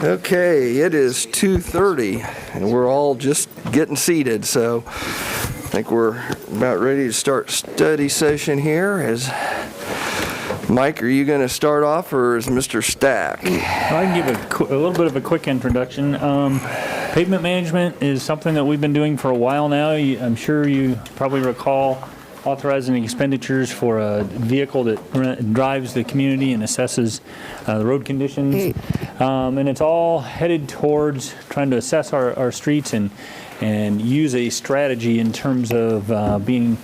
Okay, it is 2:30 and we're all just getting seated, so I think we're about ready to start study session here. Mike, are you going to start off, or is Mr. Stack? I can give a little bit of a quick introduction. Pavement management is something that we've been doing for a while now. I'm sure you probably recall authorizing expenditures for a vehicle that drives the community and assesses the road conditions. And it's all headed towards trying to assess our streets and use a strategy in terms of being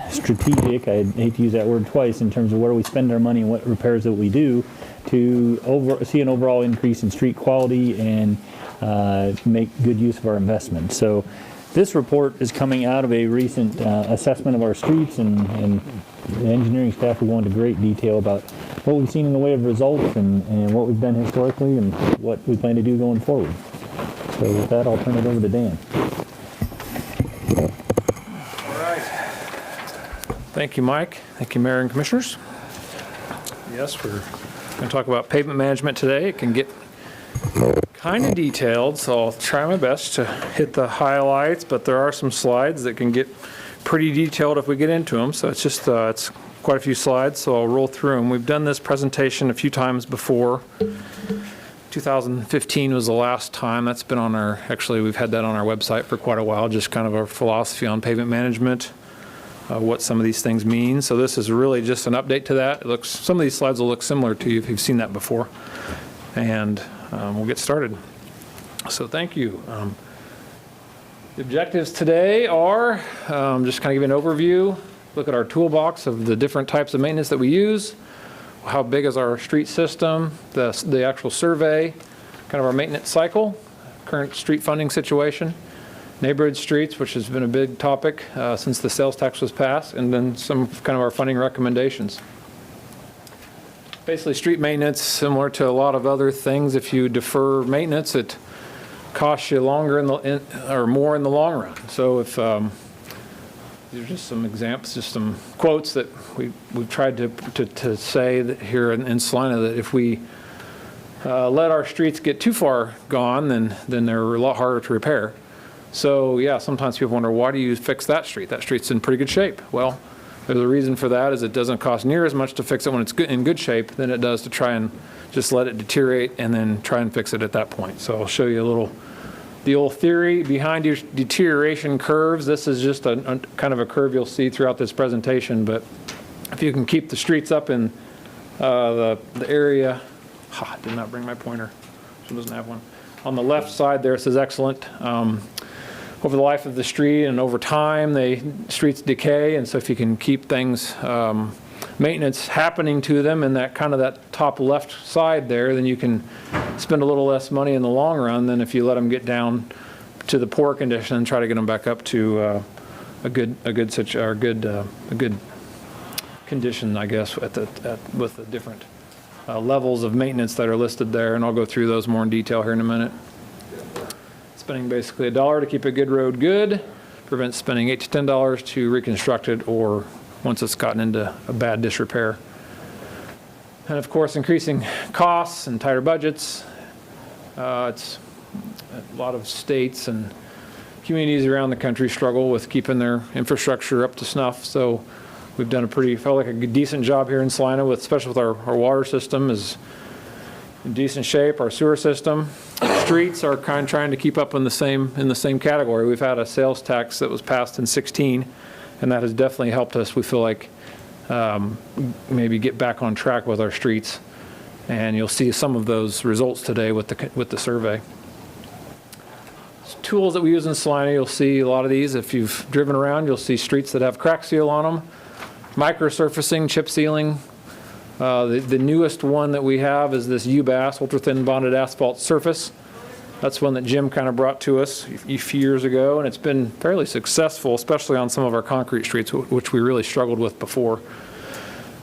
strategic. I hate to use that word twice, in terms of where we spend our money and what repairs that we do to see an overall increase in street quality and make good use of our investment. So this report is coming out of a recent assessment of our streets, and the engineering staff will go into great detail about what we've seen in the way of results and what we've done historically and what we plan to do going forward. So with that, I'll turn it over to Dan. Thank you, Mike. Thank you, Mayor and Commissioners. Yes, we're going to talk about pavement management today. It can get kind of detailed, so I'll try my best to hit the highlights, but there are some slides that can get pretty detailed if we get into them. So it's just it's quite a few slides, so I'll roll through them. We've done this presentation a few times before. 2015 was the last time. That's been on our, actually we've had that on our website for quite a while, just kind of our philosophy on pavement management. What some of these things mean. So this is really just an update to that. It looks, some of these slides will look similar to you if you've seen that before. And we'll get started. So thank you. The objectives today are just kind of give you an overview, look at our toolbox of the different types of maintenance that we use, how big is our street system, the actual survey, kind of our maintenance cycle, current street funding situation, neighborhood streets, which has been a big topic since the sales tax was passed, and then some kind of our funding recommendations. Basically, street maintenance, similar to a lot of other things, if you defer maintenance, it costs you longer or more in the long run. So if these are just some examples, just some quotes that we've tried to say that here in Salina, that if we let our streets get too far gone, then they're a lot harder to repair. So yeah, sometimes people wonder, why do you fix that street? That street's in pretty good shape. Well, there's a reason for that, is it doesn't cost near as much to fix it when it's in good shape than it does to try and just let it deteriorate and then try and fix it at that point. So I'll show you the old theory behind your deterioration curves. This is just a kind of a curve you'll see throughout this presentation, but if you can keep the streets up in the area, did not bring my pointer, she doesn't have one. On the left side there, it says excellent. Over the life of the street and over time, streets decay, and so if you can keep things, maintenance happening to them in that kind of that top left side there, then you can spend a little less money in the long run than if you let them get down to the poor condition and try to get them back up to a good condition, I guess, with the different levels of maintenance that are listed there, and I'll go through those more in detail here in a minute. Spending basically $1 to keep a good road good, prevents spending $8 to $10 to reconstruct it, or once it's gotten into a bad disrepair. And of course, increasing costs and tighter budgets. It's a lot of states and communities around the country struggle with keeping their infrastructure up to snuff. So we've done felt like a decent job here in Salina, especially with our water system is in decent shape. Our sewer system, streets are kind of trying to keep up in the same category. We've had a sales tax that was passed in 2016, and that has definitely helped us. We feel like maybe get back on track with our streets, and you'll see some of those results today with the survey. Tools that we use in Salina, you'll see a lot of these. If you've driven around, you'll see streets that have crack seal on them, microsurfacing, chip sealing. The newest one that we have is this UBAS, ultra thin bonded asphalt surface. That's one that Jim kind of brought to us a few years ago, and it's been fairly successful, especially on some of our concrete streets, which we really struggled with before.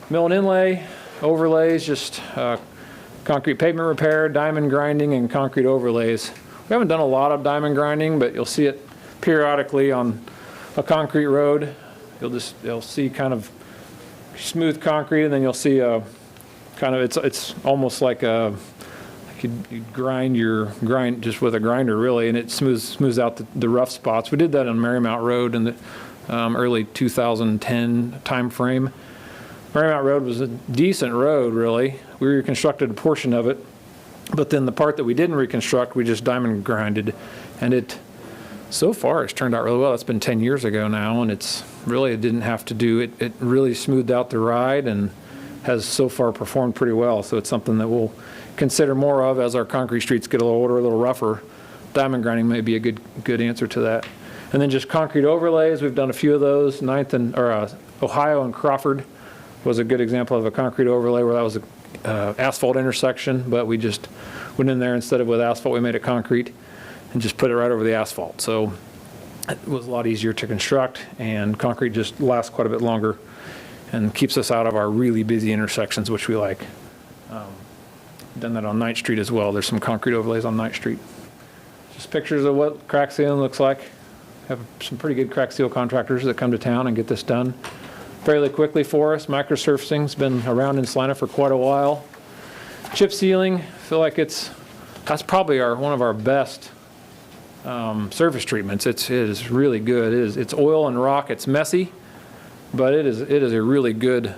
Mill and inlay, overlays, just concrete pavement repair, diamond grinding, and concrete overlays. We haven't done a lot of diamond grinding, but you'll see it periodically on a concrete road. You'll see kind of smooth concrete, and then you'll see a kind of, it's almost like a you'd grind just with a grinder really, and it smooths out the rough spots. We did that on Marymount Road in the early 2010 time frame. Marymount Road was a decent road, really. We reconstructed a portion of it, but then the part that we didn't reconstruct, we just diamond grinded, and so far it's turned out really well. It's been 10 years ago now, and it didn't have to do it. It really smoothed out the ride and has so far performed pretty well. So it's something that we'll consider more of as our concrete streets get a little older, a little rougher. Diamond grinding may be a good answer to that. And then just concrete overlays. We've done a few of those. Ohio and Crawford was a good example of a concrete overlay where that was an asphalt intersection, but we just went in there, instead of with asphalt, we made it concrete and just put it right over the asphalt. So it was a lot easier to construct, and concrete just lasts quite a bit longer and keeps us out of our really busy intersections, which we like. Done that on 9th Street as well. There's some concrete overlays on 9th Street. Just pictures of what crack sealing looks like. Have some pretty good crack seal contractors that come to town and get this done fairly quickly for us. Microsurfacing's been around in Salina for quite a while. Chip sealing, I feel like that's probably one of our best surface treatments. It is really good. It's oil and rock. It's messy, but it is a really good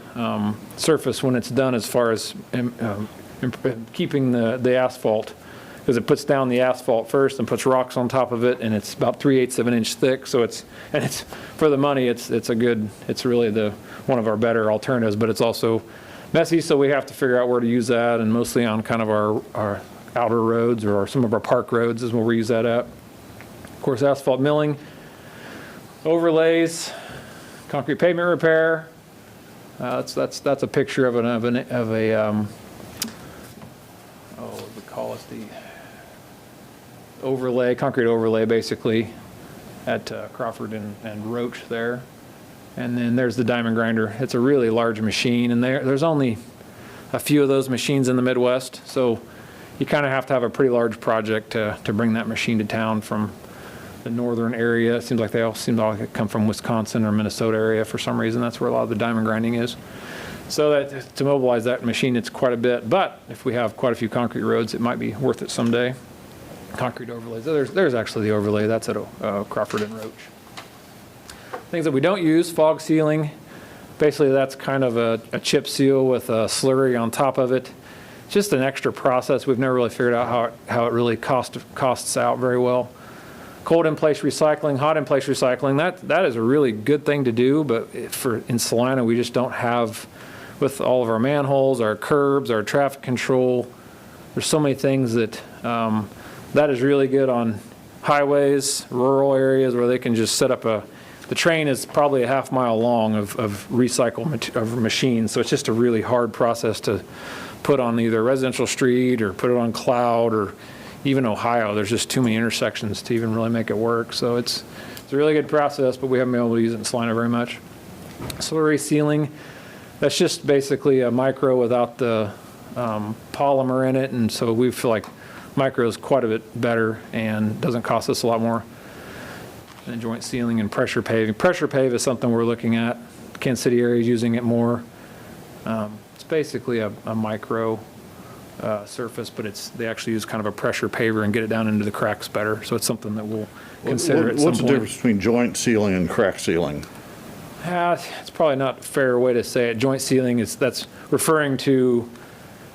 surface when it's done, as far as keeping the asphalt, because it puts down the asphalt first and puts rocks on top of it, and it's about 3/8 of an inch thick. So it's for the money, it's really one of our better alternatives, but it's also messy. So we have to figure out where to use that, and mostly on kind of our outer roads or some of our park roads is where we use that at. Of course, asphalt milling, overlays, concrete pavement repair. That's a picture of what we call it, the overlay, concrete overlay, basically, at Crawford and Roach there. And then there's the diamond grinder. It's a really large machine, and there's only a few of those machines in the Midwest, so you kind of have to have a pretty large project to bring that machine to town from the northern area. It seems like they all come from Wisconsin or Minnesota area for some reason. That's where a lot of the diamond grinding is. So that to mobilize that machine, it's quite a bit. But if we have quite a few concrete roads, it might be worth it someday. Concrete overlays. There's actually the overlay. That's at Crawford and Roach. Things that we don't use: fog sealing. Basically, that's kind of a chip seal with a slurry on top of it. It's just an extra process. We've never really figured out how it really costs out very well. Cold in place recycling, hot in place recycling. That is a really good thing to do, but in Salina, we just don't have, with all of our manholes, our curbs, our traffic control. There's so many things that is really good on highways, rural areas where they can just set up the train is probably a half-mile long of recycle machines, so it's just a really hard process to put on either residential street or put it on cloud, or even Ohio. There's just too many intersections to even really make it work. So it's a really good process, but we haven't been able to use it in Salina very much. Slurry sealing, that's just basically a micro without the polymer in it, and so we feel like micro is quite a bit better and doesn't cost us a lot more than joint sealing and pressure paving. Pressure pave is something we're looking at. Kansas City area is using it more. It's basically a micro surface, but they actually use kind of a pressure paver and get it down into the cracks better. So it's something that we'll consider at some point. What's the difference between joint sealing and crack sealing? It's probably not a fair way to say it. Joint sealing that's referring to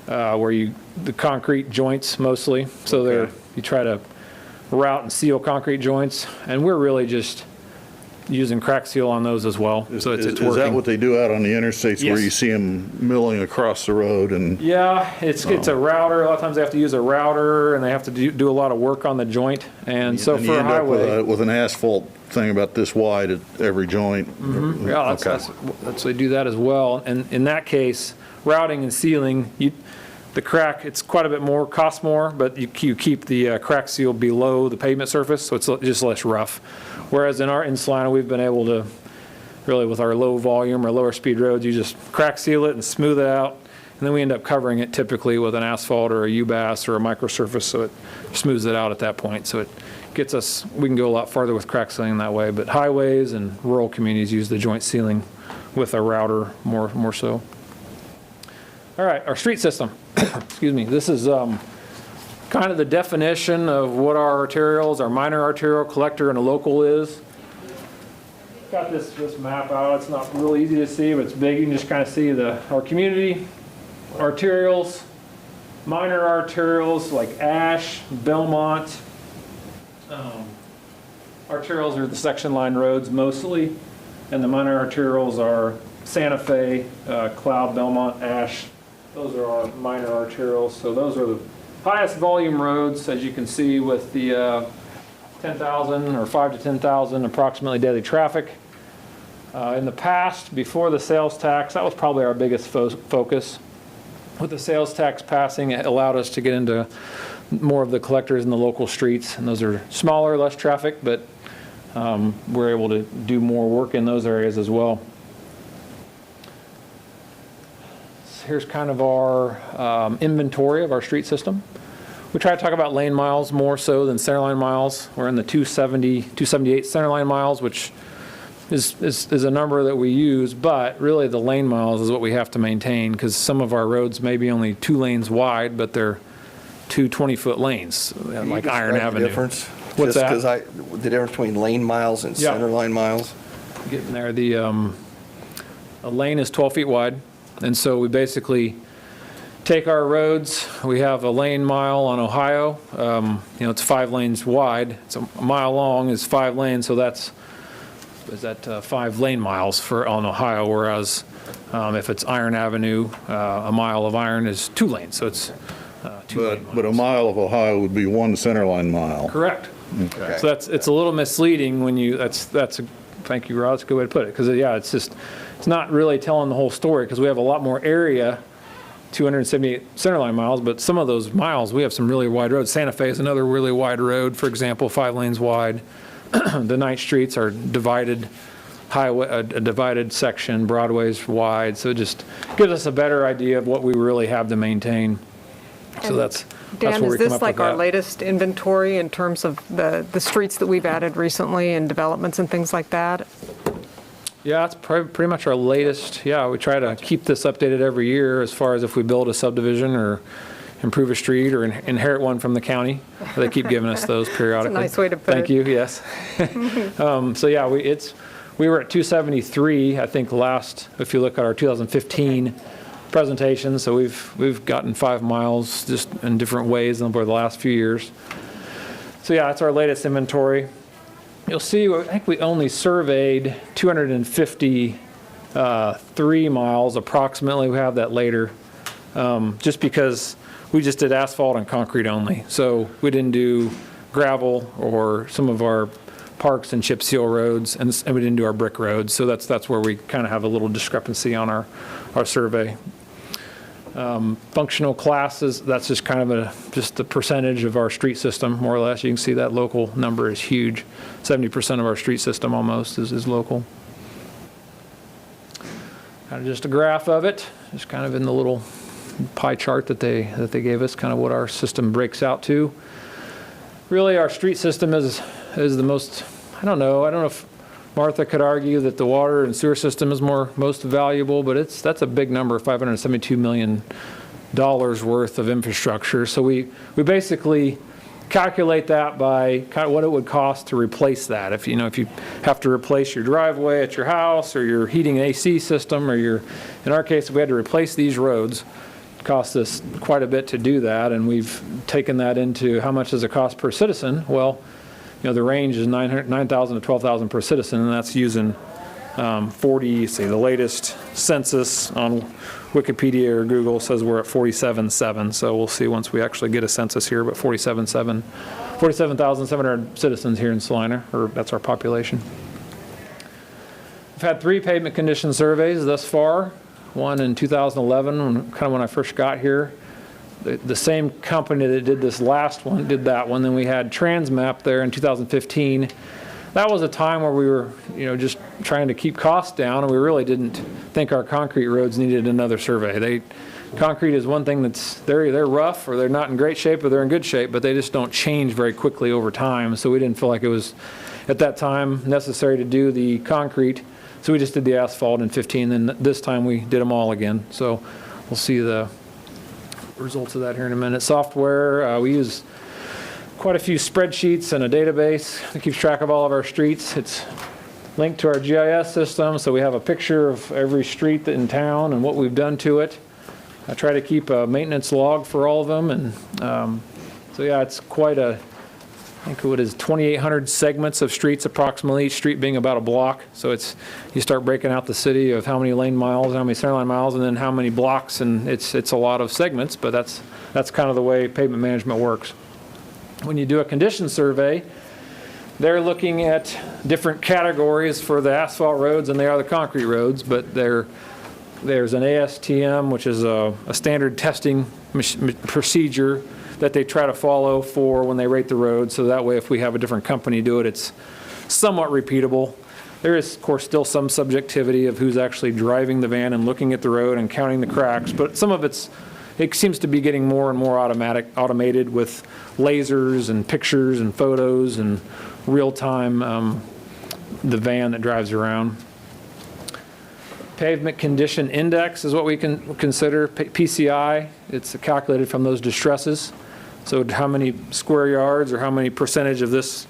where the concrete joints mostly. So Okay. you try to route and seal concrete joints, and we're really just using crack seal on those as well. So it's working. Is that what they do out on the interstates? Yes. Where you see them milling across the road? And Yeah, it's a router. A lot of times they have to use a router, and they have to do a lot of work on the joint. And so and for you a end up highway, with an asphalt thing about this wide at every joint. yeah, that's they do that as well. And in that case, routing and sealing, the crack, it's quite a bit more, costs more, but you keep the crack seal below the pavement surface, so it's just less rough. Whereas in Salina, we've been able to, really with our low volume or lower speed roads, you just crack seal it and smooth it out, and then we end up covering it typically with an asphalt or a UBAS or a microsurface, so it smooths it out at that point. So it gets us, we can go a lot farther with crack sealing that way, but highways and rural communities use the joint sealing with a router more so. All right, our street system. Excuse me. This is kind of the definition of what our arterials, our minor arterial collector and a local is. Got this map out. It's not really easy to see, but it's big. You can just kind of see our community arterials, minor arterials like Ash, Belmont. Arterials are the section line roads mostly, and the minor arterials are Santa Fe, Cloud, Belmont, Ash. Those are our minor arterials. So those are the highest volume roads, as you can see, with the 10,000 or 5 to 10,000 approximately daily traffic. In the past, before the sales tax, that was probably our biggest focus. With the sales tax passing, it allowed us to get into more of the collectors in the local streets, and those are smaller, less traffic, but we're able to do more work in those areas as well. So here's kind of our inventory of our street system. We try to talk about lane miles more so than centerline miles. We're in the 270, 278 centerline miles, which is a number that we use, but really the lane miles is what we have to maintain, because some of our roads may be only 2 lanes wide, but they're 2 20-foot lanes, like Iron Avenue. The difference? What's that? Because the difference between lane miles and Yeah. center line miles? Getting there. A lane is 12 feet wide, and so we basically take our roads. We have a lane mile on Ohio. It's 5 lanes wide. It's a mile long is 5 lanes, so that's 5 lane miles on Ohio, whereas if it's Iron Avenue, a mile of iron is 2 lanes, so it's 2 lane miles. But a mile of Ohio would be 1 center line mile. Correct. Okay. So it's a little misleading when you, thank you, Rod, that's a good way to put it, because it's not really telling the whole story, because we have a lot more area, 278 centerline miles, but some of those miles, we have some really wide roads. Santa Fe is another really wide road, for example, 5 lanes wide. The night streets are divided highway, a divided section, Broadway's wide, so it just gives us a better idea of what we really have to maintain. So that's Dan, where is we come this up like with our that. latest inventory in terms of the streets that we've added recently and developments and things like that? Yeah, it's pretty much our latest. Yeah, we try to keep this updated every year as far as if we build a subdivision or improve a street or inherit one from the county. They keep giving us those periodically. nice way to put Thank it. you, yes. So yeah, we were at 273, I think, last, if you look at our 2015 presentation. So we've gotten 5 miles just in different ways over the last few years. So yeah, that's our latest inventory. You'll see, I think we only surveyed 253 miles approximately. We have that later, just because we just did asphalt and concrete only. So we didn't do gravel or some of our parks and chip seal roads, and we didn't do our brick roads. So that's where we kind of have a little discrepancy on our survey. Functional classes, that's just kind of just the percentage of our street system, more or less. You can see that local number is huge. 70% of our street system almost is local. Kind of just a graph of it, just kind of in the little pie chart that they gave us, kind of what our system breaks out to. Really, our street system is the most, I don't know if Martha could argue that the water and sewer system is most valuable, but that's a big number, $572 million worth of infrastructure. So we basically calculate that by kind of what it would cost to replace that. If you have to replace your driveway at your house, or your heating and AC system, or in our case, if we had to replace these roads, it costs us quite a bit to do that, and we've taken that into how much does it cost per citizen. Well, the range is $9,000 to $12,000 per citizen, and that's using the latest census on Wikipedia or Google says we're at 47.7. So we'll see once we actually get a census here, but 47,700 citizens here in Salina, or that's our population. We've had 3 pavement condition surveys thus far. One in 2011, kind of when I first got here. The same company that did this last one did that one. Then we had Transmap there in 2015. That was a time where we were, just trying to keep costs down, and we really didn't think our concrete roads needed another survey. Concrete is one thing they're rough, or they're not in great shape, or they're in good shape, but they just don't change very quickly over time. So we didn't feel like it was at that time necessary to do the concrete. So we just did the asphalt in 15. Then this time we did them all again. So we'll see the results of that here in a minute. Software, we use quite a few spreadsheets and a database that keeps track of all of our streets. It's linked to our GIS system, so we have a picture of every street in town and what we've done to it. I try to keep a maintenance log for all of them, and so yeah, it's quite a, I think what is 2,800 segments of streets approximately, each street being about a block. So it's, you start breaking out the city of how many lane miles, how many center line miles, and then how many blocks, and it's a lot of segments, but that's kind of the way pavement management works. When you do a condition survey, they're looking at different categories for the asphalt roads than they are the concrete roads, but there's an ASTM, which is a standard testing procedure that they try to follow for when they rate the road. So that way, if we have a different company do it, it's somewhat repeatable. There is, of course, still some subjectivity of who's actually driving the van and looking at the road and counting the cracks, but some of it seems to be getting more and more automated with lasers and pictures and photos and real-time the van that drives around. Pavement Condition Index is what we can consider, PCI. It's calculated from those distresses. So how many square yards or how many percentage of this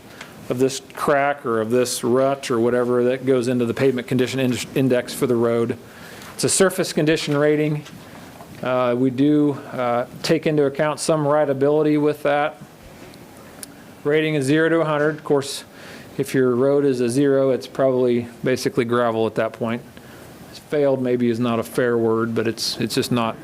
crack or of this rut or whatever that goes into the Pavement Condition Index for the road. It's a surface condition rating. We do take into account some rideability with that. Rating is 0 to 100. Of course, if your road is a 0, it's probably basically gravel at that point. Failed maybe is not a fair word, but it's just not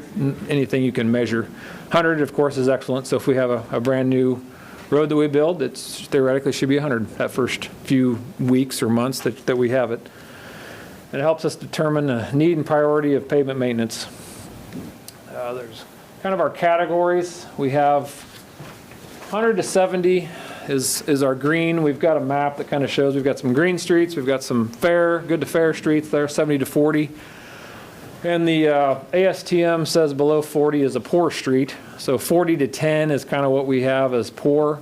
anything you can measure. 100, of course, is excellent. So if we have a brand new road that we build, it's theoretically should be 100 that first few weeks or months that we have it. And it helps us determine the need and priority of pavement maintenance. There's kind of our categories. We have 100 to 70 is our green. We've got a map that kind of shows we've got some green streets, we've got some good to fair streets there, 70 to 40. And the ASTM says below 40 is a poor street. So 40 to 10 is kind of what we have as poor.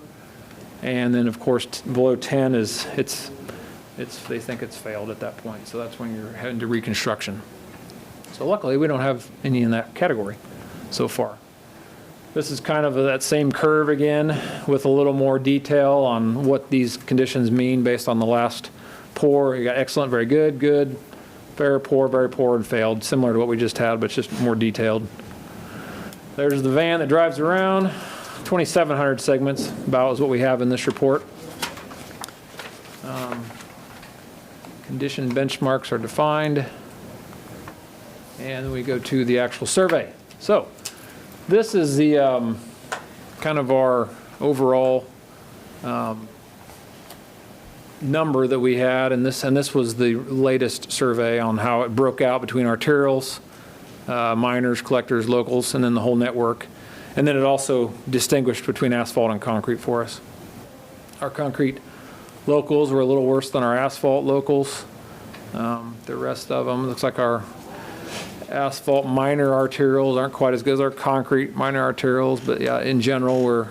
And then of course below 10 is they think it's failed at that point. So that's when you're heading to reconstruction. So luckily we don't have any in that category so far. This is kind of that same curve again with a little more detail on what these conditions mean based on the last poor. You got excellent, very good, good, very poor, and failed, similar to what we just had, but it's just more detailed. There's the van that drives around, 2,700 segments, about is what we have in this report. Condition benchmarks are defined. And then we go to the actual survey. So this is the kind of our overall number that we had, and this was the latest survey on how it broke out between arterials, miners, collectors, locals, and then the whole network. And then it also distinguished between asphalt and concrete for us. Our concrete locals were a little worse than our asphalt locals. The rest of them, looks like our asphalt minor arterials aren't quite as good as our concrete minor arterials, but yeah, in general, we're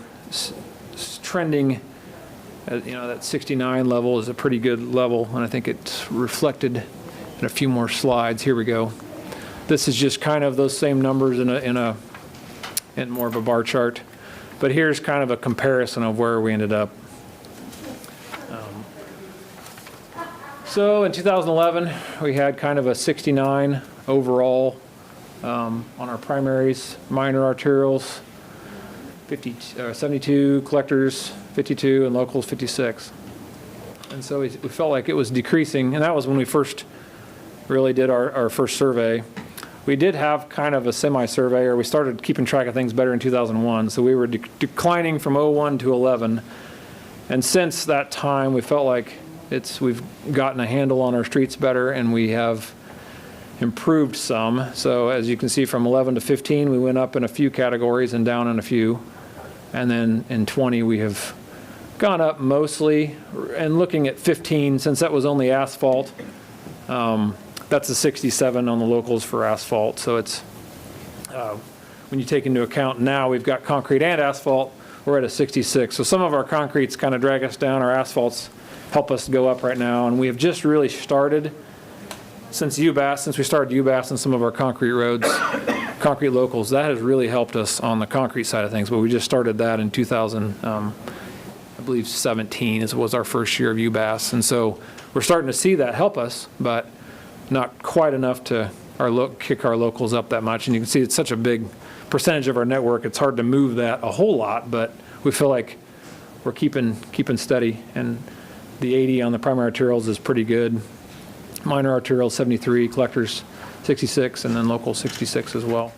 trending at, that 69 level is a pretty good level, and I think it's reflected in a few more slides. Here we go. This is just kind of those same numbers in more of a bar chart, but here's kind of a comparison of where we ended up. So in 2011, we had kind of a 69 overall on our primaries, minor arterials, 72, collectors 52, and locals 56. And so we felt like it was decreasing, and that was when we first really did our first survey. We did have kind of a semi-survey, or we started keeping track of things better in 2001, so we were declining from 01 to 11. And since that time, we felt like we've gotten a handle on our streets better, and we have improved some. So as you can see, from 11 to 15, we went up in a few categories and down in a few. And then in 20, we have gone up mostly. And looking at 15, since that was only asphalt, that's a 67 on the locals for asphalt. So it's, when you take into account now we've got concrete and asphalt, we're at a 66. So some of our concretes kind of drag us down, our asphalts help us go up right now. And we have just really started, since we started UBAS and some of our concrete roads, concrete locals. That has really helped us on the concrete side of things, but we just started that in 2000, I believe 17 was our first year of UBAS. And so we're starting to see that help us, but not quite enough to kick our locals up that much. And you can see it's such a big percentage of our network. It's hard to move that a whole lot, but we feel like we're keeping steady. And the 80 on the primary arterials is pretty good. Minor arterials 73, collectors 66, and then local 66 as well.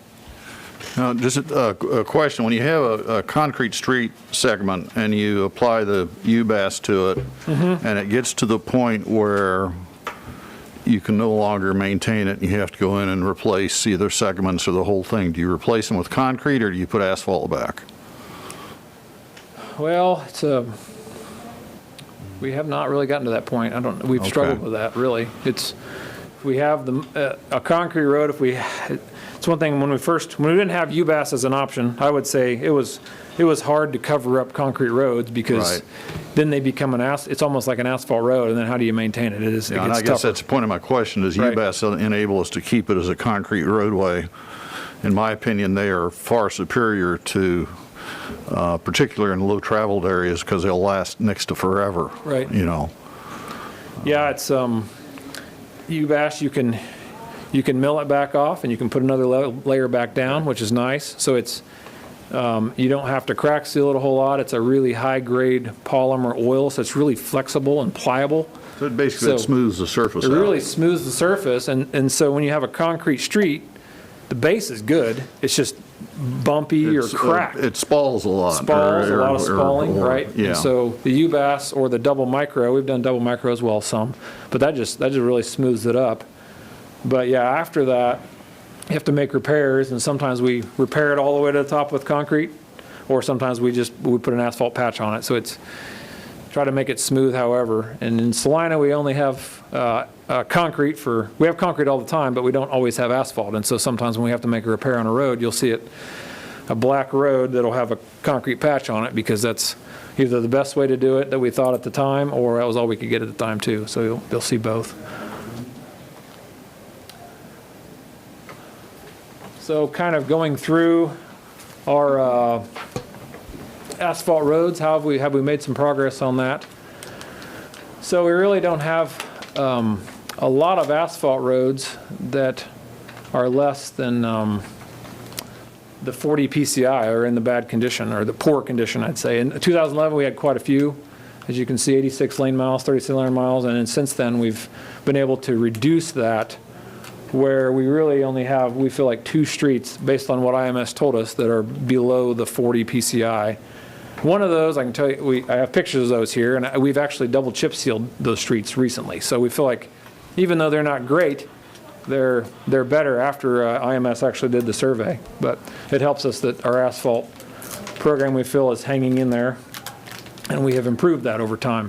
Now, just a question. When you have a concrete street segment and you apply the UBAS to it, and it gets to the point where you can no longer maintain it and you have to go in and replace either segments or the whole thing, do you replace them with concrete or do you put asphalt back? Well, we have not really gotten to that point. We've struggled with that, really. We have a concrete road. It's one thing when we didn't have UBAS as an option, I would say it was hard to cover up concrete roads because then they become it's almost like an asphalt road, and then how do you maintain it? It gets and I guess tougher. that's the point of my question. Does UBAS enable us to keep it as a concrete roadway? In my opinion, they are far superior to, particularly in low traveled areas, because they'll last next to forever. Right. Yeah, it's UBAS. You can mill it back off, and you can put another layer back down, which is nice. So it's you don't have to crack seal it a whole lot. It's a really high grade polymer oil, so it's really flexible and pliable. So it basically smooths the surface out. It really smooths the surface, and so when you have a concrete street, the base is good. It's just bumpy or cracked. It spalls a lot. A lot of spalling, right? Yeah. And so the UBAS or the double micro, we've done double micro as well some, but that just really smooths it up. But yeah, after that, you have to make repairs, and sometimes we repair it all the way to the top with concrete, or sometimes we put an asphalt patch on it. So it's try to make it smooth, however. And in Salina, we only have concrete we have concrete all the time, but we don't always have asphalt. And so sometimes when we have to make a repair on a road, you'll see a black road that'll have a concrete patch on it, because that's either the best way to do it that we thought at the time, or that was all we could get at the time too. So you'll see both. So kind of going through our asphalt roads, how have we made some progress on that? So we really don't have a lot of asphalt roads that are less than the 40 PCI, or in the bad condition, or the poor condition, I'd say. In 2011, we had quite a few. As you can see, 86 lane miles, 36 lane miles, and then since then we've been able to reduce that, where we really only have, we feel like 2 streets, based on what IMS told us, that are below the 40 PCI. One of those, I can tell you, I have pictures of those here, and we've actually double chip sealed those streets recently. So we feel like, even though they're not great, they're better after IMS actually did the survey. But it helps us that our asphalt program, we feel, is hanging in there, and we have improved that over time.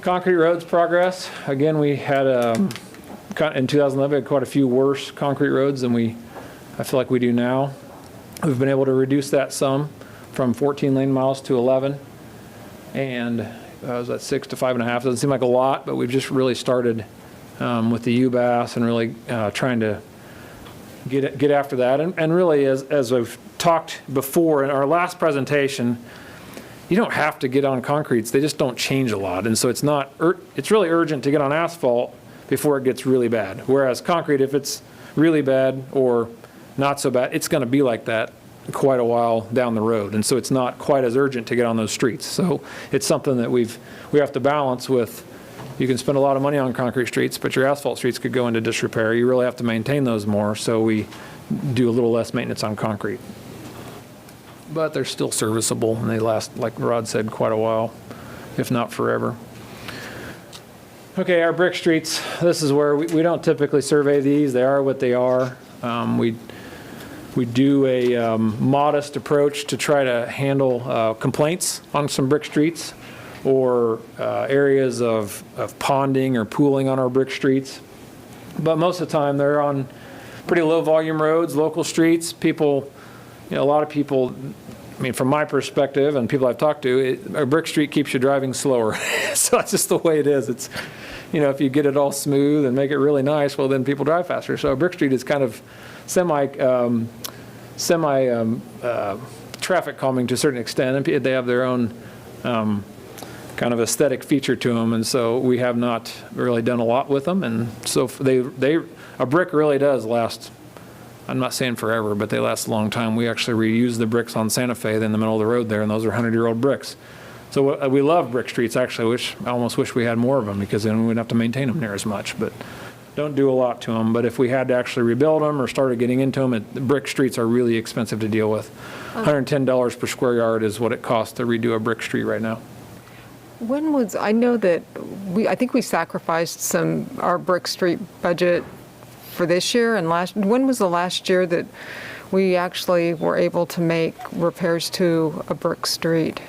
Concrete roads progress. Again, we had in 2011, we had quite a few worse concrete roads than I feel like we do now. We've been able to reduce that some, from 14 lane miles to 11, and was that 6 to 5.5? Doesn't seem like a lot, but we've just really started with the UBAS and really trying to get after that. And really, as I've talked before in our last presentation, you don't have to get on concretes. They just don't change a lot, and so it's really urgent to get on asphalt before it gets really bad. Whereas concrete, if it's really bad or not so bad, it's going to be like that quite a while down the road, and so it's not quite as urgent to get on those streets. So it's something that we have to balance with. You can spend a lot of money on concrete streets, but your asphalt streets could go into disrepair. You really have to maintain those more, so we do a little less maintenance on concrete. But they're still serviceable, and they last, like Rod said, quite a while, if not forever. Okay, our brick streets, this is where we don't typically survey these. They are what they are. We do a modest approach to try to handle complaints on some brick streets, or areas of ponding or pooling on our brick streets. But most of the time they're on pretty low volume roads, local streets. People, a lot of people, I mean, from my perspective and people I've talked to, a brick street keeps you driving slower. So that's just the way it is. It's, if you get it all smooth and make it really nice, well, then people drive faster. So a brick street is kind of traffic calming to a certain extent, and they have their own kind of aesthetic feature to them, and so we have not really done a lot with them, and so a brick really does last. I'm not saying forever, but they last a long time. We actually reuse the bricks on Santa Fe in the middle of the road there, and those are 100-year-old bricks. So we love brick streets, actually, which I almost wish we had more of them, because then we wouldn't have to maintain them near as much, but don't do a lot to them. But if we had to actually rebuild them or started getting into them, brick streets are really expensive to deal with. $110 per square yard is what it costs to redo a brick street right now. I know that I think we sacrificed our brick street budget for this year and when was the last year that we actually were able to make repairs to a brick street?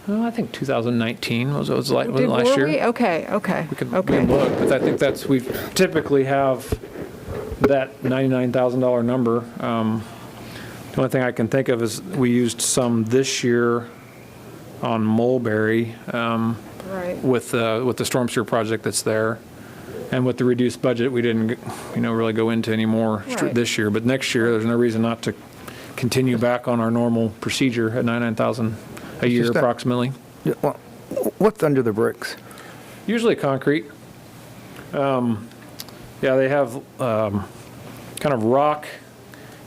I think 2019 was last Were year. we? Okay. We can look, but I think we typically have that $99,000 number. The only thing I can think of is we used some this year on Mulberry Right. with the storm sewer project that's there, and with the reduced budget, we didn't really go into any more Right. this year. But next year, there's no reason not to continue back on our normal procedure at $99,000 a year just that- approximately. Yeah, well, what's under the bricks? Usually concrete. Yeah, they have kind of rock.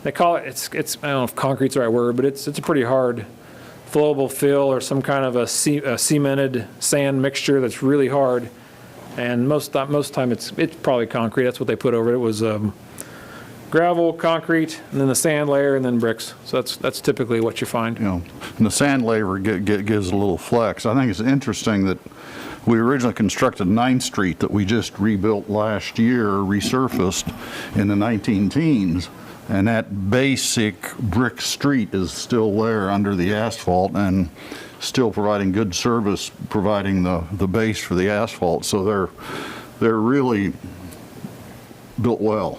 They call it, it's I don't know if concrete's the right word, but it's a pretty hard flowable fill or some kind of a cemented sand mixture that's really hard. And most time it's probably concrete. That's what they put over it. It was gravel, concrete, and then the sand layer, and then bricks. So that's typically what you find. And the sand layer gives a little flex. I think it's interesting that we originally constructed 9th Street that we just rebuilt last year, resurfaced in the 19-teens, and that basic brick street is still there under the asphalt and still providing good service, providing the base for the asphalt. So they're really built well.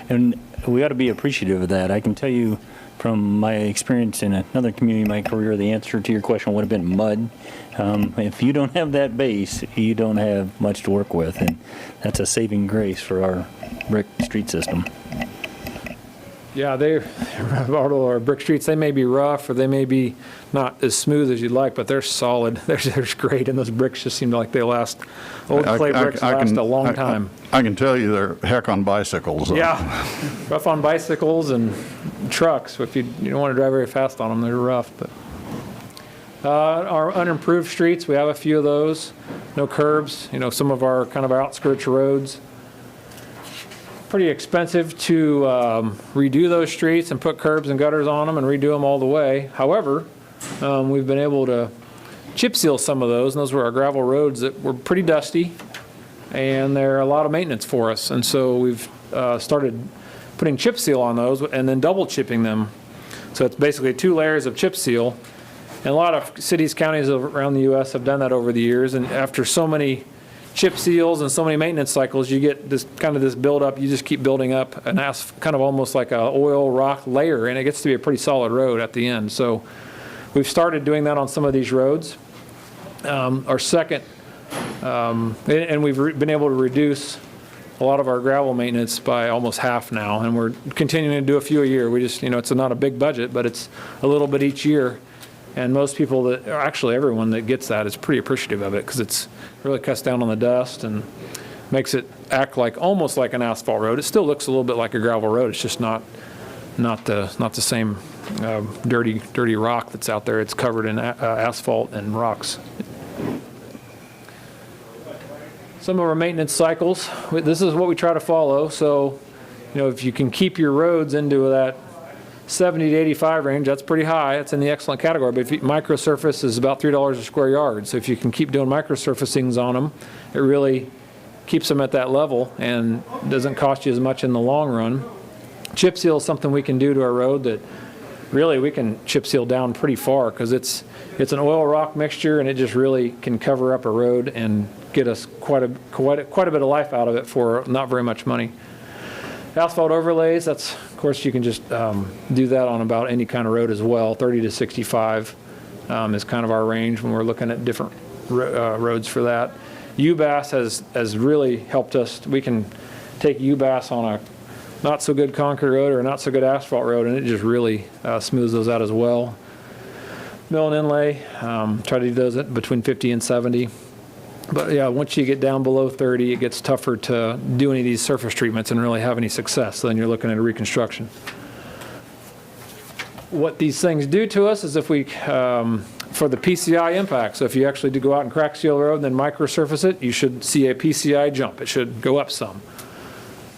And we ought to be appreciative of that. I can tell you from my experience in another community in my career, the answer to your question would have been mud. If you don't have that base, you don't have much to work with, and that's a saving grace for our brick street system. Yeah, our brick streets, they may be rough or they may be not as smooth as you'd like, but they're solid. They're great, and those bricks just seem like they last. Old clay bricks last a long time. I can tell you they're heck on bicycles. Yeah, rough on bicycles and trucks. If you don't want to drive very fast on them, they're rough. But our unimproved streets, we have a few of those. No curbs. Some of our kind of outskirts roads. Pretty expensive to redo those streets and put curbs and gutters on them and redo them all the way. However, we've been able to chip seal some of those, and those were our gravel roads that were pretty dusty, and they're a lot of maintenance for us. And so we've started putting chip seal on those and then double chipping them. So it's basically 2 layers of chip seal. And a lot of cities, counties around the U.S. have done that over the years, and after so many chip seals and so many maintenance cycles, you get this buildup. You just keep building up an kind of almost like a oil rock layer, and it gets to be a pretty solid road at the end. So we've started doing that on some of these roads. Our second, and we've been able to reduce a lot of our gravel maintenance by almost half now, and we're continuing to do a few a year. We just, it's not a big budget, but it's a little bit each year. And most people actually everyone that gets that is pretty appreciative of it, because it really cuts down on the dust and makes it act almost like an asphalt road. It still looks a little bit like a gravel road. It's just not the same dirty rock that's out there. It's covered in asphalt and rocks. Some of our maintenance cycles, this is what we try to follow. So, if you can keep your roads into that 70 to 85 range, that's pretty high. That's in the excellent category. But microsurface is about $3 a square yard. So if you can keep doing microsurfacings on them, it really keeps them at that level and doesn't cost you as much in the long run. Chip seal is something we can do to our road that really we can chip seal down pretty far, because it's an oil rock mixture, and it just really can cover up a road and get us quite a bit of life out of it for not very much money. Asphalt overlays, of course, you can just do that on about any kind of road as well. 30 to 65 is kind of our range when we're looking at different roads for that. UBAS has really helped us. We can take UBAS on not so good concrete road or not so good asphalt road, and it just really smooths those out as well. Mill and inlay, try to do those at between 50 and 70. But yeah, once you get down below 30, it gets tougher to do any of these surface treatments and really have any success. So then you're looking at a reconstruction. What these things do to us is if we, for the PCI impact, so if you actually do go out and crack seal the road and then microsurface it, you should see a PCI jump. It should go up some.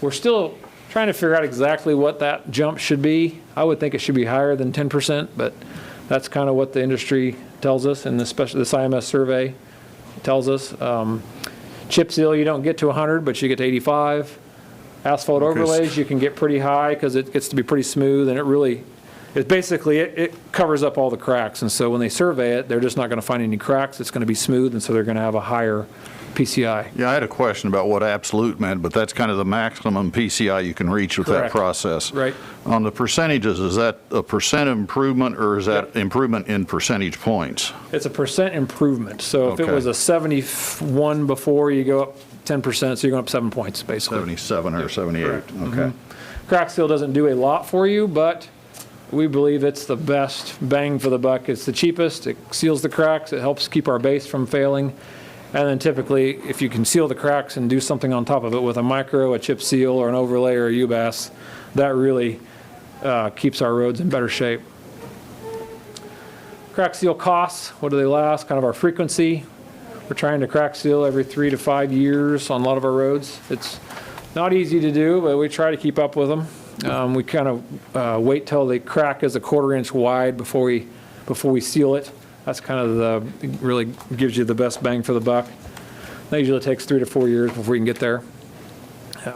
We're still trying to figure out exactly what that jump should be. I would think it should be higher than 10%, but that's kind of what the industry tells us, and especially this IMS survey tells us. Chip seal, you don't get to 100, but you get to 85. Asphalt overlays, you can get pretty high because it gets to be pretty smooth, and it covers up all the cracks. And so when they survey it, they're just not going to find any cracks. It's going to be smooth, and so they're going to have a higher PCI. Yeah, I had a question about what absolute meant, but that's kind of the maximum PCI you can reach with that process. Right. On the percentages, is that a percent improvement, or is that improvement in percentage points? It's a percent improvement. So if it Okay. was a 71 before, you go up 10%, so you're going up 7 points, basically. 77 or 78? Correct. Okay. Crack seal doesn't do a lot for you, but we believe it's the best bang for the buck. It's the cheapest. It seals the cracks. It helps keep our base from failing. And then typically, if you can seal the cracks and do something on top of it with a micro, a chip seal, or an overlay, or a UBAS, that really keeps our roads in better shape. Crack seal costs, what do they last? Kind of our frequency. We're trying to crack seal every 3 to 5 years on a lot of our roads. It's not easy to do, but we try to keep up with them. We kind of wait till the crack is a 1/4 inch wide before we seal it. That's kind of really gives you the best bang for the buck. That usually takes 3 to 4 years before you can get there.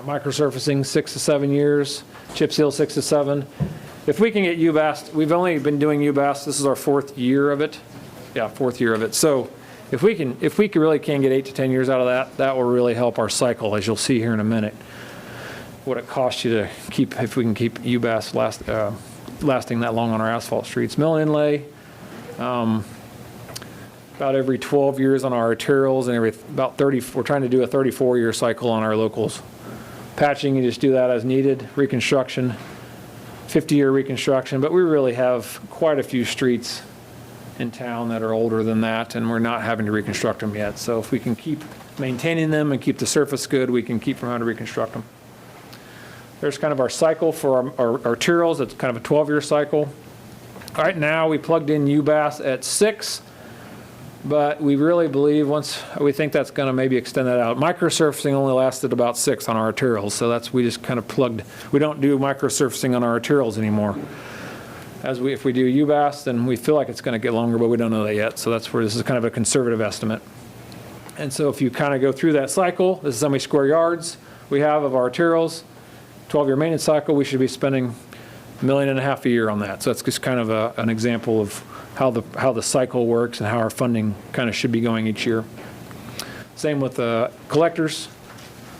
Microsurfacing, 6 to 7 years. Chip seal, 6 to 7. If we can get UBAS, we've only been doing UBAS, this is our 4th year of it. Yeah, 4th year of it. So if we really can get 8 to 10 years out of that, that will really help our cycle, as you'll see here in a minute. What it costs you to keep, if we can keep UBAS lasting that long on our asphalt streets. Mill and inlay, about every 12 years on our arterials, and about 30, we're trying to do a 34-year cycle on our locals. Patching, you just do that as needed. Reconstruction, 50-year reconstruction, but we really have quite a few streets in town that are older than that, and we're not having to reconstruct them yet. So if we can keep maintaining them and keep the surface good, we can keep from having to reconstruct them. There's kind of our cycle for our arterials. It's kind of a 12-year cycle. Right now, we plugged in UBAS at 6, but we really believe we think that's going to maybe extend that out. Microsurfacing only lasted about 6 on our arterials, so we just kind of plugged. We don't do microsurfacing on our arterials anymore. If we do UBAS, then we feel like it's going to get longer, but we don't know that yet. So that's where this is kind of a conservative estimate. And so if you kind of go through that cycle, this is how many square yards we have of our arterials. 12-year maintenance cycle, we should be spending $1.5 million a year on that. So that's just kind of an example of how the cycle works and how our funding kind of should be going each year. Same with the collectors,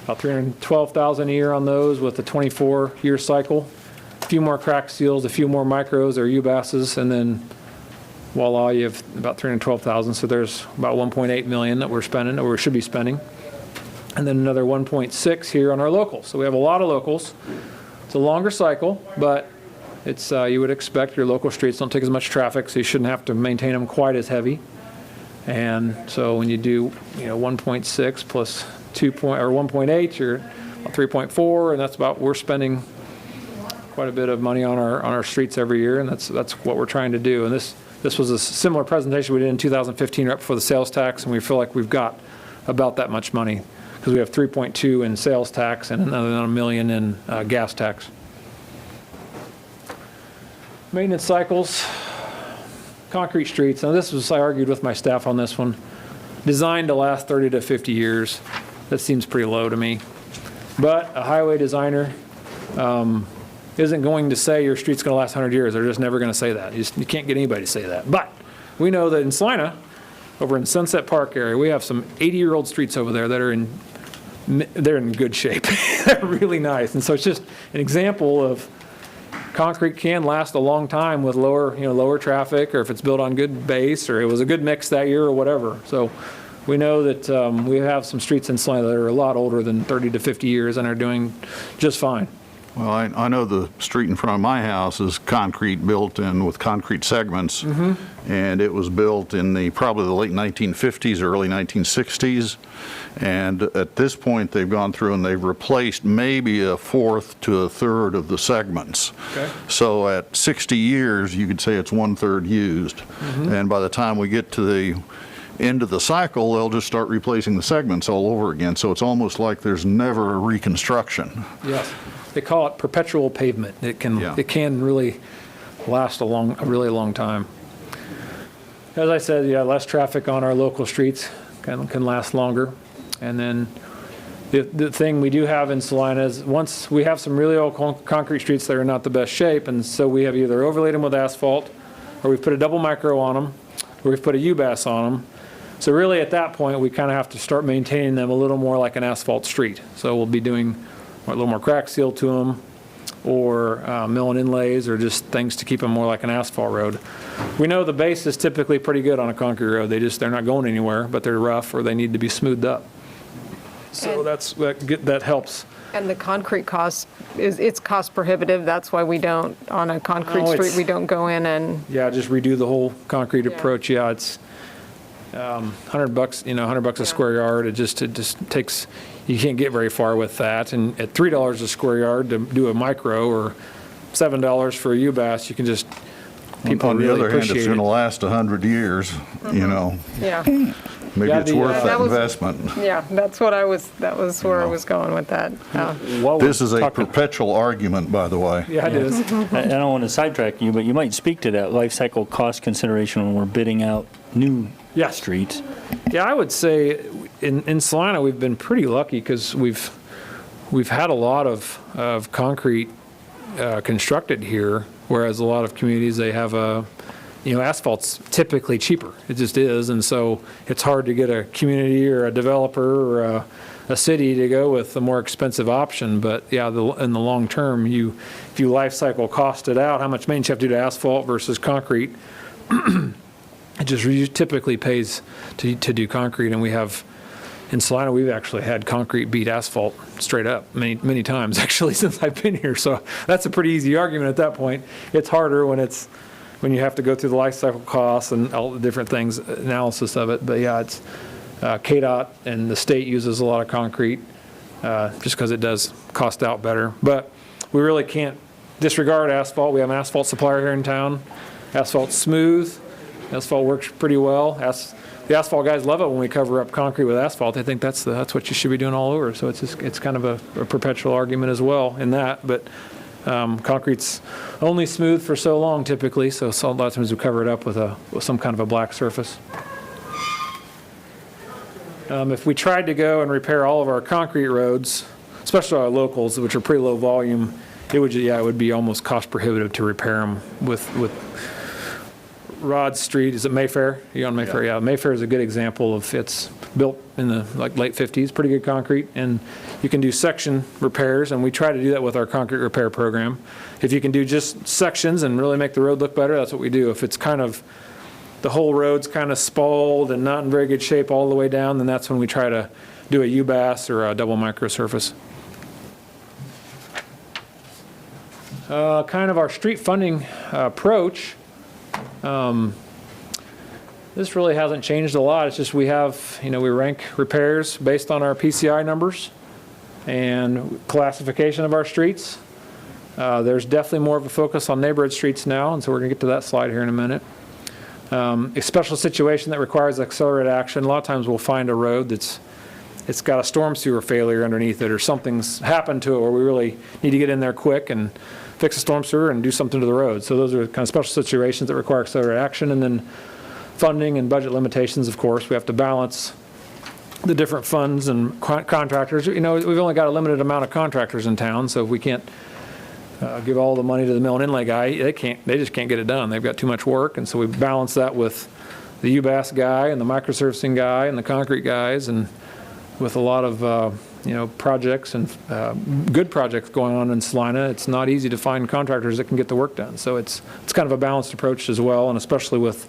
about $312,000 a year on those with the 24-year cycle. A few more crack seals, a few more micros or UBASs, and then voila, you have about $312,000. So there's about $1.8 million that we're spending, or we should be spending. And then another 1.6 here on our locals. So we have a lot of locals. It's a longer cycle, but it's you would expect your local streets don't take as much traffic, so you shouldn't have to maintain them quite as heavy. And so when you do 1.6 plus 1.8, you're 3.4, and that's about, we're spending quite a bit of money on our streets every year, and that's what we're trying to do. And this was a similar presentation we did in 2015 right before the sales tax, and we feel like we've got about that much money, because we have 3.2 in sales tax and another $1 million in gas tax. Maintenance cycles, concrete streets. Now I argued with my staff on this one. Designed to last 30 to 50 years. That seems pretty low to me. But a highway designer isn't going to say your street's going to last 100 years. They're just never going to say that. You can't get anybody to say that. But we know that in Salina, over in Sunset Park area, we have some 80-year-old streets over there that are they're in good shape. They're really nice. And so it's just an example of concrete can last a long time with lower traffic, or if it's built on good base, or it was a good mix that year, or whatever. So we know that we have some streets in Salina that are a lot older than 30 to 50 years and are doing just fine. Well, I know the street in front of my house is concrete built in with concrete segments. And it was built in probably the late 1950s, early 1960s. And at this point, they've gone through and they've replaced maybe a fourth to a third of the segments. Okay. So at 60 years, you could say it's 1/3 used. And by the time we get to the end of the cycle, they'll just start replacing the segments all over again. So it's almost like there's never a reconstruction. Yes. They call it perpetual pavement. It Yeah. can really last a really long time. As I said, yeah, less traffic on our local streets can last longer. And then the thing we do have in Salina is once we have some really old concrete streets that are not the best shape, and so we have either overlaid them with asphalt, or we've put a double micro on them, or we've put a UBAS on them. So really at that point, we kind of have to start maintaining them a little more like an asphalt street. So we'll be doing a little more crack seal to them, or milling inlays, or just things to keep them more like an asphalt road. We know the base is typically pretty good on a concrete road. They're not going anywhere, but they're rough or they need to be smoothed up. So that helps. And the concrete cost, it's cost prohibitive. That's why we don't, on a concrete No, street, we don't go in and, Yeah, just redo the whole concrete Yeah. approach. Yeah, it's $100, $100 a square yard. It just takes, you can't get very far with that. And at $3 a square yard to do a micro, or $7 for a UBAS, you can just, people On the really other hand, it's appreciate going to it. last 100 years, you know. yeah. Maybe Yeah, it's the, worth that that was- investment. Yeah, that was where I was going with that. While we're This is a talking- perpetual argument, by the way. Yeah, it is. I don't want to sidetrack you, but you might speak to that life cycle cost consideration when we're bidding out new Yes. streets. Yeah, I would say in Salina, we've been pretty lucky because we've had a lot of concrete constructed here, whereas a lot of communities, they have asphalt's typically cheaper. It just is, and so it's hard to get a community or a developer or a city to go with the more expensive option. But yeah, in the long term, if you life cycle cost it out, how much maintenance you have to do to asphalt versus concrete, it just typically pays to do concrete. And we have, in Salina, we've actually had concrete beat asphalt straight up many times actually since I've been here. So that's a pretty easy argument at that point. It's harder when you have to go through the life cycle costs and all the different things, analysis of it. But yeah, it's KDOT and the state uses a lot of concrete just because it does cost out better. But we really can't disregard asphalt. We have an asphalt supplier here in town. Asphalt's smooth. Asphalt works pretty well. The asphalt guys love it when we cover up concrete with asphalt. They think that's what you should be doing all over. So it's kind of a perpetual argument as well in that. But concrete's only smooth for so long typically, so a lot of times we cover it up with some kind of a black surface. If we tried to go and repair all of our concrete roads, especially our locals, which are pretty low volume, it would be almost cost prohibitive to repair them with Rod Street. Is it Mayfair? You on Mayfair? Yeah, Mayfair is a good example of, it's built in the late 50s, pretty good concrete, and you can do section repairs, and we try to do that with our concrete repair program. If you can do just sections and really make the road look better, that's what we do. If it's kind of, the whole road's kind of spalled and not in very good shape all the way down, then that's when we try to do a UBAS or a double micro surface. Kind of our street funding approach. This really hasn't changed a lot. It's just we have, we rank repairs based on our PCI numbers and classification of our streets. There's definitely more of a focus on neighborhood streets now, and so we're going to get to that slide here in a minute. A special situation that requires accelerated action. A lot of times we'll find a road it's got a storm sewer failure underneath it, or something's happened to it where we really need to get in there quick and fix a storm sewer and do something to the road. So those are kind of special situations that require accelerated action. And then funding and budget limitations, of course. We have to balance the different funds and contractors. We've only got a limited amount of contractors in town, so if we can't give all the money to the mill and inlay guy, they just can't get it done. They've got too much work, and so we balance that with the UBAS guy and the microsurfacing guy and the concrete guys, and with a lot of projects and good projects going on in Salina. It's not easy to find contractors that can get the work done. So it's kind of a balanced approach as well, and especially with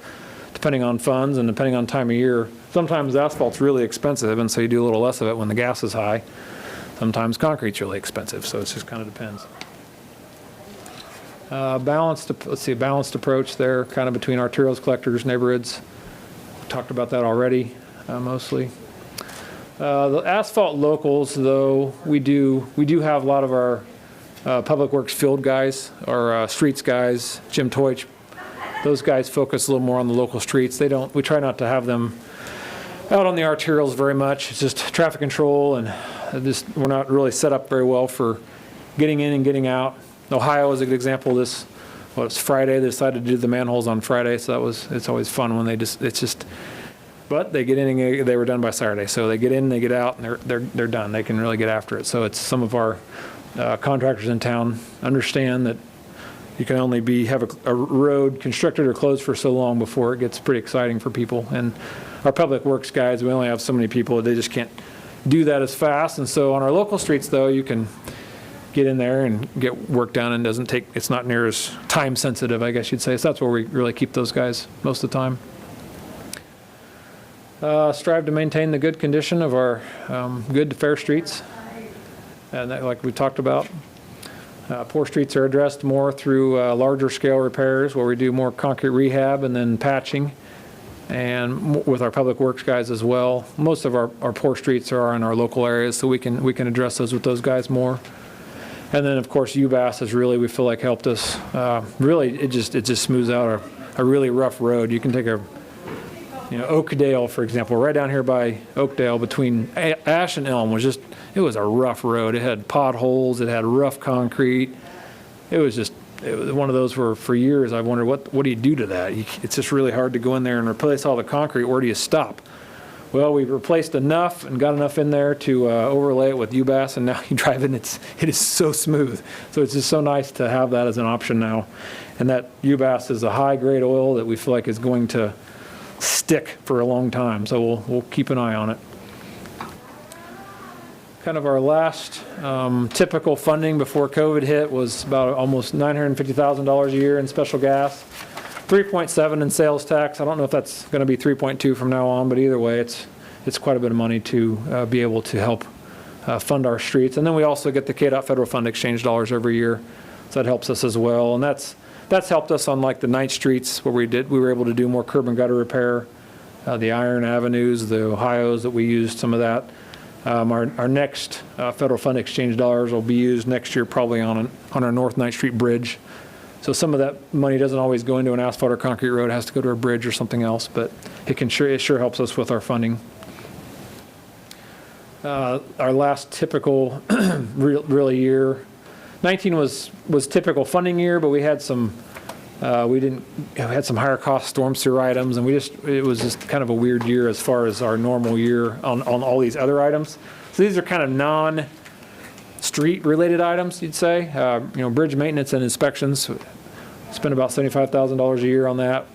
depending on funds and depending on time of year. Sometimes asphalt's really expensive, and so you do a little less of it when the gas is high. Sometimes concrete's really expensive, so it just kind of depends. Balanced approach there, kind of between arterials, collectors, neighborhoods. Talked about that already, mostly. The asphalt locals, though, we do have a lot of our public works field guys, our streets guys, Jim Toich. Those guys focus a little more on the local streets. We try not to have them out on the arterials very much. It's just traffic control, and we're not really set up very well for getting in and getting out. Ohio is a good example of this. Well, it's Friday. They decided to do the manholes on Friday, so it's always fun when but they get in and they were done by Saturday. So they get in, they get out, and they're done. They can really get after it. So it's some of our contractors in town understand that you can only have a road constructed or closed for so long before it gets pretty exciting for people. And our public works guys, we only have so many people, they just can't do that as fast. And so on our local streets, though, you can get in there and get work done, and it's not near as time sensitive, I guess you'd say. So that's where we really keep those guys most of the time. Strive to maintain the good condition of our good to fair streets, and that, like we talked about. Poor streets are addressed more through larger scale repairs, where we do more concrete rehab and then patching, and with our public works guys as well. Most of our poor streets are in our local areas, so we can address those with those guys more. And then, of course, UBAS has really, we feel like, helped us. Really, it just smooths out a really rough road. You can take Oakdale, for example, right down here by Oakdale between Ash and Elm it was a rough road. It had potholes, it had rough concrete. It was one of those where for years I've wondered, what do you do to that? It's just really hard to go in there and replace all the concrete. Where do you stop? Well, we replaced enough and got enough in there to overlay it with UBAS, and now you drive in, it is so smooth. So it's just so nice to have that as an option now. And that UBAS is a high-grade oil that we feel like is going to stick for a long time, so we'll keep an eye on it. Kind of our last typical funding before COVID hit was about almost $950,000 a year in special gas, 3.7 in sales tax. I don't know if that's going to be 3.2 from now on, but either way, it's quite a bit of money to be able to help fund our streets. And then we also get the KDOT federal fund exchange dollars every year, so that helps us as well. And that's helped us on like the night streets where we were able to do more curb and gutter repair, the Iron Avenues, the Ohios that we used some of that. Our next federal fund exchange dollars will be used next year probably on our North 9th Street bridge. So some of that money doesn't always go into an asphalt or concrete road. It has to go to a bridge or something else, but it sure helps us with our funding. Our last typical really year, 19 was typical funding year, but we had some had some higher cost storm sewer items, and it was just kind of a weird year as far as our normal year on all these other items. So these are kind of non-street related items, you'd say. Bridge maintenance and inspections, spend about $75,000 a year on that.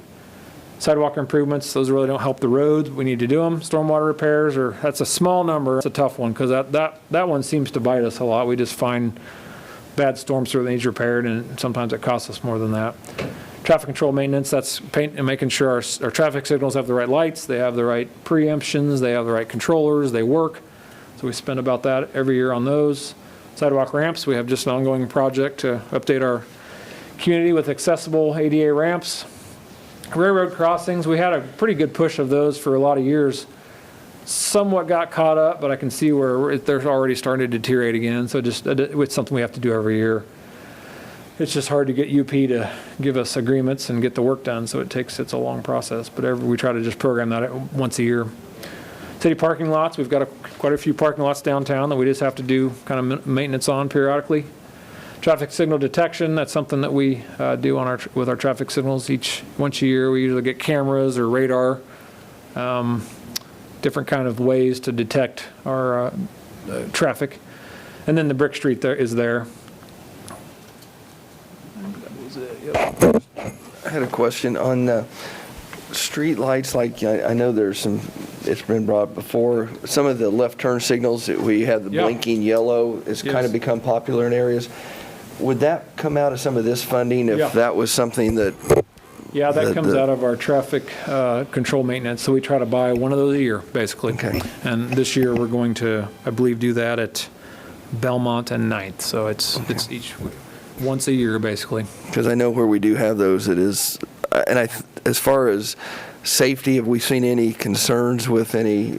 Sidewalk improvements, those really don't help the roads. We need to do them. Stormwater repairs, that's a small number. It's a tough one because that one seems to bite us a lot. We just find bad storm sewer that needs repaired, and sometimes it costs us more than that. Traffic control maintenance, that's making sure our traffic signals have the right lights, they have the right preemptions, they have the right controllers, they work. So we spend about that every year on those. Sidewalk ramps, we have just an ongoing project to update our community with accessible ADA ramps. Railroad crossings, we had a pretty good push of those for a lot of years. Somewhat got caught up, but I can see where they're already starting to deteriorate again. So it's something we have to do every year. It's just hard to get UP to give us agreements and get the work done, so it's a long process. But we try to just program that once a year. City parking lots, we've got quite a few parking lots downtown that we just have to do kind of maintenance on periodically. Traffic signal detection, that's something that we do with our traffic signals once a year. We usually get cameras or radar. Different kind of ways to detect our traffic. And then the Brick Street is there. That was it, yep. I had a question on street lights. Like I know it's been brought up before. Some of the left turn signals that we have the blinking yellow has kind of become popular in areas. Would that come out of some of this funding if that was something that? Yeah, that comes out of our traffic control maintenance. So we try to buy one of those a year, basically. Okay. And this year we're going to, I believe, do that at Belmont and 9th. So it's once a year, basically. Because I know where we do have those, it is, and as far as safety, have we seen any concerns with any,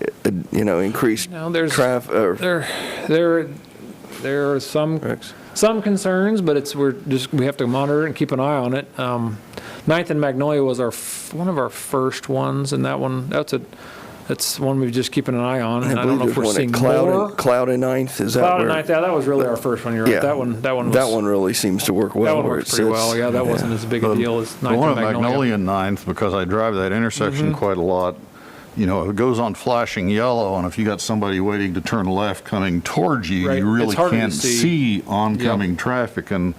increased Now, there's traffic? there are some concerns, but we have to monitor it and keep an eye on it. Ninth and Magnolia was one of our first ones, and that one that's one we're just keeping an eye on. And I don't know if we're seeing more. Cloud and Ninth, is that Cloud where? and Ninth, yeah, that was really our first one. You're right. Yeah. That one Really seems to work well. That one where works it pretty sits. well. Yeah, that wasn't as big a deal as The Ninth one and at Magnolia. Magnolia and Ninth, because I drive that intersection quite a lot, it goes on flashing yellow, and if you got somebody waiting to turn left coming towards you, Right. you really It's harder to can't see. see oncoming traffic. And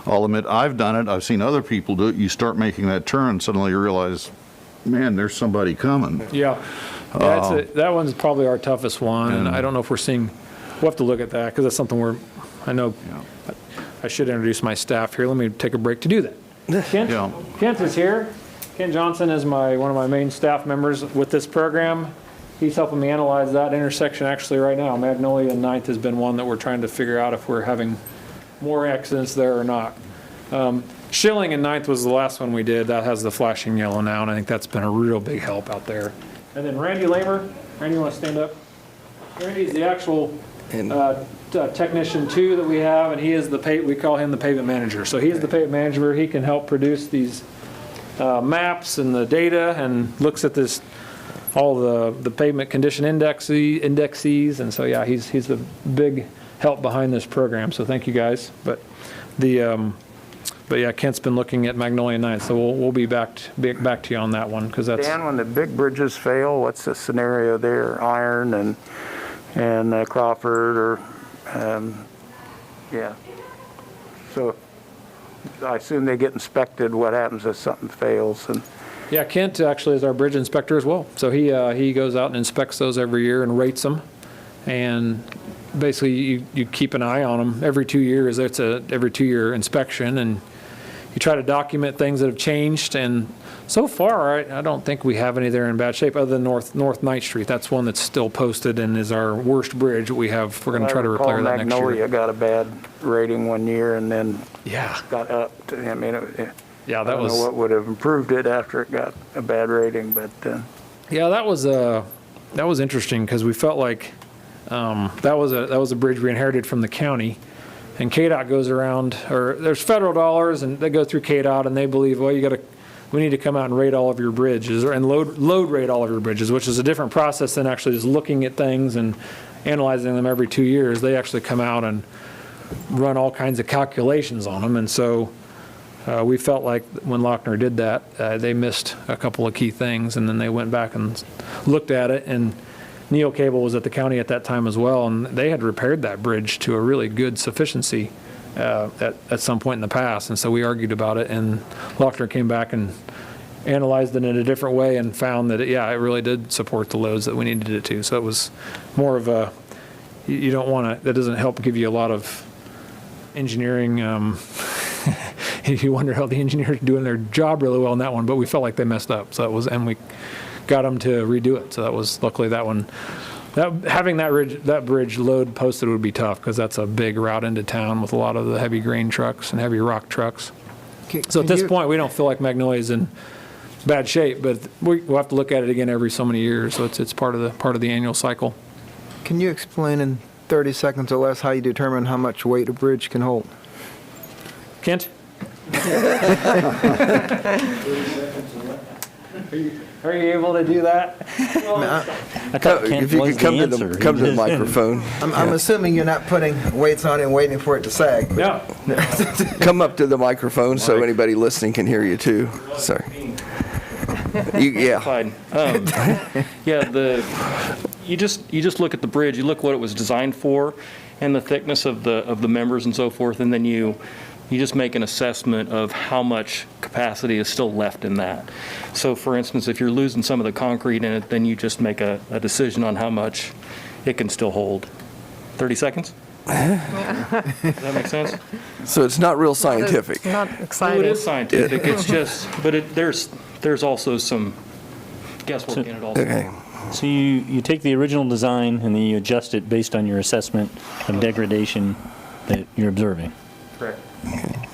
I'll admit, I've done it. I've seen other people do it. You start making that turn, suddenly you realize, man, there's somebody coming. Yeah. That one's probably our toughest one, and I don't know if we're seeing, we'll have to look at that, because that's something I know, I should introduce my staff here. Let me take a break to do that. Kent? Yeah. Kent is here. Kent Johnson is one of my main staff members with this program. He's helping me analyze that intersection actually right now. Magnolia and Ninth has been one that we're trying to figure out if we're having more accidents there or not. Schilling and Ninth was the last one we did. That has the flashing yellow now, and I think that's been a real big help out there. And then Randy Lamer. Randy, you want to stand up? Randy's the actual technician 2 that we have, and he is we call him the pavement manager. So he is the pavement manager. He can help produce these maps and the data, and looks at all the pavement condition indexes. And so, yeah, he's a big help behind this program. So thank you guys. But yeah, Kent's been looking at Magnolia 9th, so we'll be back to you on that one, because that's. Dan, when the big bridges fail, what's the scenario there? Iron and Crawford, or yeah. So I assume they get inspected. What happens if something fails? And Yeah, Kent actually is our bridge inspector as well. So he goes out and inspects those every year and rates them, and basically you keep an eye on them every 2 years. It's every 2-year inspection, and you try to document things that have changed. And so far, I don't think we have any there in bad shape, other than North 9th Street. That's one that's still posted and is our worst bridge we have. We're going to try to repair that next year. Magnolia got a bad rating one year, and then Yeah. got up to, I mean, Yeah, I that don't was. know what would have improved it after it got a bad rating, but Yeah, that was interesting, because we felt like that was a bridge we inherited from the county, and KDOT goes around, or there's federal dollars, and they go through KDOT, and they believe, well, we need to come out and rate all of your bridges, and load rate all of your bridges, which is a different process than actually just looking at things and analyzing them every 2 years. They actually come out and run all kinds of calculations on them, and so we felt like when Lochner did that, they missed a couple of key things, and then they went back and looked at it, and Neil Cable was at the county at that time as well, and they had repaired that bridge to a really good sufficiency at some point in the past. And so we argued about it, and Lochner came back and analyzed it in a different way and found that, it really did support the loads that we needed it to. So it was more of you don't want to, that doesn't help give you a lot of engineering. You wonder how the engineers are doing their job really well on that one, but we felt like they messed up. So and we got them to redo it. So that was, luckily, that one. Having that bridge load posted would be tough, because that's a big route into town with a lot of the heavy grain trucks and heavy rock trucks. So at this point, we don't feel like Magnolia is in bad shape, but we'll have to look at it again every so many years. So it's part of the annual cycle. Can you explain in 30 seconds or less how you determine how much weight a bridge can hold? Kent? Are you able to do that? I thought Kent If you was could come the to answer. the microphone. I'm assuming you're not putting weights on it and waiting for it to sag. but- No. Come up to the microphone so anybody listening can hear you too. Sorry. Yeah. Fine. You just look at the bridge. You look what it was designed for, and the thickness of the members and so forth, and then you just make an assessment of how much capacity is still left in that. So, for instance, if you're losing some of the concrete in it, then you just make a decision on how much it can still hold. 30 seconds? Does that make sense? So it's not real scientific. It's not Well, exciting. it is scientific. It's just, but there's also some guesswork in it also. Okay. So you take the original design and then you adjust it based on your assessment of degradation that you're observing. Correct.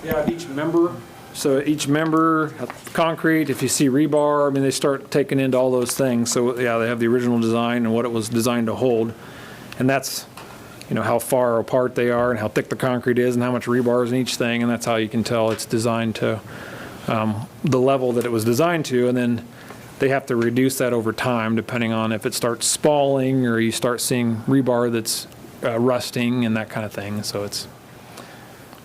Yeah, each member, so each member, concrete, if you see rebar, I mean, they start taking into all those things. So, yeah, they have the original design and what it was designed to hold. And that's, you know, how far apart they are and how thick the concrete is and how much rebar is in each thing. And that's how you can tell it's designed to the level that it was designed to. And then they have to reduce that over time depending on if it starts spalling or you start seeing rebar that's rusting and that kind of thing. So it's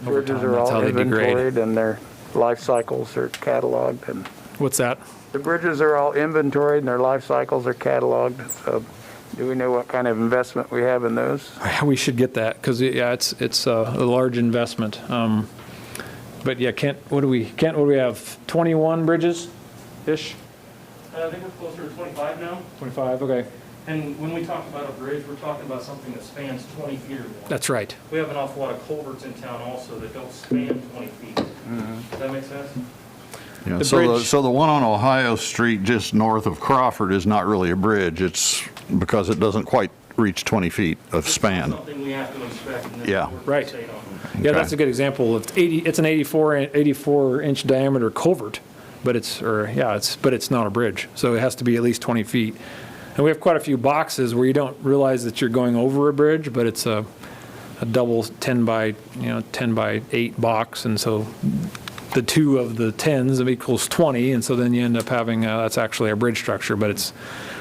over Bridges time, are that's how all they degrade. inventoried and their life cycles are cataloged, and What's that? the bridges are all inventoried and their life cycles are cataloged. So do we know what kind of investment we have in those? We should get that because, yeah, it's a large investment. But yeah, Kent, what do we have? 21 bridges-ish? I think we're closer to 25 now. 25, okay. And when we talk about a bridge, we're talking about something that spans 20 feet or more. That's right. We have an awful lot of culverts in town also that don't span 20 feet. Does that make sense? Yeah, The so bridge- so the one on Ohio Street just north of Crawford is not really a bridge. It's because it doesn't quite reach 20 feet of span. Something we have to inspect and then Yeah. work Right. the state on. Yeah, Okay. that's a good example of it's an 84-inch diameter culvert, but it's not a bridge. So it has to be at least 20 feet. And we have quite a few boxes where you don't realize that you're going over a bridge, but it's a double 10 by 8 box, and so the two of the 10s equals 20, and so then you end up having that's actually a bridge structure, but it's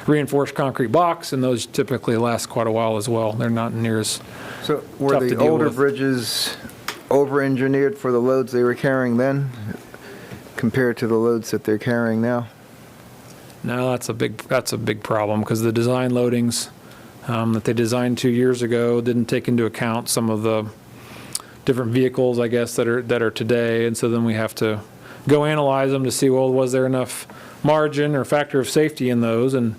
reinforced concrete box, and those typically last quite a while as well. They're not near as So were Tough to the deal older with. bridges over-engineered for the loads they were carrying then compared to the loads that they're carrying now? No, that's a big problem because the design loadings that they designed 2 years ago didn't take into account some of the different vehicles, I guess, that are today, and so then we have to go analyze them to see, well, was there enough margin or factor of safety in those? And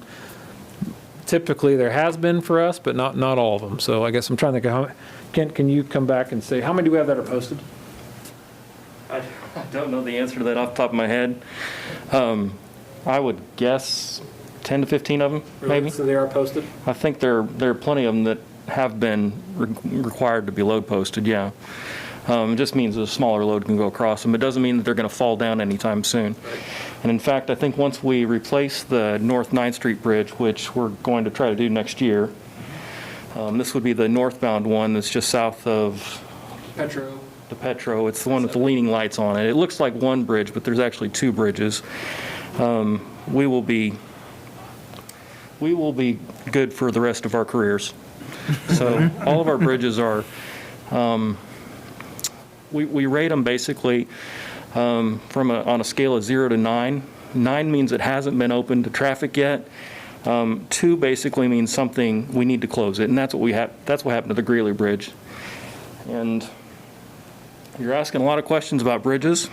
typically there has been for us, but not all of them. So I guess I'm trying to think of Kent, can you come back and say how many do we have that are posted? I don't know the answer to that off the top of my head. I would guess 10 to 15 of them, maybe. So they are posted. I think there are plenty of them that have been required to be load posted, yeah. It just means a smaller load can go across them. It doesn't mean that they're going to fall down anytime soon. And in fact, I think once we replace the North 9th Street Bridge, which we're going to try to do next year, this would be the northbound one that's just south of Petro. the Petro. It's the one with the leaning lights on it. It looks like one bridge, but there's actually two bridges. We will be good for the rest of our careers. So all of our bridges are, we rate them basically on a scale of 0 to 9. 9 means it hasn't been open to traffic yet. 2 basically means something, we need to close it, and that's what happened to the Greeley Bridge. And you're asking a lot of questions about bridges.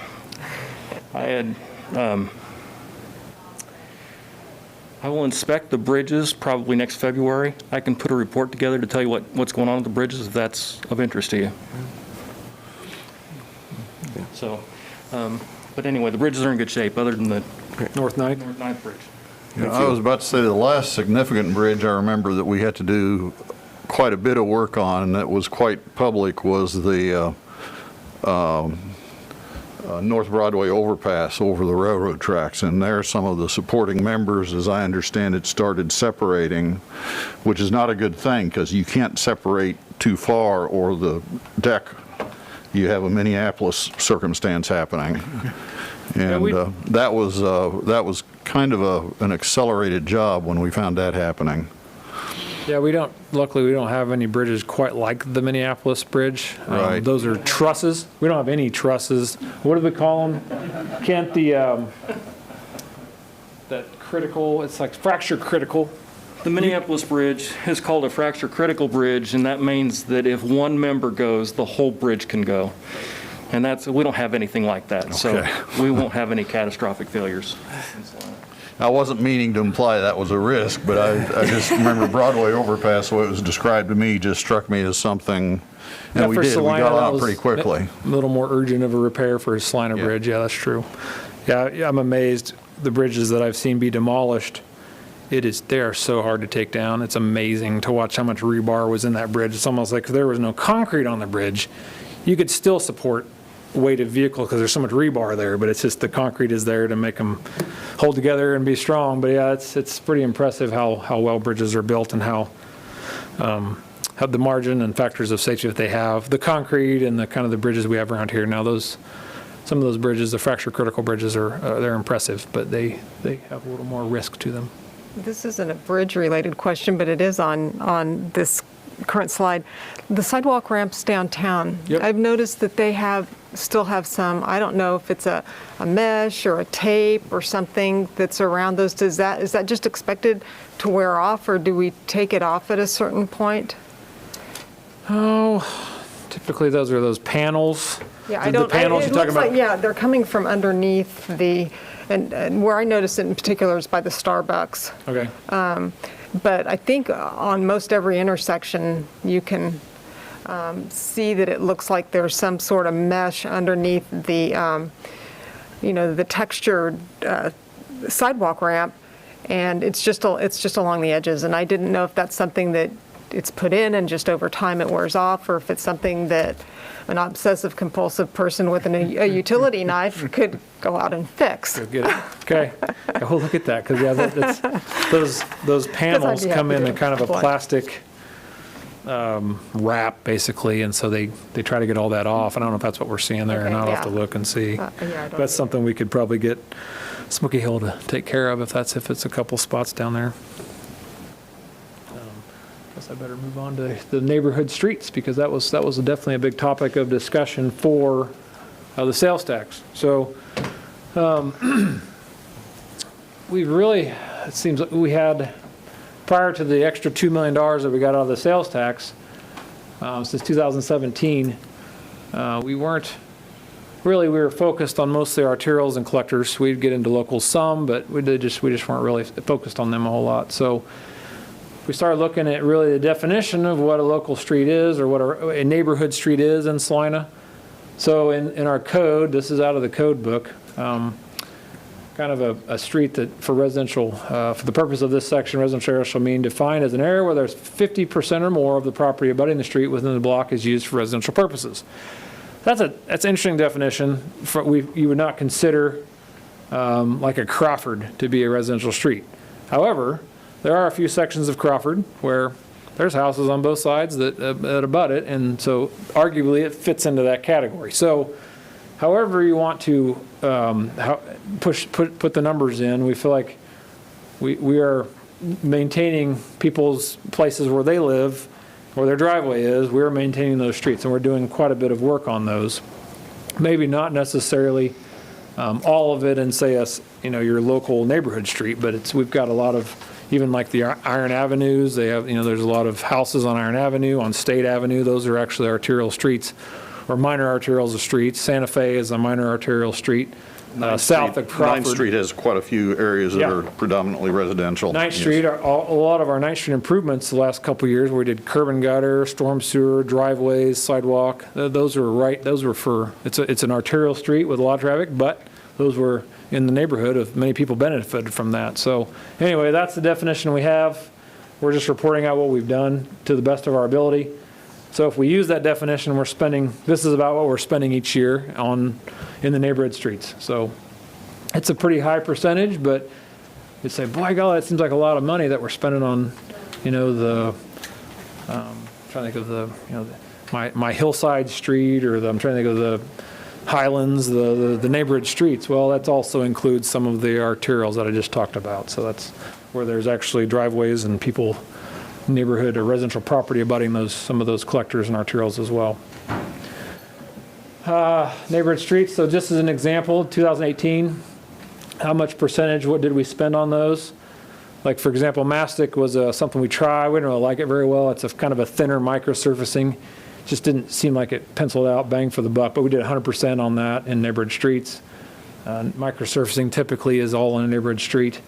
I will inspect the bridges probably next February. I can put a report together to tell you what's going on with the bridges if that's of interest to you. So, but anyway, the bridges are in good shape other than the North 9th. North 9th Bridge. I was about to say the last significant bridge I remember that we had to do quite a bit of work on, and that was quite public, was the North Broadway overpass over the railroad tracks. And there some of the supporting members, as I understand it, started separating, which is not a good thing because you can't separate too far or the deck, you have a Minneapolis circumstance happening. And that was kind of an accelerated job when we found that happening. Yeah, luckily we don't have any bridges quite like the Minneapolis Bridge. Right. Those are trusses. We don't have any trusses. What do we call them? Kent, that critical, it's like fracture critical. The Minneapolis Bridge is called a fracture critical bridge, and that means that if one member goes, the whole bridge can go. And we don't have anything like that, so Okay. we won't have any catastrophic failures. I wasn't meaning to imply that was a risk, but I just remember Broadway overpass, the way it was described to me, just struck me as something, Yeah, and we for did, we Salina, got that on was pretty quickly. A little more urgent of a repair for Salina Yeah. Bridge. Yeah, that's true. Yeah, I'm amazed. The bridges that I've seen be demolished, they are so hard to take down. It's amazing to watch how much rebar was in that bridge. It's almost like if there was no concrete on the bridge, you could still support weighted vehicle because there's so much rebar there, but it's just the concrete is there to make them hold together and be strong. But yeah, it's pretty impressive how well bridges are built and how the margin and factors of safety that they have. The concrete and the kind of the bridges we have around here. Now some of those bridges, the fracture critical bridges they're impressive, but they have a little more risk to them. This isn't a bridge-related question, but it is on this current slide. The sidewalk ramps downtown. Yep. I've noticed that they still have some, I don't know if it's a mesh or a tape or something that's around those. Is that just expected to wear off, or do we take it off at a certain point? Oh, typically those panels. Yeah, The panels you're talking about? Yeah, they're coming from underneath and where I notice it in particular is by the Starbucks. Okay. But I think on most every intersection, you can see that it looks like there's some sort of mesh underneath the textured sidewalk ramp, and it's just along the edges. And I didn't know if that's something that it's put in and just over time it wears off, or if it's something that an obsessive compulsive person with a utility knife could go out and fix. Go get it. Okay. Yeah, we'll look at that because those panels come in a kind of a plastic wrap basically, and so they try to get all that off. I don't know if that's what we're seeing there or Okay, not. I'll yeah. have to look and see. I don't That's something we could probably get Smoky Hill to take care of if it's a couple spots down there. Guess I better move on to the neighborhood streets because that was definitely a big topic of discussion for the sales tax. So it seems like we had, prior to the extra $2 million that we got out of the sales tax since 2017, we were focused on mostly arterials and collectors. We'd get into locals some, but we just weren't really focused on them a whole lot. So we started looking at really the definition of what a local street is or what a neighborhood street is in Salina. So in our code, this is out of the code book, kind of a street that for residential, for the purpose of this section, residential area shall mean defined as an area where there's 50% or more of the property abutting the street within the block is used for residential purposes. That's an interesting definition. You would not consider like a Crawford to be a residential street. However, there are a few sections of Crawford where there's houses on both sides that abut it, and so arguably it fits into that category. So however you want to put the numbers in, we feel like we are maintaining people's places where they live, where their driveway is. We're maintaining those streets, and we're doing quite a bit of work on those. Maybe not necessarily all of it in, say, your local neighborhood street, but we've got a lot of, even like the Iron Avenues, they have, there's a lot of houses on Iron Avenue, on State Avenue. Those are actually arterial streets or minor arterials of streets. Santa Fe is a minor arterial street. South of Crawford. 9th Street has quite a few areas that are predominantly residential. 9th Street, a lot of our 9th Street improvements the last couple of years, where we did curb and gutter, storm sewer, driveways, sidewalk. Those were for, it's an arterial street with a lot of traffic, but those were in the neighborhood of many people benefited from that. So anyway, that's the definition we have. We're just reporting out what we've done to the best of our ability. So if we use that definition, this is about what we're spending each year in the neighborhood streets. So it's a pretty high percentage, but you say, boy, golly, that seems like a lot of money that we're spending on, trying to think of my hillside street, or I'm trying to think of the Highlands, the neighborhood streets. Well, that also includes some of the arterials that I just talked about. So that's where there's actually driveways and people, neighborhood or residential property abutting some of those collectors and arterials as well. Neighborhood streets, so just as an example, 2018, how much percentage, what did we spend on those? Like, for example, mastic was something we tried. We didn't really like it very well. It's kind of a thinner microsurfacing. Just didn't seem like it penciled out, bang for the buck, but we did 100% on that in neighborhood streets. Microsurfacing typically is all in a neighborhood street.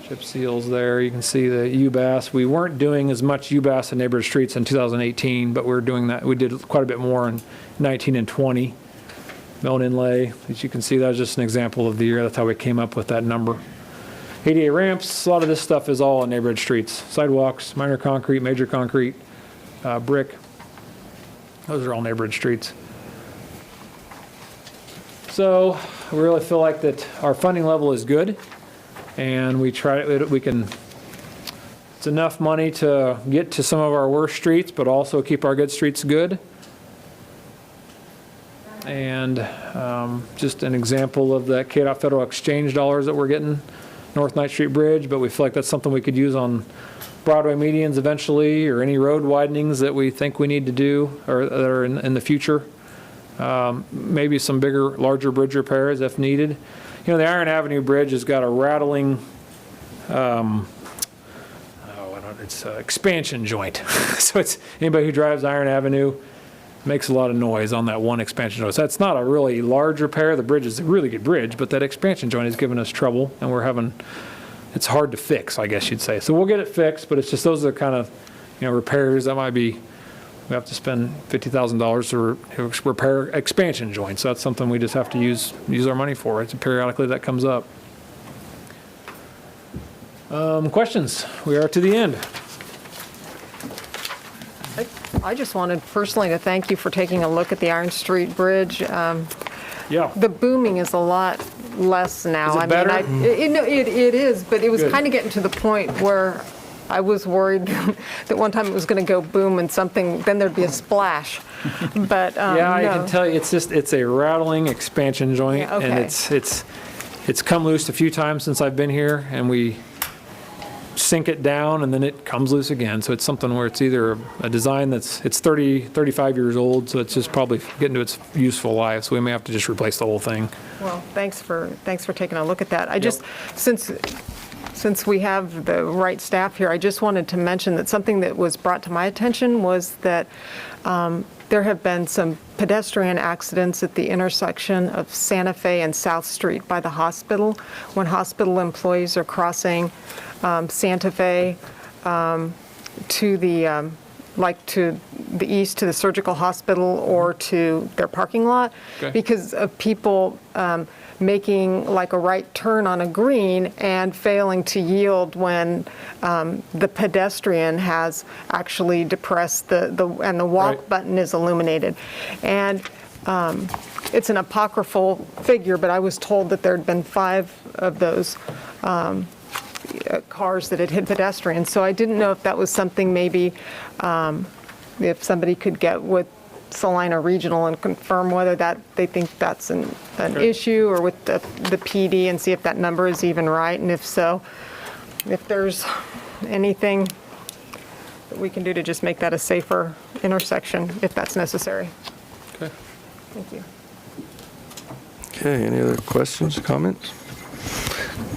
Chip seals there, you can see the UBAS. We weren't doing as much UBAS in neighborhood streets in 2018, but we're doing that. We did quite a bit more in 19 and 20. Milne inlay, as you can see, that was just an example of the year. That's how we came up with that number. ADA ramps, a lot of this stuff is all in neighborhood streets. Sidewalks, minor concrete, major concrete, brick. Those are all neighborhood streets. So we really feel like that our funding level is good, and we can, it's enough money to get to some of our worst streets, but also keep our good streets good. And just an example of that KDOT Federal Exchange dollars that we're getting, North Ninth Street Bridge, but we feel like that's something we could use on Broadway medians eventually, or any road widenings that we think we need to do, or that are in the future. Maybe some bigger, larger bridge repairs if needed. You know, the Iron Avenue Bridge has got a rattling, it's an expansion joint. So it's, anybody who drives Iron Avenue makes a lot of noise on that one expansion joint. So that's not a really large repair. The bridge is a really good bridge, but that expansion joint is giving us trouble, and it's hard to fix, I guess you'd say. So we'll get it fixed, but it's just, those are the kind of, repairs that might be, we have to spend $50,000 to repair expansion joints. So that's something we just have to use our money for. It's periodically that comes up. Questions? We are to the end. I just wanted personally to thank you for taking a look at the Iron Street Bridge. Yeah. The booming is a lot less now. Is it better? It is, but it was Good. kind of getting to the point where I was worried that one time it was going to go boom and something, then there'd be a splash. But Yeah, I no. can tell you, it's a rattling expansion joint, Yeah, and okay. it's come loose a few times since I've been here, and we sink it down, and then it comes loose again. So it's something where it's either a design it's 35 years old, so it's just probably getting to its useful life. So we may have to just replace the whole thing. Well, thanks for taking a look at that. I just, since we have the right staff here, I just wanted to mention that something that was brought to my attention was that there have been some pedestrian accidents at the intersection of Santa Fe and South Street by the hospital, when hospital employees are crossing Santa Fe to the to the east to the surgical hospital or to their parking lot, Okay. because of people making like a right turn on a green and failing to yield when the pedestrian has actually depressed the walk Right. button is illuminated. And it's an apocryphal figure, but I was told that there had been 5 of those cars that had hit pedestrians. So I didn't know if that was something maybe if somebody could get with Salina Regional and confirm whether they think that's an Okay. issue, or with the PD, and see if that number is even right. And if so, if there's anything that we can do to just make that a safer intersection, if that's necessary. Okay. Thank you. Okay, any other questions, comments?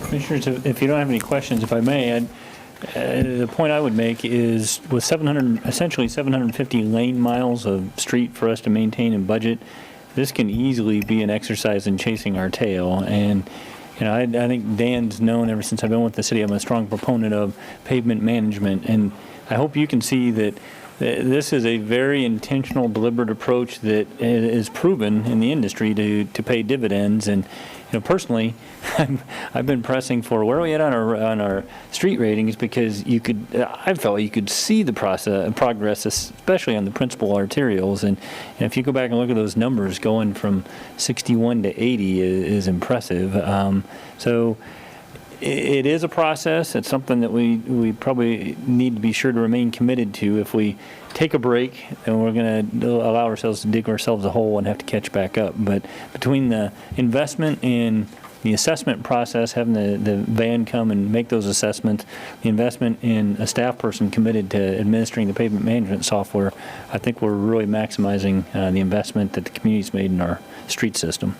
Commissioners, if you don't have any questions, if I may, the point I would make is with essentially 750 lane miles of street for us to maintain and budget, this can easily be an exercise in chasing our tail. And I think Dan's known ever since I've been with the city, I'm a strong proponent of pavement management. And I hope you can see that this is a very intentional, deliberate approach that is proven in the industry to pay dividends. And personally, I've been pressing for where are we at on our street ratings, because I felt you could see the progress, especially on the principal arterials. And if you go back and look at those numbers, going from 61 to 80 is impressive. So it is a process. It's something that we probably need to be sure to remain committed to. If we take a break, then we're going to allow ourselves to dig ourselves a hole and have to catch back up. But between the investment in the assessment process, having the van come and make those assessments, the investment in a staff person committed to administering the pavement management software, I think we're really maximizing the investment that the community's made in our street system.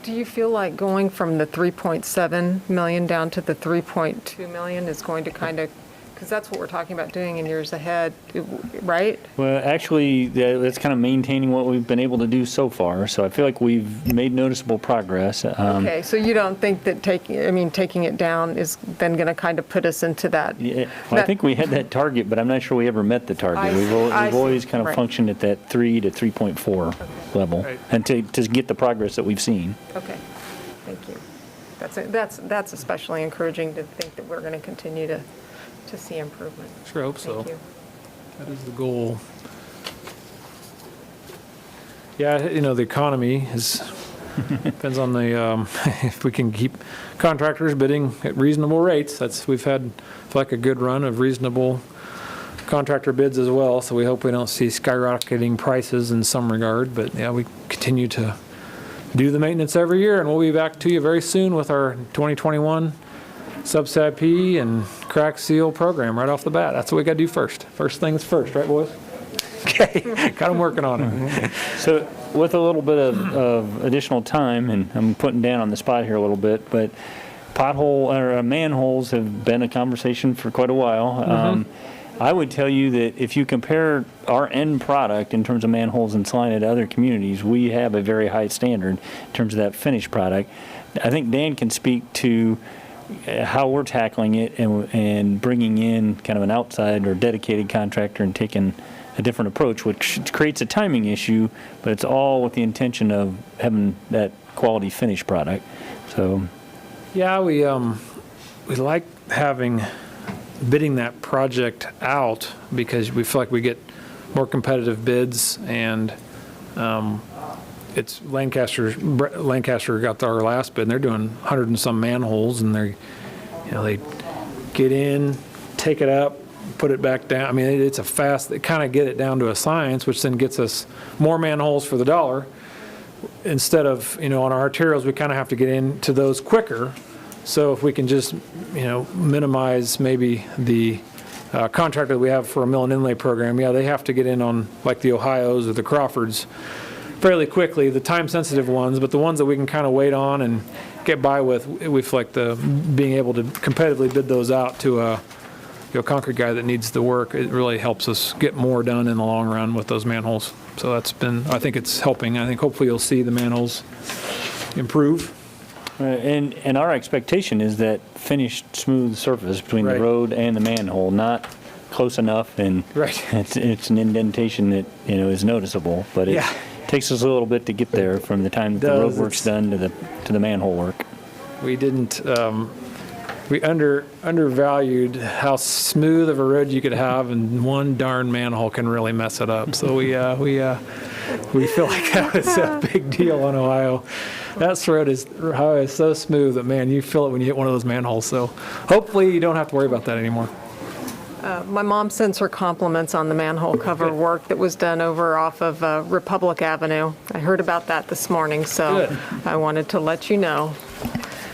Do you feel like going from the 3.7 million down to the 3.2 million is going to kind of, because that's what we're talking about doing in years ahead, right? Well, actually, that's kind of maintaining what we've been able to do so far. So I feel like we've made noticeable progress. Okay, so you don't think that taking it down is then going to kind of put us into that? Yeah, well, I think we had that target, but I'm not sure we ever met the target. We've always kind of Right. functioned at that 3 to 3.4 level, Right. and to get the progress that we've seen. Okay, thank you. That's especially encouraging to think that we're going to continue to see improvement. Sure hope so. Thank you. That is the goal. Yeah, the economy is Depends on the, if we can keep contractors bidding at reasonable rates. We've had, I feel like, a good run of reasonable contractor bids as well, so we hope we don't see skyrocketing prices in some regard. But yeah, we continue to do the maintenance every year, and we'll be back to you very soon with our 2021 Subsat P and crack seal program right off the bat. That's what we got to do first. First things first, right, boys? Okay, got them working on it. So with a little bit of additional time, and I'm putting Dan on the spot here a little bit, but manholes have been a conversation for quite a while. I would tell you that if you compare our end product in terms of manholes in Salina to other communities, we have a very high standard in terms of that finished product. I think Dan can speak to how we're tackling it and bringing in kind of an outside or dedicated contractor and taking a different approach, which creates a timing issue, but it's all with the intention of having that quality finished product. So, yeah, we like bidding that project out because we feel like we get more competitive bids, and it's Lancaster got our last bid, and they're doing 100 and some manholes, and they get in, take it up, put it back down. I mean, it's a fast, they kind of get it down to a science, which then gets us more manholes for the dollar. Instead of, on our arterials, we kind of have to get into those quicker. So if we can just, minimize maybe the contractor that we have for a mill and inlay program, they have to get in on like the Ohios or the Crawfords fairly quickly, the time-sensitive ones, but the ones that we can kind of wait on and get by with, we feel like being able to competitively bid those out to a concrete guy that needs the work, it really helps us get more done in the long run with those manholes. So I think it's helping. I think hopefully you'll see the manholes improve. and our expectation is that finished smooth surface between Right. the road and the manhole, not close enough, and Right. it's an indentation that is noticeable, but it Yeah. takes us a little bit to get there from the time that the road Does. work's done to the manhole work. We didn't, we undervalued how smooth of a road you could have, and one darn manhole can really mess it up. So we feel like that was a big deal on Ohio. That road is so smooth that, man, you feel it when you hit one of those manholes. So hopefully you don't have to worry about that anymore. My mom sends her compliments on the manhole cover work that was done over off of Republic Avenue. I heard about that this morning, so Good. I wanted to let you know.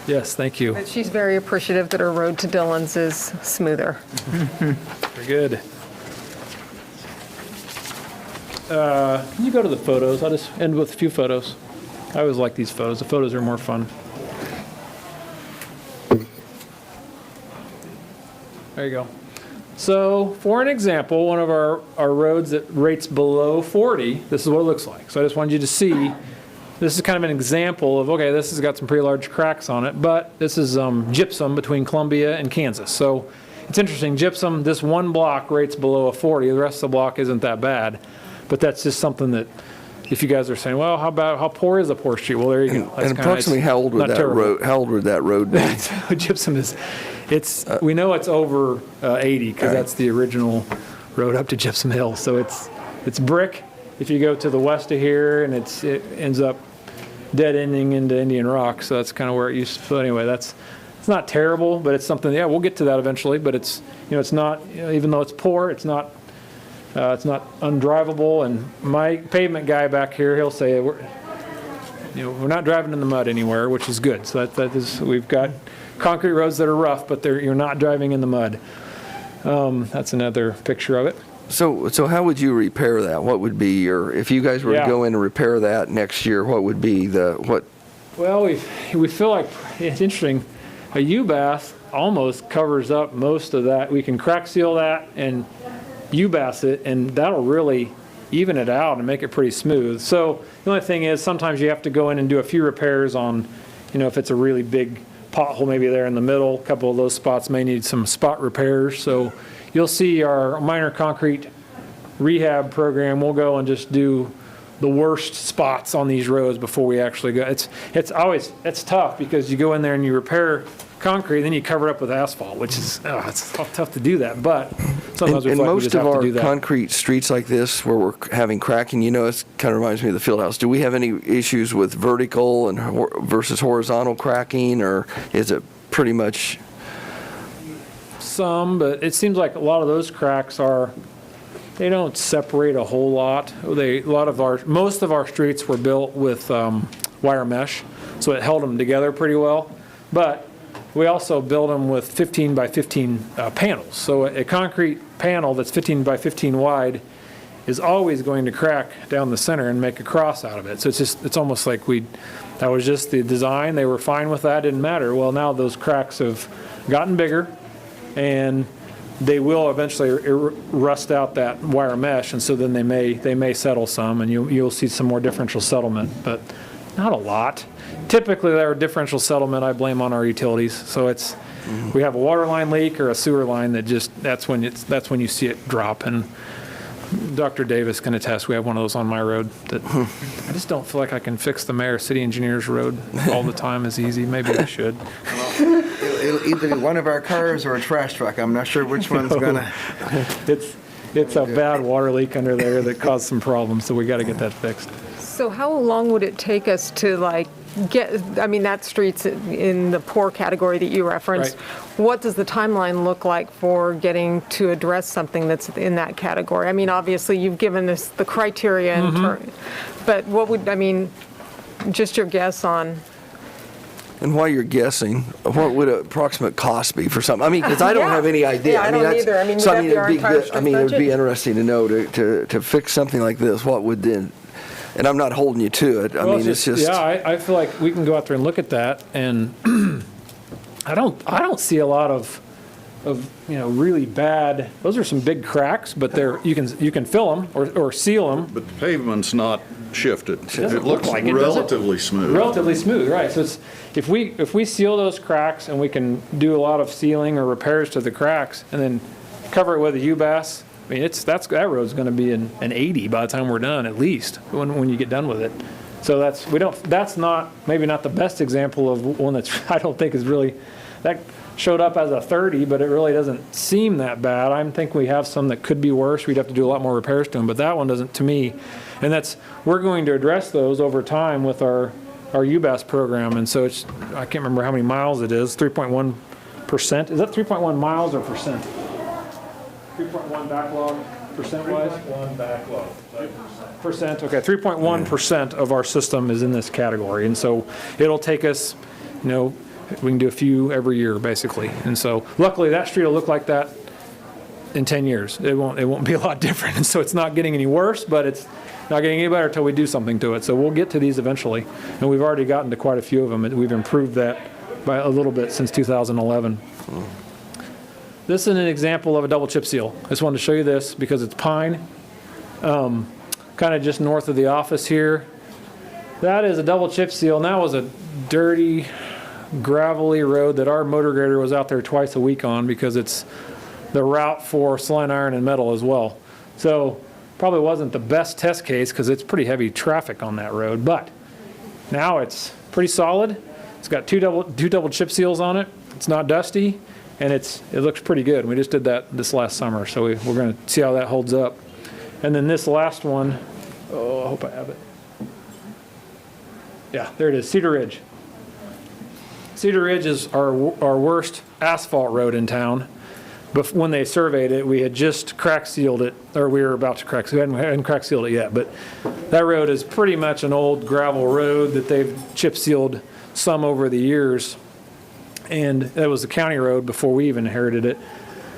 Yes, thank you. But she's very appreciative that her road to Dillon's is smoother. Very good. Can you go to the photos? I'll just end with a few photos. I always like these photos. The photos are more fun. There you go. So for an example, one of our roads that rates below 40, this is what it looks like. So I just wanted you to see, this is kind of an example of, okay, this has got some pretty large cracks on it, but this is gypsum between Columbia and Kansas. So it's interesting, gypsum, this one block rates below a 40, the rest of the block isn't that bad. But that's just something that, if you guys are saying, well, how poor is a poor street? Well, there you go. And approximately how old would that road be? Gypsum is, we know it's over 80 because that's the original road up to Gypsum Hill. So it's brick. If you go to the west of here, and it ends up dead ending into Indian Rock. So that's kind of where it used to. So anyway, it's not terrible, but it's something. Yeah, we'll get to that eventually. But it's it's not, even though it's poor, it's not undrivable. And my pavement guy back here, he'll say we're not driving in the mud anywhere, which is good. So that is, we've got concrete roads that are rough, but you're not driving in the mud. That's another picture of it. So how would you repair that? What would be if you guys were to go in and repair that next year, what would be Well, we feel like, it's interesting, a U-bass almost covers up most of that. We can crack seal that and U-bass it, and that'll really even it out and make it pretty smooth. So the only thing is sometimes you have to go in and do a few repairs on, if it's a really big pothole maybe there in the middle, a couple of those spots may need some spot repairs. So you'll see our minor concrete rehab program, we'll go and just do the worst spots on these roads before we actually go. It's tough because you go in there and you repair concrete, then you cover it up with asphalt, which is it's tough to do that. But sometimes we And feel like we most just of have to our do that. concrete streets like this, where we're having cracking, it kind of reminds me of the field house. Do we have any issues with vertical and versus horizontal cracking, or is it pretty much? Some, but it seems like a lot of those cracks they don't separate a whole lot. Most of our streets were built with wire mesh, so it held them together pretty well. But we also built them with 15 by 15 panels. So a concrete panel that's 15 by 15 wide is always going to crack down the center and make a cross out of it. So it's almost like that was just the design. They were fine with that, didn't matter. Well, now those cracks have gotten bigger, and they will eventually rust out that wire mesh, and so then they may settle some, and you'll see some more differential settlement, but not a lot. Typically, our differential settlement I blame on our utilities. So we have a water line leak or a sewer line that's when you see it drop. And Dr. Davis can attest, we have one of those on my road that I just don't feel like I can fix the mayor city engineer's road all the time as easy. Maybe I should. It'll either be one of our cars or a trash truck. I'm not sure which one's gonna. It's a bad water leak under there that caused some problems, so we got to get that fixed. So how long would it take us to that street's in the poor category that you referenced. Right. What does the timeline look like for getting to address something that's in that category? I mean, obviously you've given us the criteria, but just your guess on. And while you're guessing, what would an approximate cost be for something? I mean, because I don't have any idea. Yeah, I don't either. I mean, would that be our entire it would be budget? interesting to know to fix something like this. What would then? And I'm not holding you to it. It's just. Yeah, I feel like we can go out there and look at that, and I don't see a lot of really bad. Those are some big cracks, but you can fill them or seal them. But the pavement's not shifted. doesn't It looks look like it, does it? relatively smooth. Relatively smooth, right? So if we seal those cracks and we can do a lot of sealing or repairs to the cracks, and then cover it with a UBAS. I mean, that road's going to be an 80 by the time we're done, at least when you get done with it. So that's maybe not the best example of one that's I don't think is really that showed up as a 30, but it really doesn't seem that bad. I think we have some that could be worse. We'd have to do a lot more repairs to them, but that one doesn't to me. And we're going to address those over time with our UBAS program. And so I can't remember how many miles it is. 3.1%. Is that 3.1 miles or percent? 3.1 backlog, percent-wise? 3.1 backlog, percent. Okay, 3.1% of our system is in this category. And so it'll take us, we can do a few every year, basically. And so luckily, that street will look like that in 10 years. It won't be a lot different. And so it's not getting any worse, but it's not getting any better until we do something to it. So we'll get to these eventually. And we've already gotten to quite a few of them. We've improved that by a little bit since 2011. This is an example of a double chip seal. I just wanted to show you this because it's pine, kind of just north of the office here. That is a double chip seal, and that was a dirty, gravelly road that our motor grader was out there twice a week on because it's the route for slime iron and metal as well. So probably wasn't the best test case because it's pretty heavy traffic on that road, but now it's pretty solid. It's got two double chip seals on it. It's not dusty. And it looks pretty good. We just did that this last summer, so we're going to see how that holds up. And then this last one, I hope I have it. Yeah, there it is, Cedar Ridge. Cedar Ridge is our worst asphalt road in town. But when they surveyed it, we had just crack sealed it, or we were about to crack. So we hadn't crack sealed it yet. But that road is pretty much an old gravel road that they've chip sealed some over the years. And that was the county road before we even inherited it.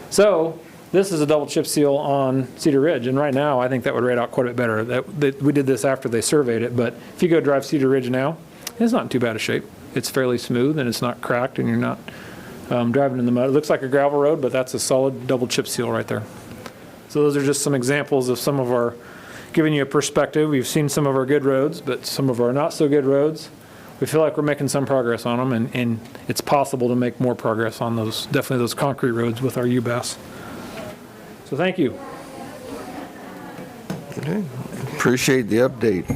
So this is a double chip seal on Cedar Ridge, and right now I think that would rate out quite a bit better. That we did this after they surveyed it, but if you go drive Cedar Ridge now, it's not in too bad a shape. It's fairly smooth and it's not cracked, and you're not driving in the mud. It looks like a gravel road, but that's a solid double chip seal right there. So those are just some examples of some of our, giving you a perspective. We've seen some of our good roads, but some of our not so good roads. We feel like we're making some progress on them, and it's possible to make more progress on those, definitely those concrete roads with our UBAS. So thank you. Okay. Appreciate the update.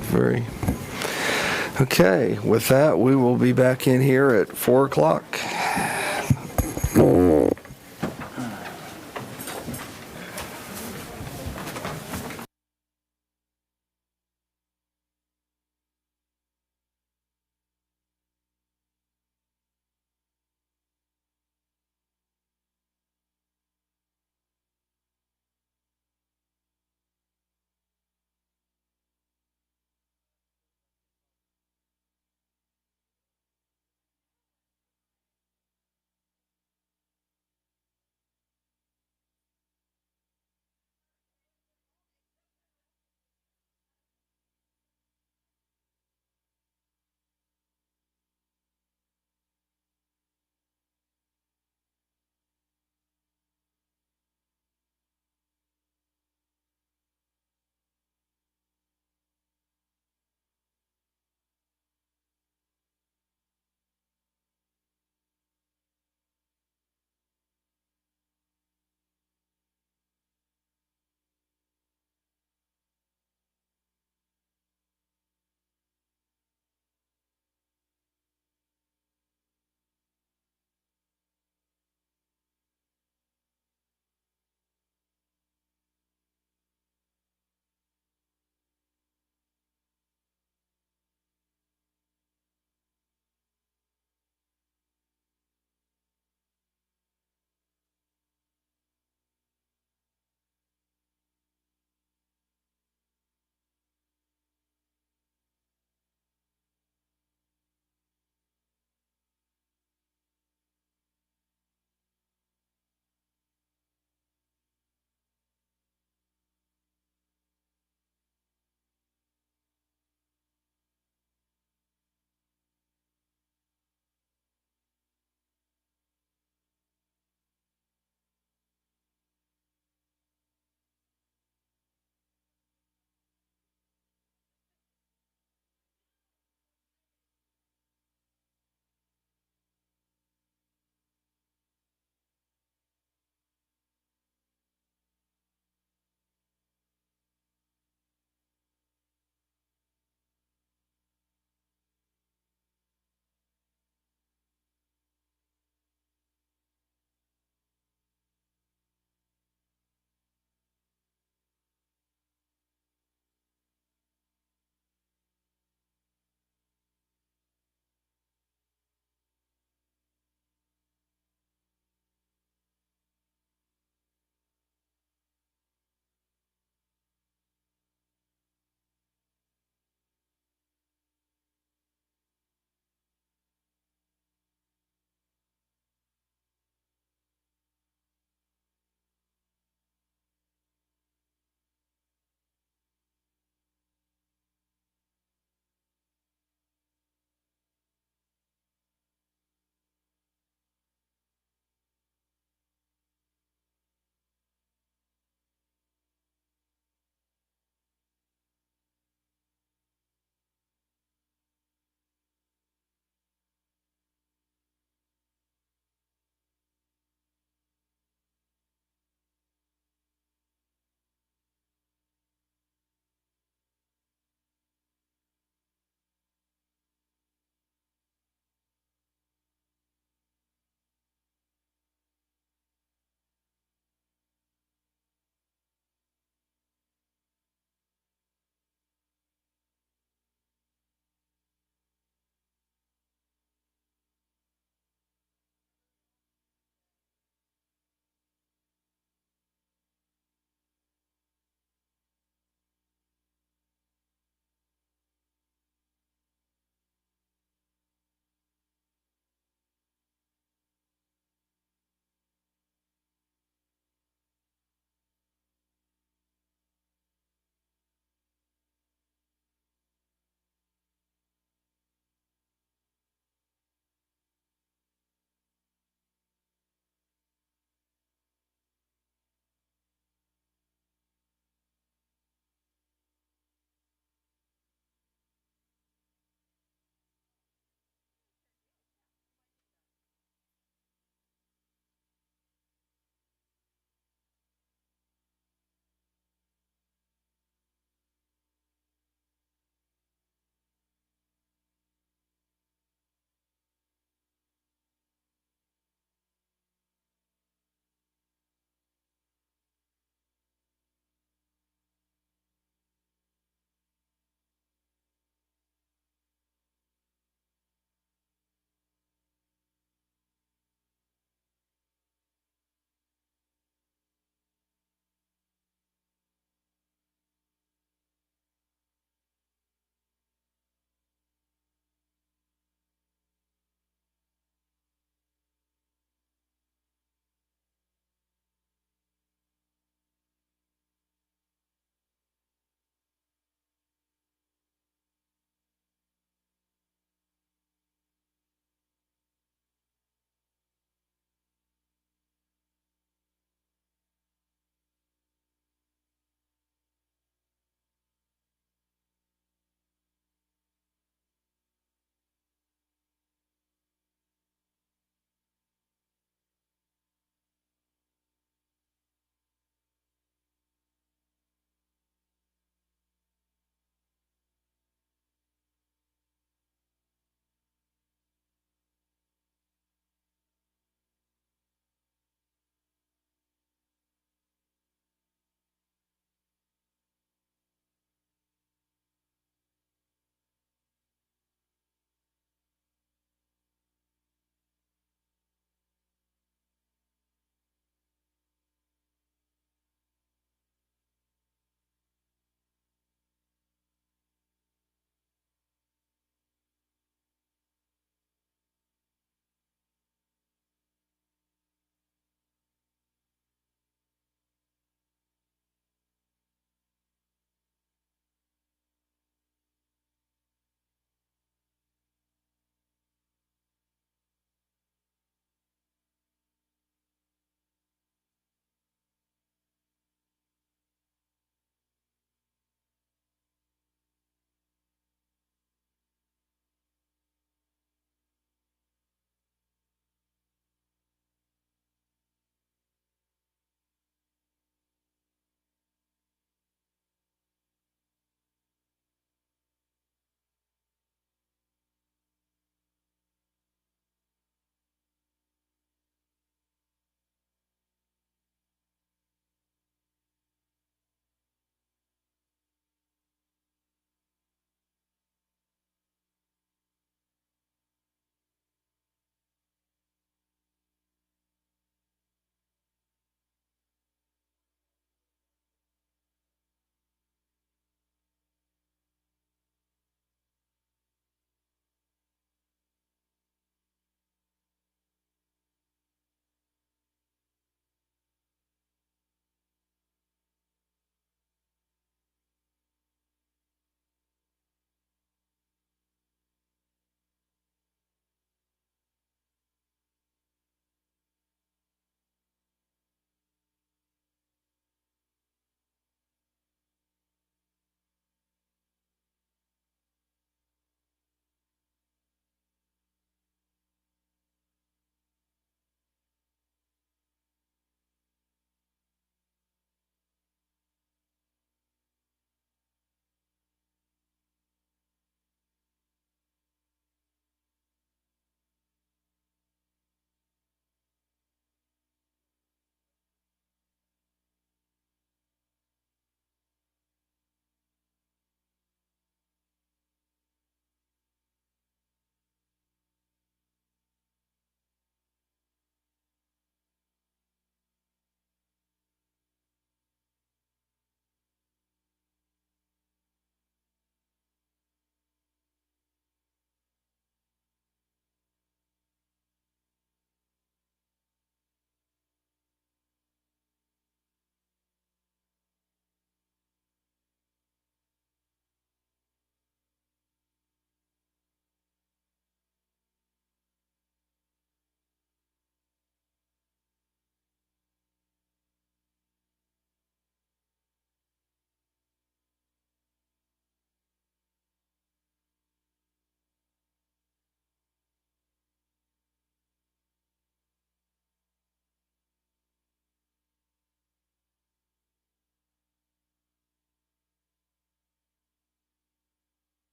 Okay. With that, we will be back in here at 4 o'clock.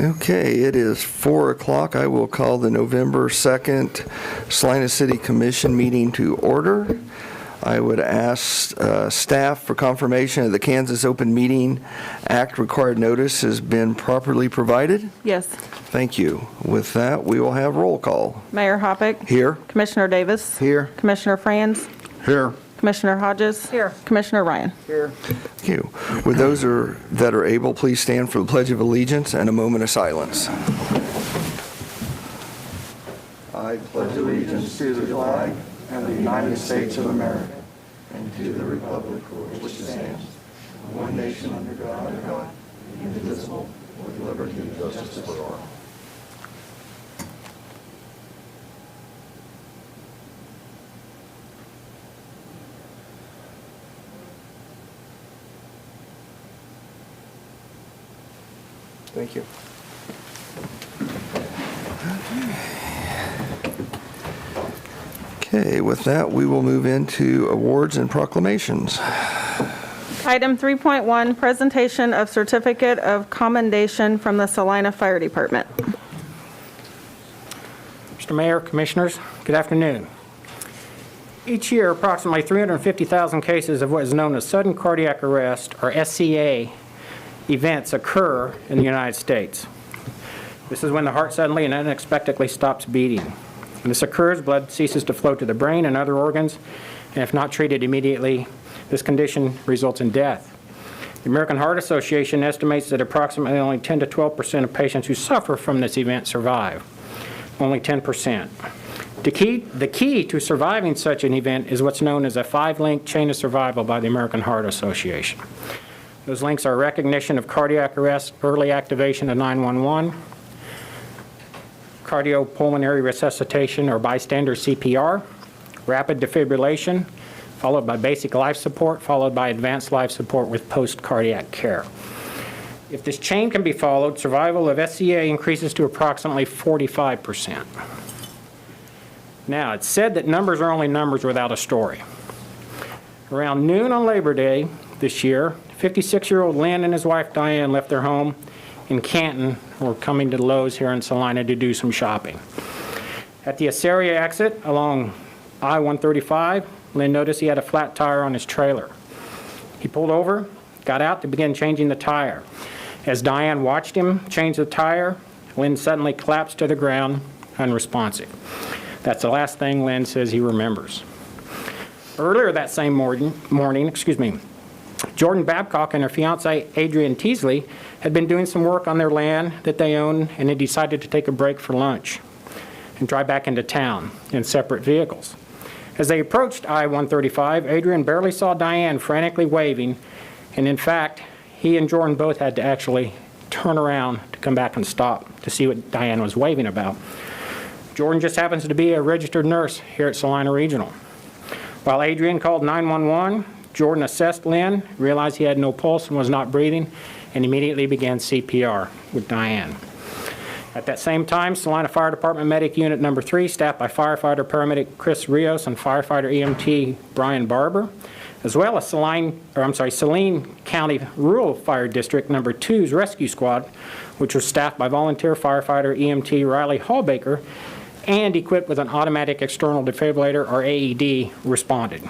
Okay, it is 4 o'clock. I will call the November 2nd Salina City Commission meeting to order. I would ask staff for confirmation that the Kansas Open Meeting Act required notice has been properly provided. Yes. Thank you. With that, we will have roll call. Mayor Hoppick. Here. Commissioner Davis. Here. Commissioner Franz. Here. Commissioner Hodges. Here. Commissioner Ryan. Thank you. With those that are able, please stand for the Pledge of Allegiance and a moment of silence. I pledge allegiance to the flag of the United States of America and to the republic for which it stands, one nation under God, indivisible, with liberty and justice for all. Thank you. Okay, with that, we will move into awards and proclamations. Item 3.1, presentation of certificate of commendation from the Salina Fire Department. Mr. Mayor, Commissioners, good afternoon. Each year, approximately 350,000 cases of what is known as sudden cardiac arrest, or SCA, events occur in the United States. This is when the heart suddenly and unexpectedly stops beating. When this occurs, blood ceases to flow to the brain and other organs, and if not treated immediately, this condition results in death. The American Heart Association estimates that approximately only 10 to 12% of patients who suffer from this event survive. Only 10%. The key to surviving such an event is what's known as a 5-link chain of survival by the American Heart Association. Those links are recognition of cardiac arrest, early activation of 911, cardiopulmonary resuscitation or bystander CPR, rapid defibrillation, followed by basic life support, followed by advanced life support with post-cardiac care. If this chain can be followed, survival of SCA increases to approximately 45%. Now, it's said that numbers are only numbers without a story. Around noon on Labor Day this year, 56-year-old Lynn and his wife Diane left their home in Canton, were coming to Lowe's here in Salina to do some shopping. At the Assyria exit along I-135, Lynn noticed he had a flat tire on his trailer. He pulled over, got out to begin changing the tire. As Diane watched him change the tire, Lynn suddenly collapsed to the ground, unresponsive. That's the last thing Lynn says he remembers. Earlier that same morning, Jordan Babcock and her fiancée Adrian Teasley had been doing some work on their land that they own, and had decided to take a break for lunch and drive back into town in separate vehicles. As they approached I-135, Adrian barely saw Diane frantically waving, and in fact, he and Jordan both had to actually turn around to come back and stop to see what Diane was waving about. Jordan just happens to be a registered nurse here at Salina Regional. While Adrian called 911, Jordan assessed Lynn, realized he had no pulse and was not breathing, and immediately began CPR with Diane. At that same time, Salina Fire Department Medic Unit Number 3, staffed by firefighter paramedic Chris Rios and firefighter EMT Brian Barber, as well as Saline County Rural Fire District Number 2's rescue squad, which was staffed by volunteer firefighter EMT Riley Hallbaker and equipped with an automatic external defibrillator, or AED, responded.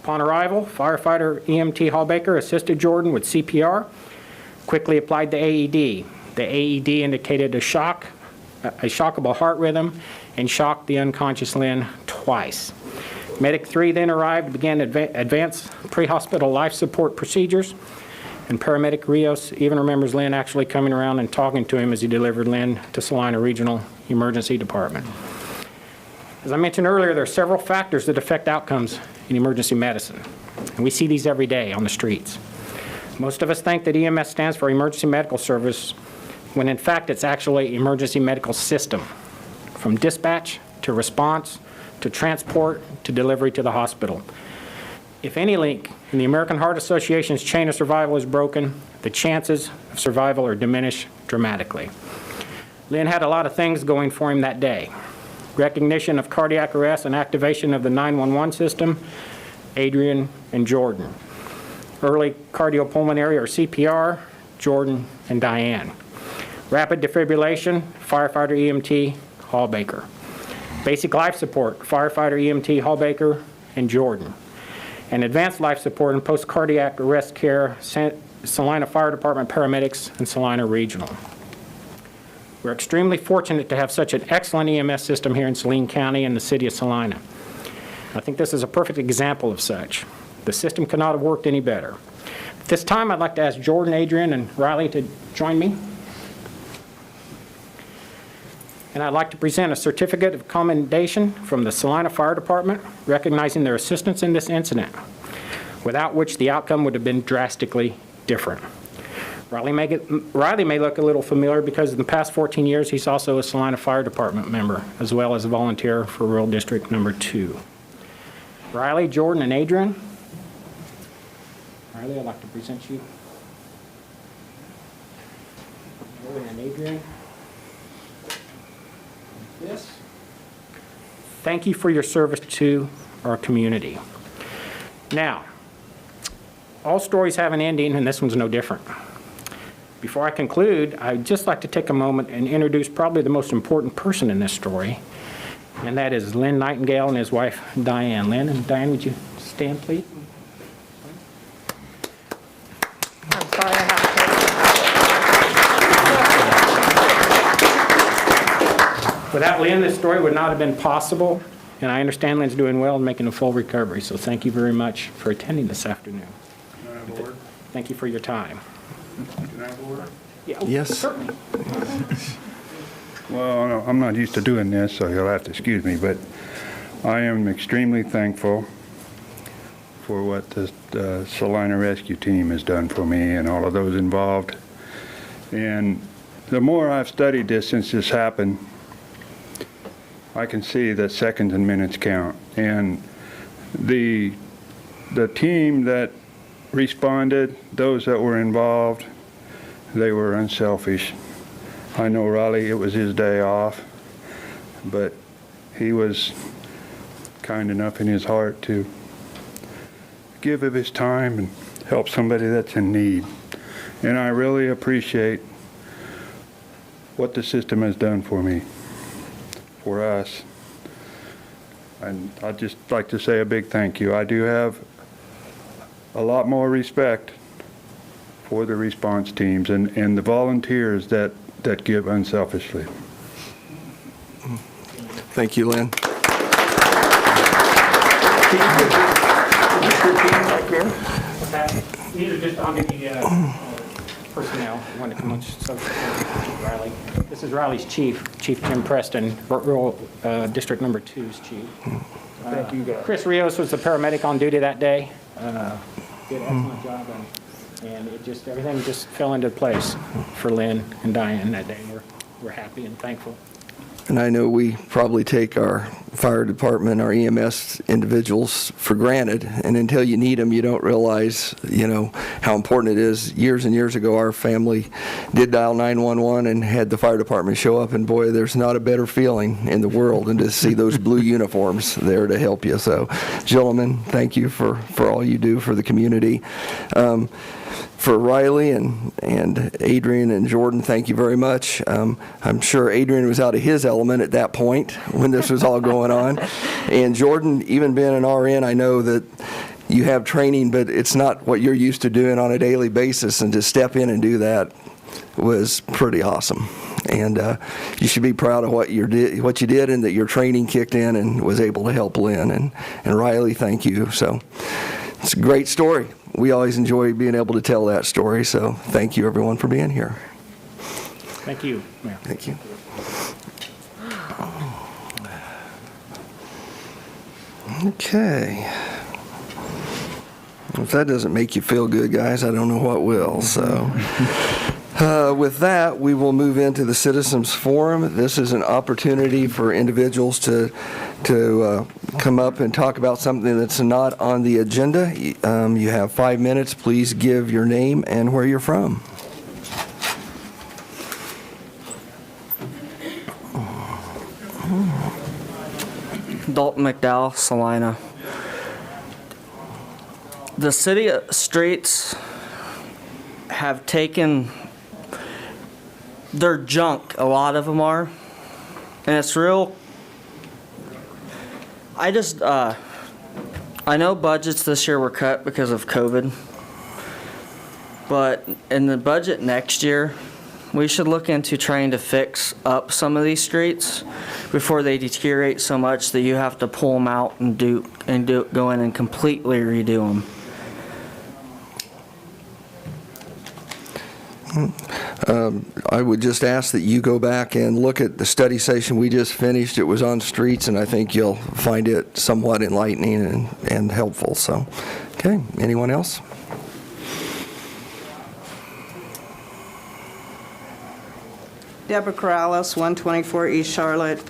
Upon arrival, firefighter EMT Hallbaker assisted Jordan with CPR, quickly applied the AED. The AED indicated a shockable heart rhythm, and shocked the unconscious Lynn twice. Medic 3 then arrived and began advanced pre-hospital life support procedures, and paramedic Rios even remembers Lynn actually coming around and talking to him as he delivered Lynn to Salina Regional Emergency Department. As I mentioned earlier, there are several factors that affect outcomes in emergency medicine, and we see these every day on the streets. Most of us think that EMS stands for Emergency Medical Service, when in fact it's actually Emergency Medical System, from dispatch to response to transport to delivery to the hospital. If any link in the American Heart Association's chain of survival is broken, the chances of survival are diminished dramatically. Lynn had a lot of things going for him that day. Recognition of cardiac arrest and activation of the 911 system, Adrian and Jordan. Early cardiopulmonary or CPR, Jordan and Diane. Rapid defibrillation, firefighter EMT, Hallbaker. Basic life support, firefighter EMT, Hallbaker and Jordan. And advanced life support and post-cardiac arrest care, Salina Fire Department paramedics and Salina Regional. We're extremely fortunate to have such an excellent EMS system here in Saline County and the city of Salina. I think this is a perfect example of such. The system could not have worked any better. At this time, I'd like to ask Jordan, Adrian, and Riley to join me. And I'd like to present a certificate of commendation from the Salina Fire Department recognizing their assistance in this incident, without which the outcome would have been drastically different. Riley may look a little familiar because in the past 14 years, he's also a Salina Fire Department member, as well as a volunteer for Rural District Number 2. Riley, Jordan, and Adrian. Riley, I'd like to present you. Jordan and Adrian. Yes. Thank you for your service to our community. Now, all stories have an ending, and this one's no different. Before I conclude, I'd just like to take a moment and introduce probably the most important person in this story, and that is Lynn Nightingale and his wife, Diane. Lynn and Diane, would you stand, please? I'm sorry I have Without Lynn, this story would not have been possible, and I understand Lynn's doing well and making a full recovery, so thank you very much for attending this afternoon. Can I have a word? Thank you for your time. Can I have a word? Yeah, Yes. certainly. Well, no, I'm not used to doing this, so you'll have to excuse me, but I am extremely thankful for what the Salina Rescue Team has done for me and all of those involved. And the more I've studied this since this happened, I can see that seconds and minutes count. And the team that responded, those that were involved, they were unselfish. I know Riley, it was his day off, but he was kind enough in his heart to give of his time and help somebody that's in need. And I really appreciate what the system has done for me, for us. And I'd just like to say a big thank you. I do have a lot more respect for the response teams and the volunteers that give unselfishly. Thank you, Lynn. These are just under the personnel. You want to come on, so Riley. This is Riley's chief, Chief Jim Preston, Rural District Number 2's chief. Thank you, guys. Chris Rios was the paramedic on duty that day. Did an excellent job, and everything just fell into place for Lynn and Diane that day. We're happy and thankful. And I know we probably take our fire department, our EMS individuals for granted, and until you need them, you don't realize, how important it is. Years and years ago, our family did dial 911 and had the fire department show up, and boy, there's not a better feeling in the world than to see those blue uniforms there to help you. So, gentlemen, thank you for all you do for the community. For Riley and Adrian and Jordan, thank you very much. I'm sure Adrian was out of his element at that point when this was all going on. And Jordan, even being an RN, I know that you have training, but it's not what you're used to doing on a daily basis, and to step in and do that was pretty awesome. And you should be proud of what you did, and that your training kicked in and was able to help Lynn. And Riley, thank you. So it's a great story. We always enjoy being able to tell that story, so thank you, everyone, for being here. Thank you, Mayor. Thank you. Okay. If that doesn't make you feel good, guys, I don't know what will. So with that, we will move into the Citizens Forum. This is an opportunity for individuals to come up and talk about something that's not on the agenda. You have 5 minutes. Please give your name and where you're from. Dalton McDowell, Salina. The city streets have taken they're junk. A lot of them are, and it's real. I just I know budgets this year were cut because of COVID, but in the budget next year, we should look into trying to fix up some of these streets before they deteriorate so much that you have to pull them out and go in and completely redo them. I would just ask that you go back and look at the study session we just finished. It was on streets, and I think you'll find it somewhat enlightening and helpful. So, okay, anyone else? Deborah Corrales, 124 East Charlotte.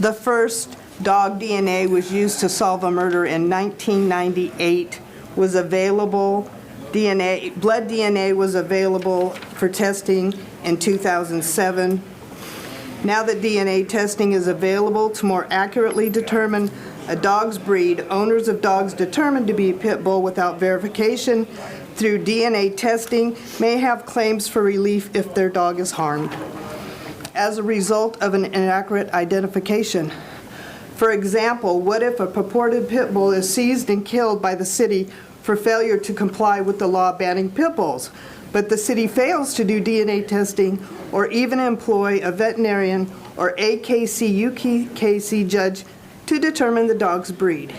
The first dog DNA was used to solve a murder in 1998, was available. Blood DNA was available for testing in 2007. Now that DNA testing is available to more accurately determine a dog's breed, owners of dogs determined to be pit bull without verification through DNA testing may have claims for relief if their dog is harmed as a result of an inaccurate identification. For example, what if a purported pit bull is seized and killed by the city for failure to comply with the law banning pit bulls, but the city fails to do DNA testing or even employ a veterinarian or AKC UKC judge to determine the dog's breed?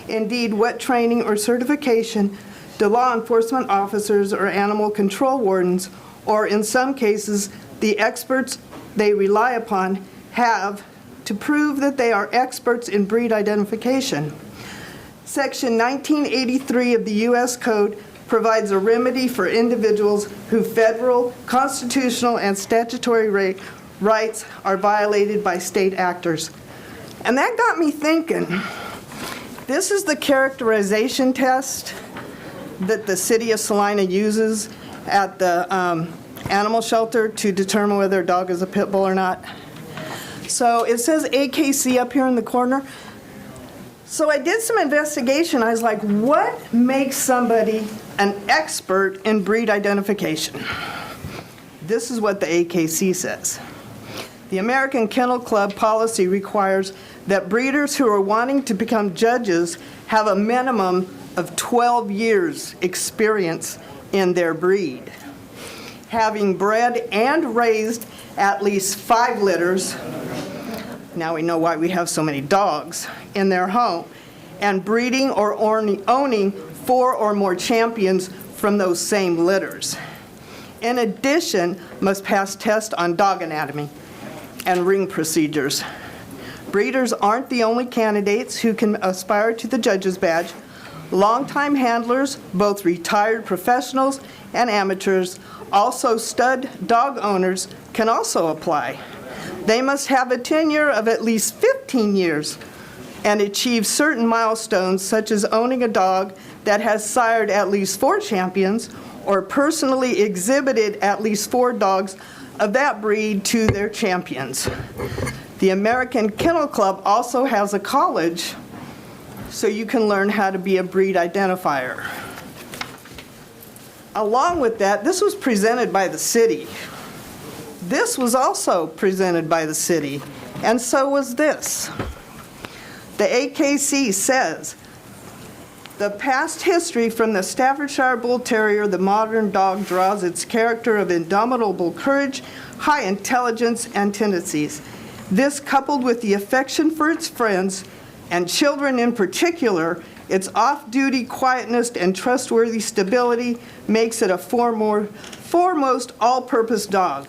Indeed, what training or certification do law enforcement officers or animal control wardens, or in some cases, the experts they rely upon, have to prove that they are experts in breed identification? Section 1983 of the U.S. Code provides a remedy for individuals whose federal, constitutional, and statutory rights are violated by state actors. And that got me thinking. This is the characterization test that the city of Salina uses at the animal shelter to determine whether a dog is a pit bull or not. So it says AKC up here in the corner. So I did some investigation. I was like, what makes somebody an expert in breed identification? This is what the AKC says. The American Kennel Club policy requires that breeders who are wanting to become judges have a minimum of 12 years experience in their breed, having bred and raised at least 5 litters. Now we know why we have so many dogs in their home, and breeding or owning 4 or more champions from those same litters. In addition, must pass tests on dog anatomy and ring procedures. Breeders aren't the only candidates who can aspire to the judge's badge. Longtime handlers, both retired professionals and amateurs, also stud dog owners, can also apply. They must have a tenure of at least 15 years and achieve certain milestones, such as owning a dog that has sired at least 4 champions or personally exhibited at least 4 dogs of that breed to their champions. The American Kennel Club also has a college, so you can learn how to be a breed identifier. Along with that, this was presented by the city. This was also presented by the city, and so was this. The AKC says, the past history from the Staffordshire Bull Terrier, the modern dog, draws its character of indomitable courage, high intelligence, and tendencies. This, coupled with the affection for its friends, and children in particular, its off-duty quietness and trustworthy stability, makes it a foremost all-purpose dog.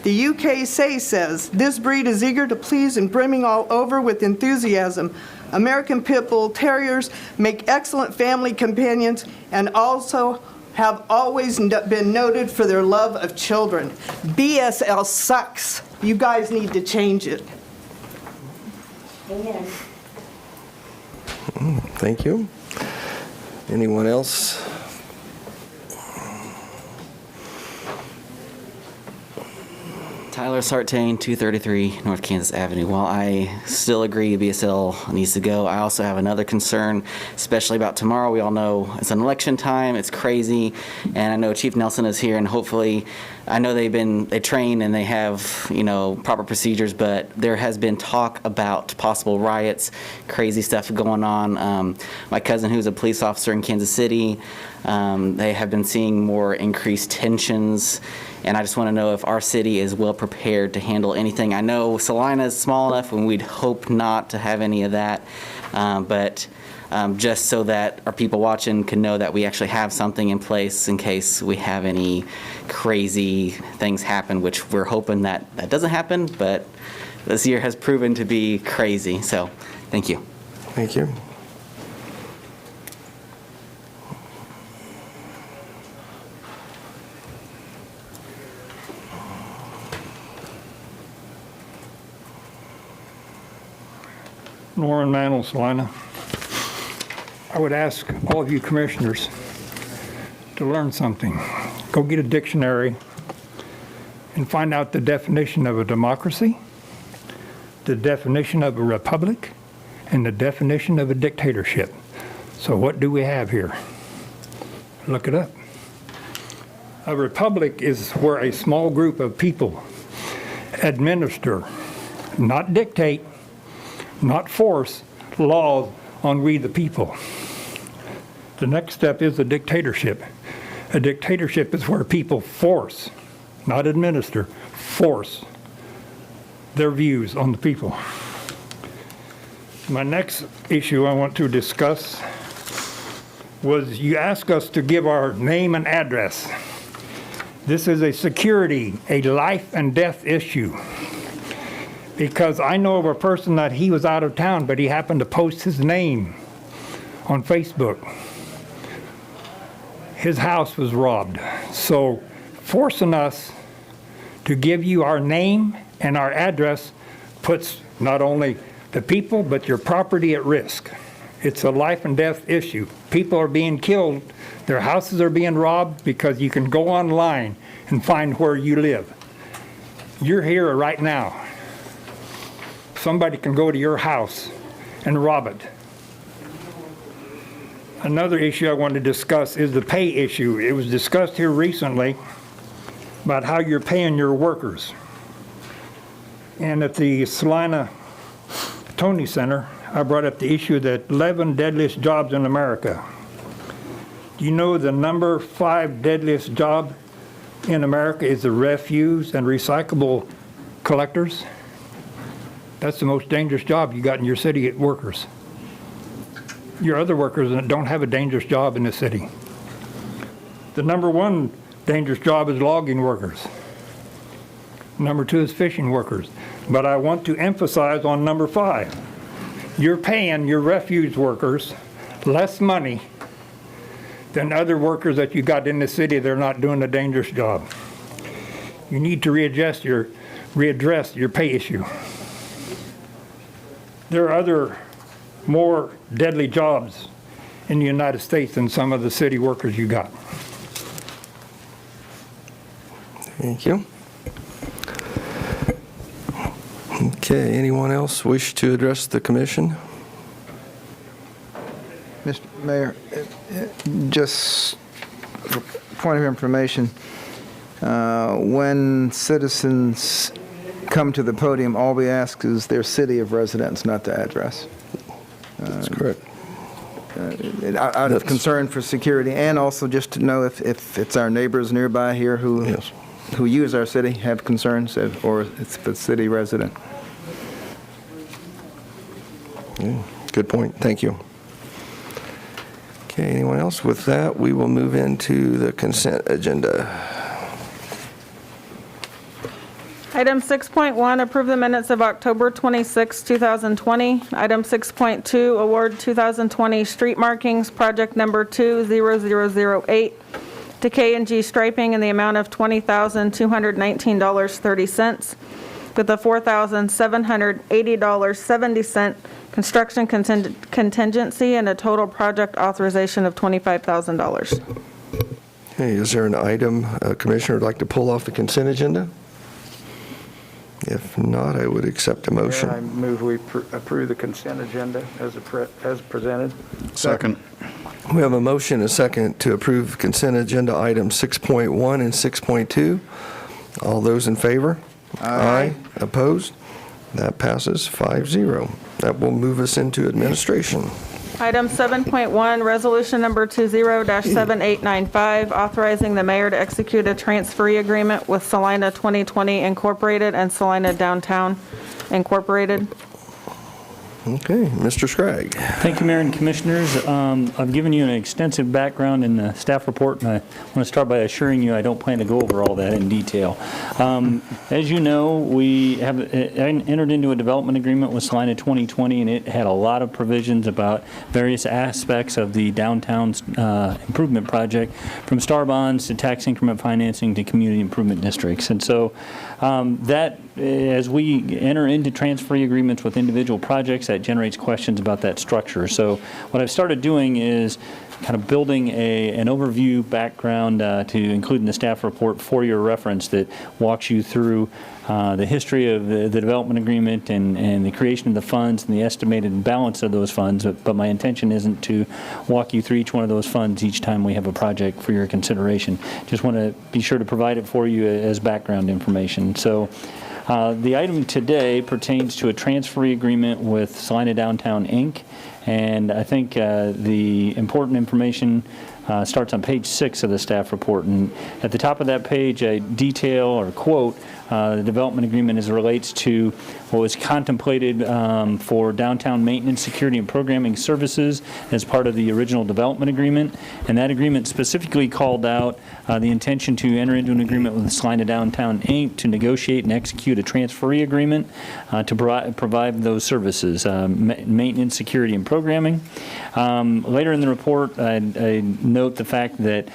The UKC says, this breed is eager to please and brimming all over with enthusiasm. American Pit Bull Terriers make excellent family companions and also have always been noted for their love of children. BSL sucks. You guys need to change it. Amen. Thank you. Anyone else? Tyler Sartain, 233 North Kansas Avenue. While I still agree BSL needs to go, I also have another concern, especially about tomorrow. We all know it's an election time, it's crazy, and I know Chief Nelson is here, and hopefully, I know they train and they have, you know, proper procedures, but there has been talk about possible riots, crazy stuff going on. My cousin, who's a police officer in Kansas City, they have been seeing more increased tensions, and I just want to know if our city is well prepared to handle anything. I know Salina is small enough and we'd hope not to have any of that, but just so that our people watching can know that we actually have something in place in case we have any crazy things happen, which we're hoping that doesn't happen, but this year has proven to be crazy. So, thank you. Thank you. Norman Mantle, Salina. I would ask all of you commissioners to learn something. Go get a dictionary and find out the definition of a democracy, the definition of a republic, and the definition of a dictatorship. So what do we have here? Look it up. A republic is where a small group of people administer, not dictate, not force laws on we the people. The next step is a dictatorship. A dictatorship is where people force, not administer, force their views on the people. My next issue I want to discuss was you asked us to give our name and address. This is a security, a life and death issue. Because I know of a person that he was out of town, but he happened to post his name on Facebook. His house was robbed. So forcing us to give you our name and our address puts not only the people, but your property at risk. It's a life and death issue. People are being killed. Their houses are being robbed because you can go online and find where you live. You're here right now. Somebody can go to your house and rob it. Another issue I want to discuss is the pay issue. It was discussed here recently about how you're paying your workers. And at the Salina Tony Center, I brought up the issue that 11 deadliest jobs in America. Do you know the number 5 deadliest job in America is the refuse and recyclable collectors? That's the most dangerous job you got in your city at workers. Your other workers don't have a dangerous job in the city. The number 1 dangerous job is logging workers. Number 2 is fishing workers. But I want to emphasize on number 5. You're paying your refuse workers less money than other workers that you got in the city that are not doing a dangerous job. You need to readdress your pay issue. There are other more deadly jobs in the United States than some of the city workers you got. Thank you. Okay, anyone else wish to address the commission? Mr. Mayor, just for point of information, when citizens come to the podium, all we ask is their city of residence, not the address. That's correct. Out of concern for security, and also just to know if it's our neighbors nearby here who use our city have concerns, or it's the city resident. Yeah, good point. Thank you. Okay, anyone else? With that, we will move into the consent agenda. Item 6.1, approve the minutes of October 26, 2020. Item 6.2, award 2020 street markings, project number 20008 to K&G Striping in the amount of $20,219.30 with a $4,780.70 construction contingency and a total project authorization of $25,000. Okay, is there an item a commissioner would like to pull off the consent agenda? If not, I would accept a Mayor, motion. I move we approve the consent agenda as presented. Second. We have a motion and a second to approve consent agenda items 6.1 and 6.2. All those in favor? Aye. Opposed? That passes 5-0. That will move us into administration. Item 7.1, resolution number 20-7895, authorizing the mayor to execute a transferee agreement with Salina 2020 Incorporated and Salina Downtown Incorporated. Okay, Mr. Scragg. Thank you, Mayor and Commissioners. I've given you an extensive background in the staff report, and I want to start by assuring you I don't plan to go over all that in detail. As you know, we have entered into a development agreement with Salina 2020, and it had a lot of provisions about various aspects of the downtown improvement project, from star bonds to tax increment financing to community improvement districts. And so as we enter into transferee agreements with individual projects, that generates questions about that structure. So what I've started doing is kind of building an overview background to include in the staff report for your reference that walks you through the history of the development agreement and the creation of the funds and the estimated balance of those funds. But my intention isn't to walk you through each one of those funds each time we have a project for your consideration. Just want to be sure to provide it for you as background information. So the item today pertains to a transferee agreement with Salina Downtown, Inc. And I think the important information starts on page 6 of the staff report. And at the top of that page, I detail or quote the development agreement as it relates to what was contemplated for downtown maintenance, security, and programming services as part of the original development agreement. And that agreement specifically called out the intention to enter into an agreement with Salina Downtown, Inc. to negotiate and execute a transferee agreement to provide those services, maintenance, security, and programming. Later in the report, I note the fact that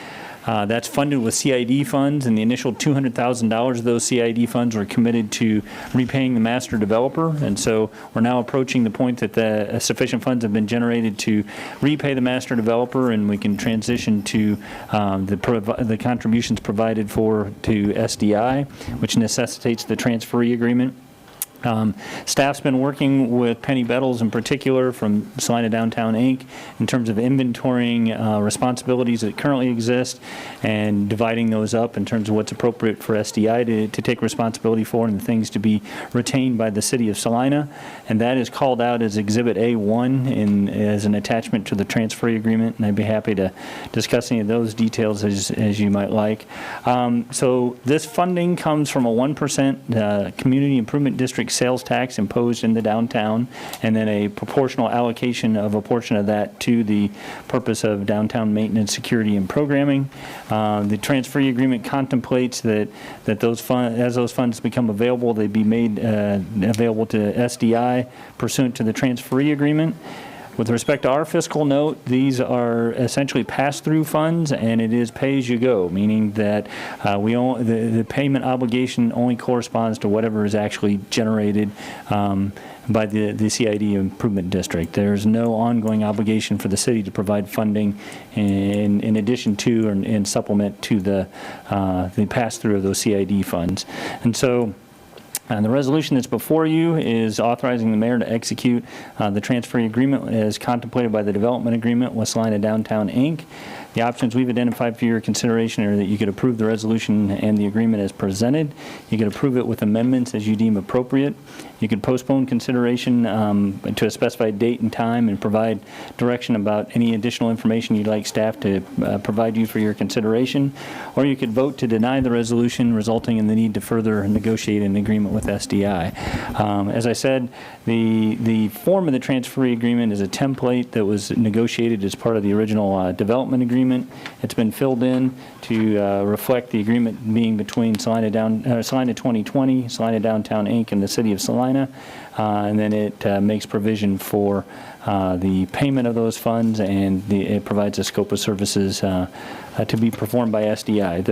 that's funded with CID funds, and the initial $200,000 of those CID funds were committed to repaying the master developer. And so we're now approaching the point that the sufficient funds have been generated to repay the master developer, and we can transition to the contributions provided to SDI, which necessitates the transferee agreement. Staff's been working with Penny Bettles in particular from Salina Downtown, Inc. in terms of inventorying responsibilities that currently exist and dividing those up in terms of what's appropriate for SDI to take responsibility for and the things to be retained by the city of Salina. And that is called out as Exhibit A1 as an attachment to the transferee agreement, and I'd be happy to discuss any of those details as you might like. So this funding comes from a 1% community improvement district sales tax imposed in the downtown, and then a proportional allocation of a portion of that to the purpose of downtown maintenance, security, and programming. The transferee agreement contemplates that those funds, as those funds become available, they be made available to SDI pursuant to the transferee agreement. With respect to our fiscal note, these are essentially pass-through funds, and it is pay-as-you-go, meaning that the payment obligation only corresponds to whatever is actually generated by the CID Improvement District. There's no ongoing obligation for the city to provide funding in addition to and supplement to the pass-through of those CID funds. And so and the resolution that's before you is authorizing the mayor to execute the transferee agreement as contemplated by the development agreement with Salina Downtown, Inc. The options we've identified for your consideration are that you could approve the resolution and the agreement as presented. You could approve it with amendments as you deem appropriate. You could postpone consideration to a specified date and time and provide direction about any additional information you'd like staff to provide you for your consideration. Or you could vote to deny the resolution, resulting in the need to further negotiate an agreement with SDI. As I said, the form of the transferee agreement is a template that was negotiated as part of the original development agreement. It's been filled in to reflect the agreement being between Salina 2020, Salina Downtown, Inc. and the City of Salina. And then it makes provision for the payment of those funds, and it provides a scope of services to be performed by SDI.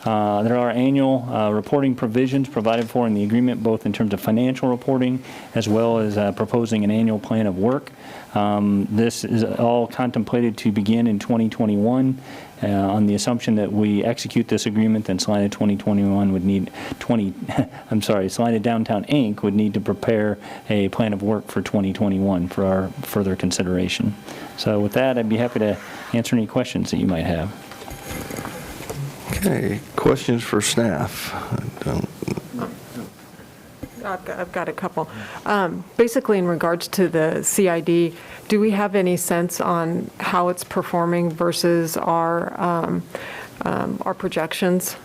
There are annual reporting provisions provided for in the agreement, both in terms of financial reporting as well as proposing an annual plan of work. This is all contemplated to begin in 2021, on the assumption that we execute this agreement, then Salina 2021 would need Salina Downtown Inc. would need to prepare a plan of work for 2021 for our further consideration. So with that, I'd be happy to answer any questions that you might have. Okay, questions for staff? I've got a couple. Basically, in regards to the CID, do we have any sense on how it's performing versus our projections?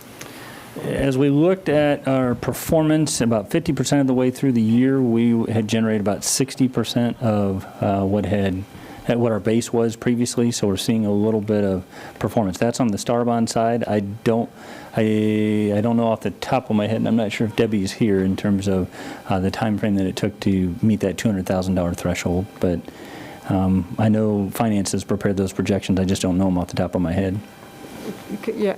As we looked at our performance, about 50% of the way through the year, we had generated about 60% of what our base was previously, so we're seeing a little bit of performance. That's on the Starbond side. I don't know off the top of my head, and I'm not sure if Debbie's here in terms of the time frame that it took to meet that $200,000 threshold, but I know finance has prepared those projections. I just don't know them off the top of my head. Yeah.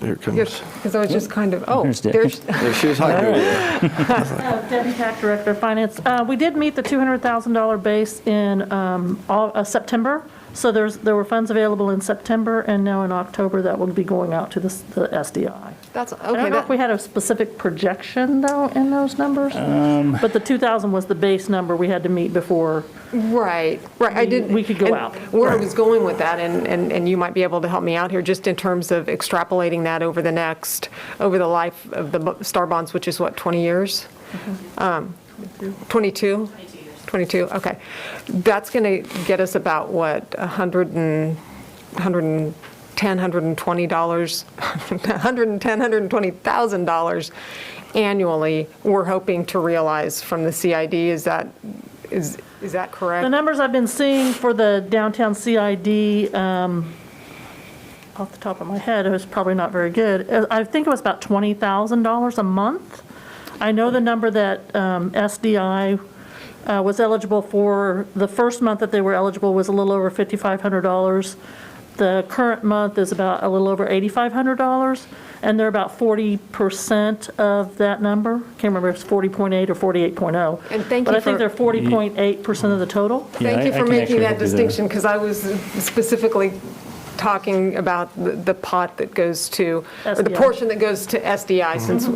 Here it comes. Because I was just kind of, There's Debbie. There she is. Hi, Debbie. Debbie Pack, Director of Finance. We did meet the $200,000 base in September, so there were funds available in September, and now in October that will be going out to the SDI. That's okay. I don't know if we had a specific projection, though, in those numbers, but the 2,000 was the base number we had to meet before. Right. I didn't. We could go out. Where I was going with that, and you might be able to help me out here, just in terms of extrapolating that over the life of the Star Bonds, which is what, 20 years? 22? 22, okay. That's going to get us about, what, $110, $120,000 annually we're hoping to realize from the CID. Is that correct? The numbers I've been seeing for the downtown CID, off the top of my head, it was probably not very good. I think it was about $20,000 a month. I know the number that SDI was eligible for, the first month that they were eligible was a little over $5,500. The current month is about a little over $8,500, and they're about 40% of that number. Can't remember if it's 40.8 or 48.0. And thank but you I think they're 40.8% of the total. Thank you for making that distinction, because I was specifically talking about the pot that goes to, or the portion that goes to SDI, since,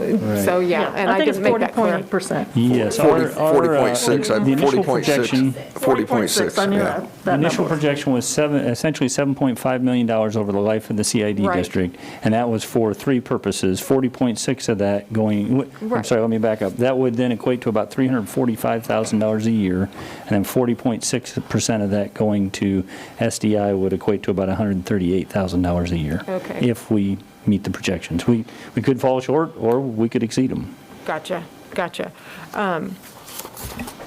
so yeah, and I didn't make that clear. 40.8%. Yes. 40.6, the initial 40.6, projection, 40.6, I knew yeah. that the initial number. projection was essentially $7.5 million over the life of the CID Right. district, and that was for three purposes. 40.6 of that going, I'm Right. sorry, let me back up. That would then equate to about $345,000 a year, and then 40.6% of that going to SDI would equate to about $138,000 a year. Okay. If we meet the projections. We could fall short, or we could exceed them. Gotcha.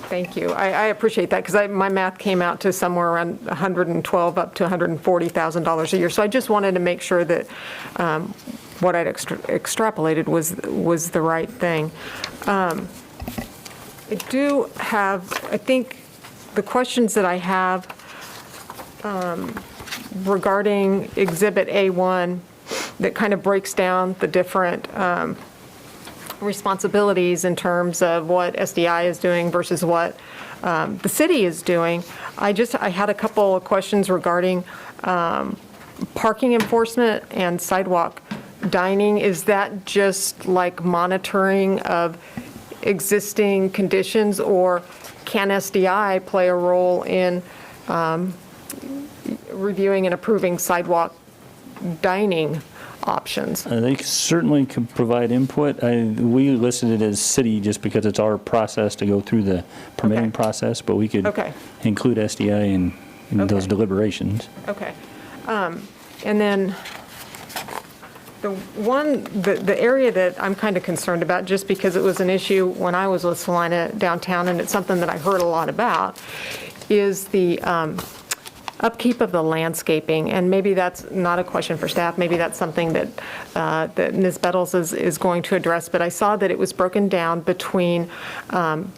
Thank you. I appreciate that, because my math came out to somewhere around $112,000 up to $140,000 a year. So I just wanted to make sure that what I'd extrapolated was the right thing. I do have, I think, the questions that I have regarding Exhibit A1 that kind of breaks down the different responsibilities in terms of what SDI is doing versus what the city is doing. I had a couple of questions regarding parking enforcement and sidewalk dining. Is that just like monitoring of existing conditions, or can SDI play a role in reviewing and approving sidewalk dining options? They certainly could provide input. We listed it as city just because it's our process to go through the permitting process, but we could include SDI in those deliberations. Okay. And then the area that I'm kind of concerned about, just because it was an issue when I was with Salina Downtown, and it's something that I heard a lot about, is the upkeep of the landscaping. And maybe that's not a question for staff. Maybe that's something that Ms. Bettles is going to address. But I saw that it was broken down between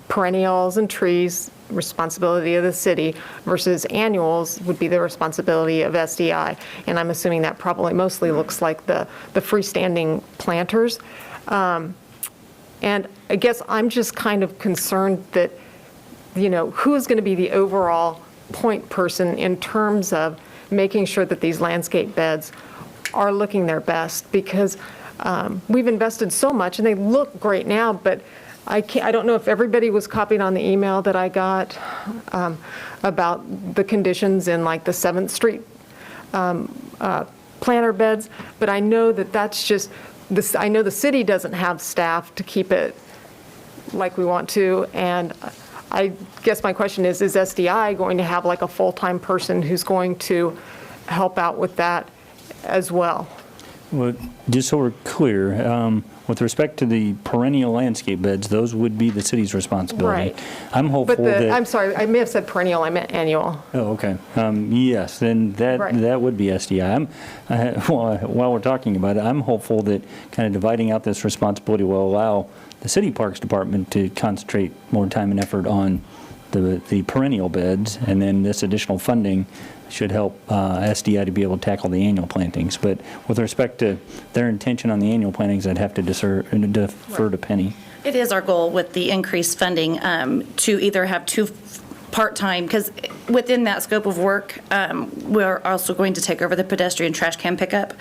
perennials and trees, responsibility of the city, versus annuals would be the responsibility of SDI. And I'm assuming that probably mostly looks like the freestanding planters. And I guess I'm just kind of concerned that, who is going to be the overall point person in terms of making sure that these landscape beds are looking their best, because we've invested so much and they look great now, but I don't know if everybody was copied on the email that I got about the conditions in like the 7th Street planter beds, but I know that's just, I know the city doesn't have staff to keep it like we want to, and I guess my question is SDI going to have like a full-time person who's going to help out with that as well? Well, just so we're clear, with respect to the perennial landscape beds, those would be the city's responsibility. Right. I'm hopeful that... I'm sorry, I may have said perennial, I meant annual. Oh, okay. Yes, then that would be SDI. While we're talking about it, I'm hopeful that kind of dividing out this responsibility will allow the city parks department to concentrate more time and effort on the perennial beds, and then this additional funding should help SDI to be able to tackle the annual plantings. But with respect to their intention on the annual plantings, I'd have to defer to Penny. It is our goal with the increased funding to either have 2 part-time, because within that scope of work, we're also going to take over the pedestrian trash can pickup.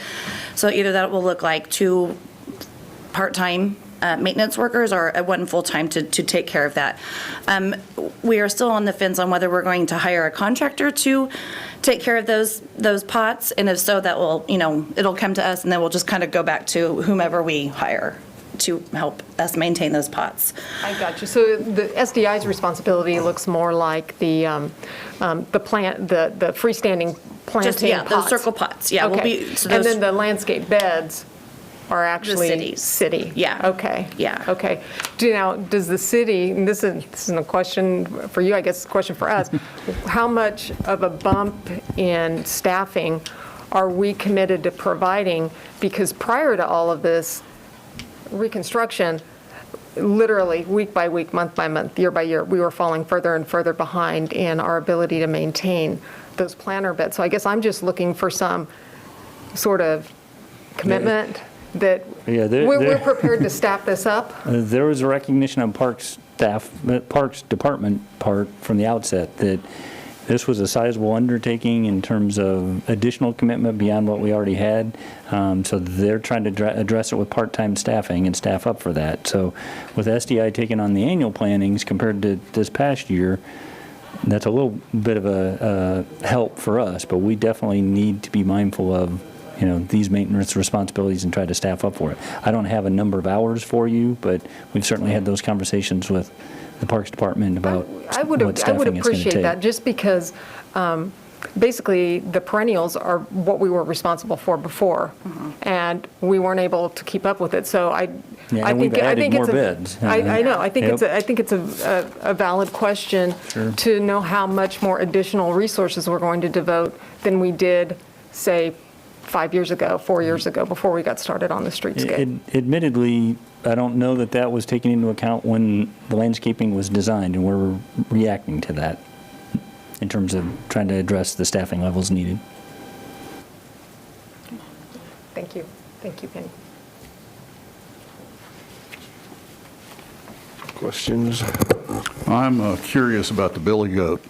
So either that will look like 2 part-time maintenance workers or 1 full-time to take care of that. We are still on the fence on whether we're going to hire a contractor to take care of those pots, and if so, that will, it'll come to us, and then we'll just kind of go back to whomever we hire to help us maintain those pots. I got you. So the SDI's responsibility looks more like the freestanding planting pots. Those circle pots. Yeah, okay. And then the landscape beds are actually city. Yeah. Okay. Yeah. Okay. Now, does the city, and this isn't a question for you, I guess it's a question for us, how much of a bump in staffing are we committed to providing? Because prior to all of this reconstruction, literally week by week, month by month, year by year, we were falling further and further behind in our ability to maintain those planter beds. So I guess I'm just looking for some sort of commitment that we're prepared to staff this up. There was a recognition on Parks Department part from the outset that this was a sizable undertaking in terms of additional commitment beyond what we already had. So they're trying to address it with part-time staffing and staff up for that. So with SDI taking on the annual plannings compared to this past year, that's a little bit of a help for us, but we definitely need to be mindful of these maintenance responsibilities and try to staff up for it. I don't have a number of hours for you, but we've certainly had those conversations with the Parks Department about what staffing it's going to take. I would appreciate that, just because basically the perennials are what we were responsible for before, and we weren't able to keep up with it. So I think it's beds. I know. I think it's a valid question to know how much more additional resources we're going to devote than we did, say, 5 years ago, 4 years ago, before we got started on the streetscape. Admittedly, I don't know that was taken into account when the landscaping was designed, and we're reacting to that in terms of trying to address the staffing levels needed. Thank you. Thank you, Penny. Questions? I'm curious about the billy goat.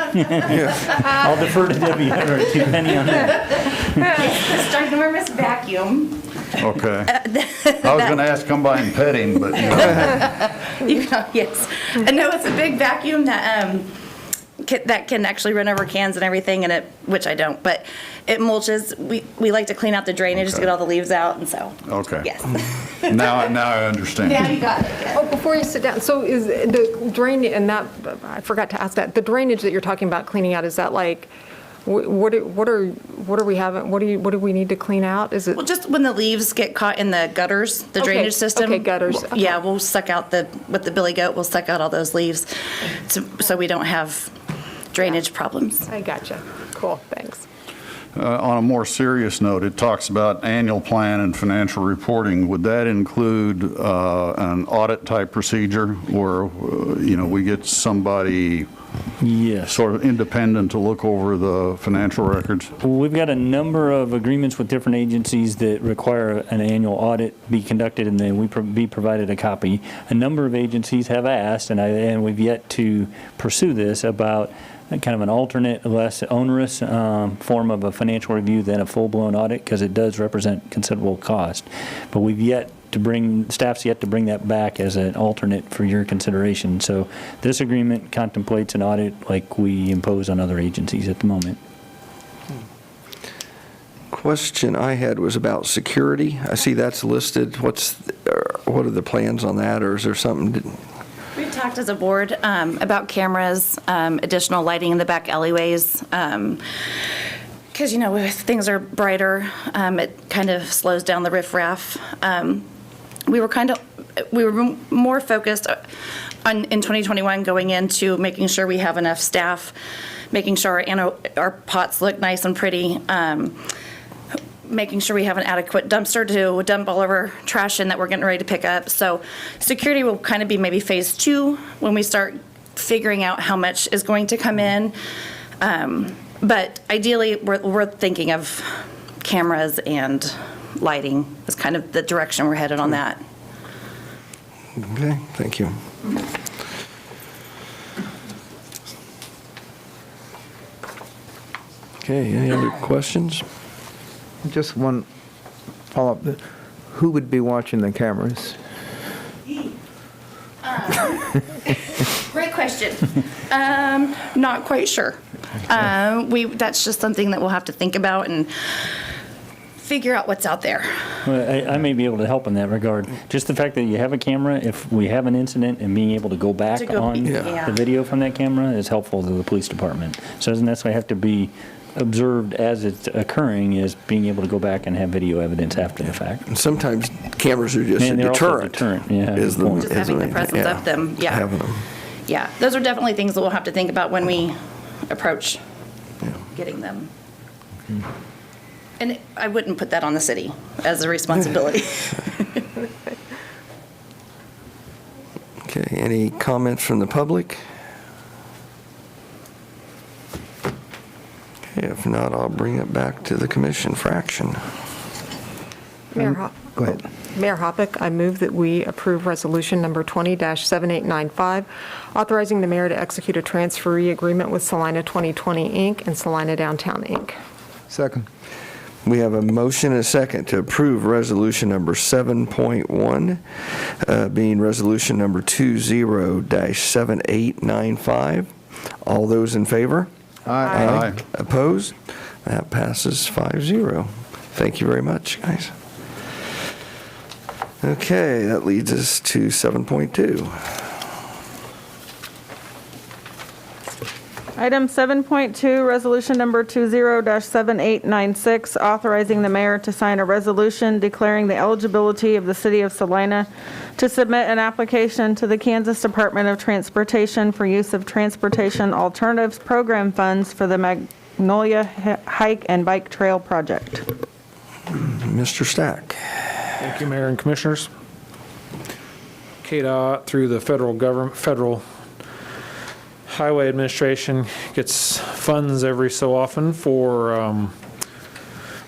I'll defer to Debbie or to Penny on that. This ginormous vacuum. Okay. I was going to ask come by and pet him, but Yes. I know it's a big vacuum that can actually run over cans and everything, and which I don't, but it mulches. We like to clean out the drainage to get all the leaves out, and so. Okay. Yes. Now I understand. Now you got it. Yes. Oh, before you sit down, so is the drain, and that, I forgot to ask that, the drainage that you're talking about cleaning out, is that like, what are we having, what do we need to clean out? Is it? Well, just when the leaves get caught in the gutters, the drainage system. Okay, gutters. Okay. Yeah, we'll suck out with the billy goat, we'll suck out all those leaves so we don't have drainage problems. I gotcha. Cool, thanks. On a more serious note, it talks about annual plan and financial reporting. Would that include an audit type procedure where, we get somebody sort of independent to look over the financial records? We've got a number of agreements with different agencies that require an annual audit be conducted, and then we be provided a copy. A number of agencies have asked, and we've yet to pursue this, about kind of an alternate, less onerous form of a financial review than a full-blown audit, because it does represent considerable cost. But staff's yet to bring that back as an alternate for your consideration. So this agreement contemplates an audit like we impose on other agencies at the moment. Question I had was about security. I see that's listed. What are the plans on that, or is there something? We've talked as a board about cameras, additional lighting in the back alleyways. Because, if things are brighter, it kind of slows down the riffraff. We were more focused in 2021 going into making sure we have enough staff, making sure our pots look nice and pretty, making sure we have an adequate dumpster to dump all of our trash in that we're getting ready to pick up. So security will kind of be maybe phase 2 when we start figuring out how much is going to come in. But ideally, we're thinking of cameras and lighting is kind of the direction we're headed on that. Okay, thank you. Okay, any other questions? Just one follow-up. Who would be watching the cameras? Great question. Not quite sure. That's just something that we'll have to think about and figure out what's out there. Well, I may be able to help in that regard. Just the fact that you have a camera, if we have an incident, and being able to go back on the video from that camera is helpful to the police department. So it doesn't necessarily have to be observed as it's occurring, is being able to go back and have video evidence after the fact. And sometimes cameras are just a deterrent. Yeah, Just having the presence of them. Yeah. Having them. Yeah, those are definitely things that we'll have to think about when we approach getting them. And I wouldn't put that on the city as a responsibility. Okay, any comments from the public? Okay, if not, I'll bring it back to the commission for action. Mayor Go ahead. Mayor Hoppick, I move that we approve resolution number 20-7895, authorizing the mayor to execute a transferee agreement with Salina 2020, Inc. and Salina Downtown, Inc. Second. We have a motion and a second to approve resolution number 7.1, being resolution number 20-7895. All those in favor? Aye. Opposed? That passes 5-0. Thank you very much, guys. Okay, that leads us to 7.2. Item 7.2, resolution number 20-7896, authorizing the mayor to sign a resolution declaring the eligibility of the city of Salina to submit an application to the Kansas Department of Transportation for use of Transportation Alternatives Program funds for the Magnolia Hike and Bike Trail project. Mr. Stack. Thank you, Mayor and Commissioners. KDOT, through the federal Highway Administration, gets funds every so often for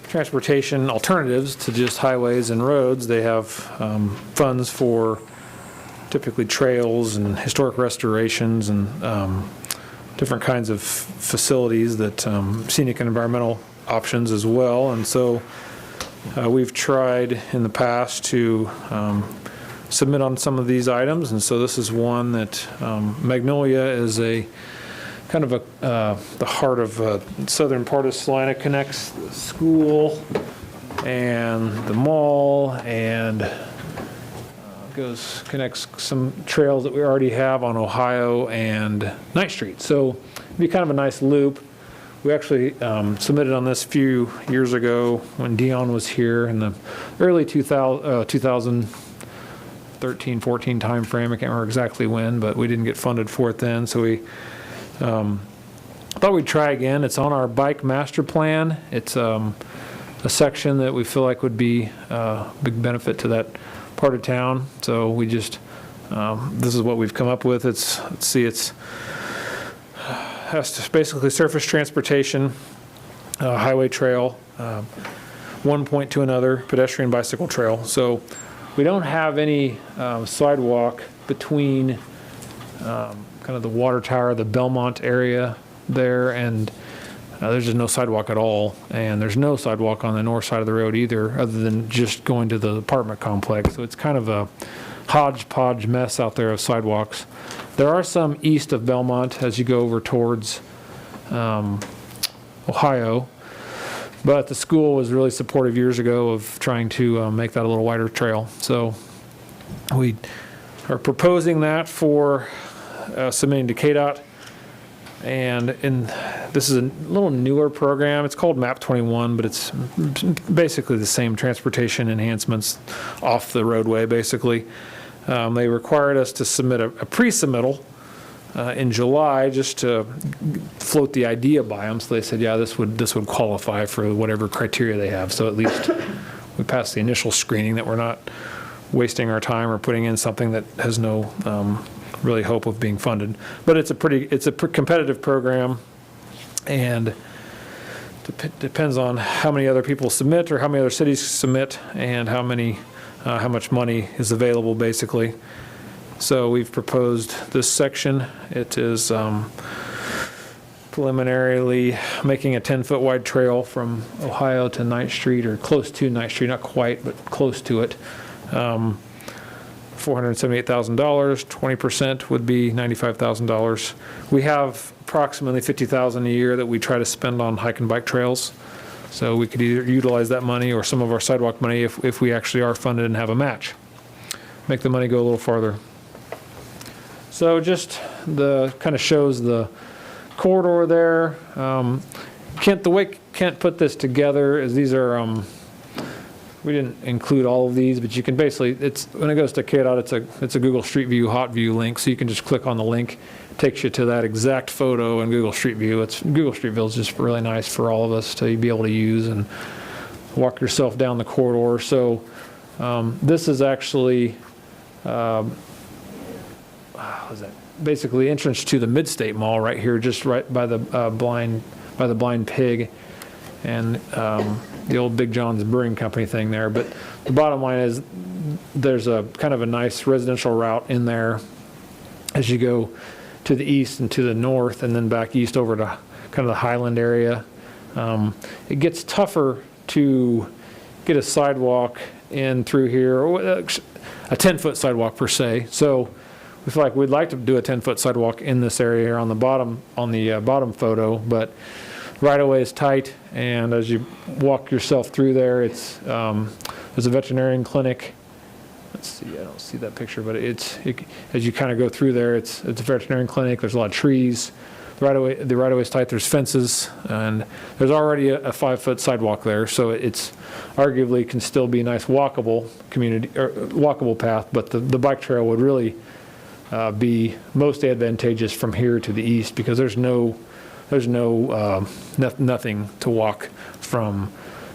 transportation alternatives to just highways and roads. They have funds for typically trails and historic restorations and different kinds of facilities that scenic and environmental options as well. And so we've tried in the past to submit on some of these items, and so this is one that Magnolia is a kind of the heart of southern part of Salina, connects the school and the mall and connects some trails that we already have on Ohio and Ninth Street. So it'd be kind of a nice loop. We actually submitted on this a few years ago when Dion was here in the early 2013-14 time frame. I can't remember exactly when, but we didn't get funded for it then. So we thought we'd try again. It's on our bike master plan. It's a section that we feel like would be a big benefit to that part of town. So we just, this is what we've come up with. It's has to basically surface transportation, highway trail, one point to another, pedestrian bicycle trail. So we don't have any sidewalk between kind of the water tower, the Belmont area, there, and there's just no sidewalk at all, and there's no sidewalk on the north side of the road either, other than just going to the apartment complex. So it's kind of a hodgepodge mess out there of sidewalks. There are some east of Belmont as you go over towards Ohio, but the school was really supportive years ago of trying to make that a little wider trail. So we are proposing that for submitting to KDOT. And this is a little newer program. It's called MAP 21, but it's basically the same transportation enhancements off the roadway, basically. They required us to submit a pre-submittal in July just to float the idea by them. So they said, yeah, this would qualify for whatever criteria they have. So at least we passed the initial screening, that we're not wasting our time or putting in something that has no really hope of being funded. But it's a competitive program, and depends on how many other people submit or how many other cities submit and how much money is available, basically. So we've proposed this section. It is preliminarily making a 10-foot wide trail from Ohio to Ninth Street, or close to Ninth Street, not quite, but close to it. $478,000, 20% would be $95,000. We have approximately $50,000 a year that we try to spend on hike and bike trails. So we could either utilize that money or some of our sidewalk money if we actually are funded and have a match. Make the money go a little farther. So just kind of shows the corridor there. The way Kent put this together is these are, we didn't include all of these, but you can basically, when it goes to KDOT, it's a Google Street View hot view link, so you can just click on the link, takes you to that exact photo in Google Street View. Google Street View is just really nice for all of us to be able to use and walk yourself down the corridor. So this is actually basically entrance to the Midstate Mall right here, just right by the Blind Pig and the old Big John's Brewing Company thing there. But the bottom line is there's a kind of a nice residential route in there as you go to the east and to the north, and then back east over to kind of the Highland area. It gets tougher to get a sidewalk in through here, or a 10-foot sidewalk per se. So we feel like we'd like to do a 10-foot sidewalk in this area here on the bottom photo, but right-of-way is tight, and as you walk yourself through there, there's a veterinarian clinic. Let's see, I don't see that picture, but as you kind of go through there, it's a veterinarian clinic. There's a lot of trees. The right-of-way is tight. There's fences, and there's already a 5-foot sidewalk there, so it's arguably can still be a nice walkable community or walkable path. But the bike trail would really be most advantageous from here to the east, because there's nothing to walk from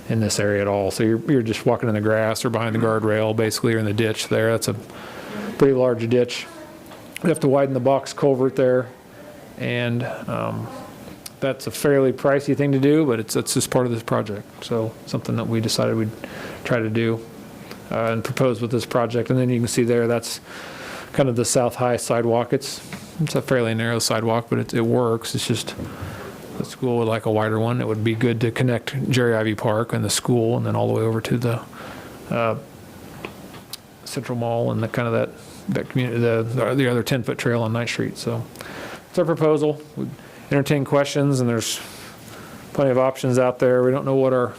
in this area at all. So you're just walking in the grass or behind the guardrail, basically, or in the ditch there. That's a pretty large ditch. We have to widen the box culvert there, and that's a fairly pricey thing to do, but it's just part of this project. So something that we decided we'd try to do and propose with this project. And then you can see there, that's kind of the South High sidewalk. It's a fairly narrow sidewalk, but it works. It's just the school would like a wider one. It would be good to connect Jerry Ivy Park and the school, and then all the way over to the Central Mall and the kind of that community, the other 10-foot trail on Ninth Street. So it's our proposal. We entertain questions, and there's plenty of options out there. We don't know what our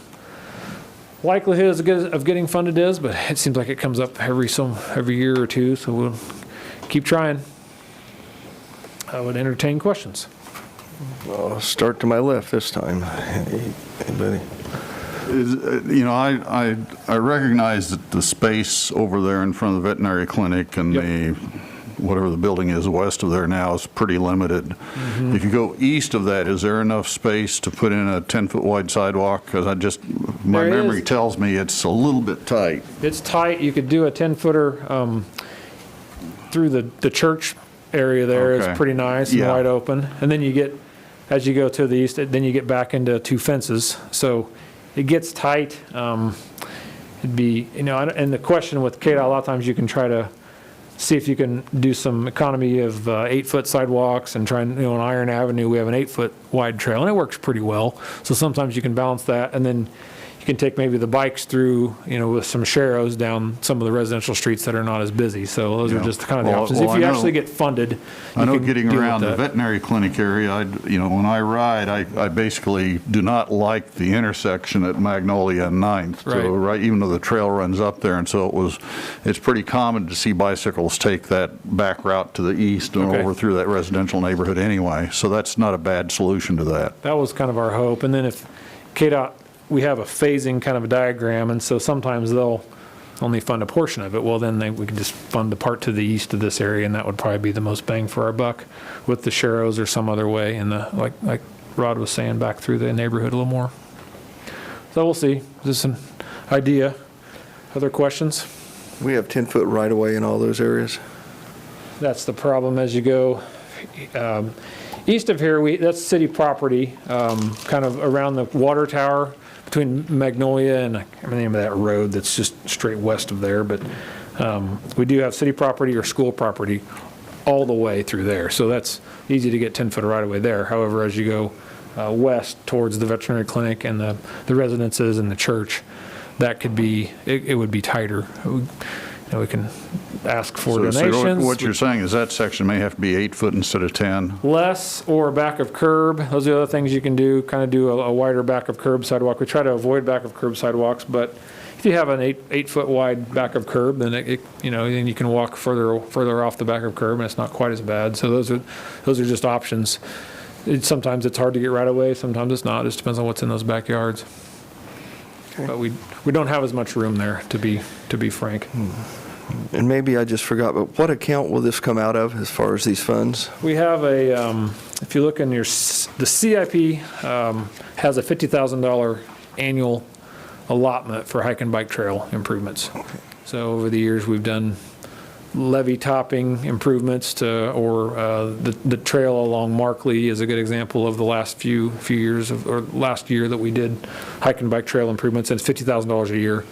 likelihood of getting funded is, but it seems like it comes up every year or two, so we'll keep trying. I would entertain questions. I'll start to my left this time. Anybody? I recognize that the space over there in front of the veterinary clinic and whatever the building is west of there now is pretty limited. Mm-hmm. If you go east of that, is there enough space to put in a 10-foot wide sidewalk? Because my memory tells me it's a little bit tight. It's tight. You could do a 10-footer through the church area there. Okay. It's pretty nice and wide open. And then as you go to the east, then you get back into two fences. So it gets tight. It'd be, and the question with KDOT, a lot of times you can try to see if you can do some economy of 8-foot sidewalks and try and, on Iron Avenue, we have an 8-foot wide trail, and it works pretty well. So sometimes you can balance that, and then you can take maybe the bikes through, with some sharrows down some of the residential streets that are not as busy. So those are just kind of the options. If you actually get funded, I know you can getting deal around with the that. veterinary clinic area, when I ride, I basically do not like the intersection at Magnolia and 9th. Right. Even though the trail runs up there, and so it's pretty common to see bicycles take that back route to the east and Okay. over through that residential neighborhood anyway. So that's not a bad solution to that. That was kind of our hope. And then if KDOT, we have a phasing kind of a diagram, and so sometimes they'll only fund a portion of it. Well, then we can just fund the part to the east of this area, and that would probably be the most bang for our buck with the sharrows or some other way, and like Rod was saying, back through the neighborhood a little more. So we'll see. This is an idea. Other questions? We have 10-foot right-of-way in all those areas. That's the problem as you go east of here. That's city property, kind of around the water tower between Magnolia and I can't remember the name of that road that's just straight west of there. But we do have city property or school property all the way through there. So that's easy to get 10-foot right away there. However, as you go west towards the veterinary clinic and the residences and the church, that could be, it would be tighter. We can ask for donations. So what you're saying is that section may have to be 8 foot instead of 10? Less or back of curb. Those are the other things you can do, kind of do a wider back of curb sidewalk. We try to avoid back of curb sidewalks, but if you have an 8-foot wide back of curb, then then you can walk further off the back of curb, and it's not quite as bad. So those are just options. Sometimes it's hard to get right away. Sometimes it's not. It just depends on what's in those backyards. Okay. But we don't have as much room there, to be frank. And maybe I just forgot, but what account will this come out of as far as these funds? We have if you look in the CIP has a $50,000 annual allotment for hike and bike trail improvements. Okay. So over the years, we've done levee topping improvements the trail along Markley is a good example of the last few years or last year that we did hike and bike trail improvements, and it's $50,000 a year.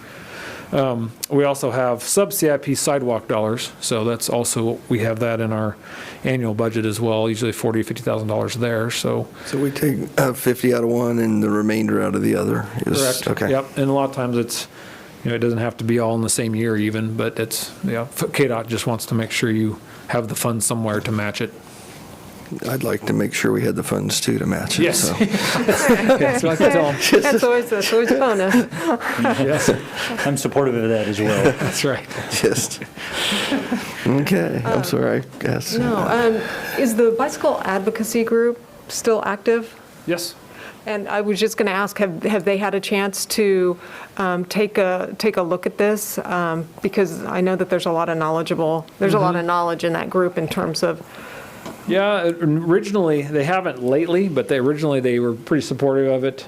We also have sub-CIP sidewalk dollars, so that's also, we have that in our annual budget as well, usually $40,000 to $50,000 there, so. So we take 50 out of one and the remainder out of the other? Correct. Okay. Yep, and a lot of times it's, it doesn't have to be all in the same year even, but it's, KDOT just wants to make sure you have the funds somewhere to match it. I'd like to make sure we had the funds too to match it. Yes. So. Yes, I can tell 'em. That's always a bonus. Yes. I'm supportive of that as well. That's right. Just. Okay, I'm sorry, I guess. No, is the bicycle advocacy group still active? Yes. And I was just going to ask, have they had a chance to take a look at this? Because I know that there's a lot of knowledge in that group in terms of. Yeah, originally, they haven't lately, but originally they were pretty supportive of it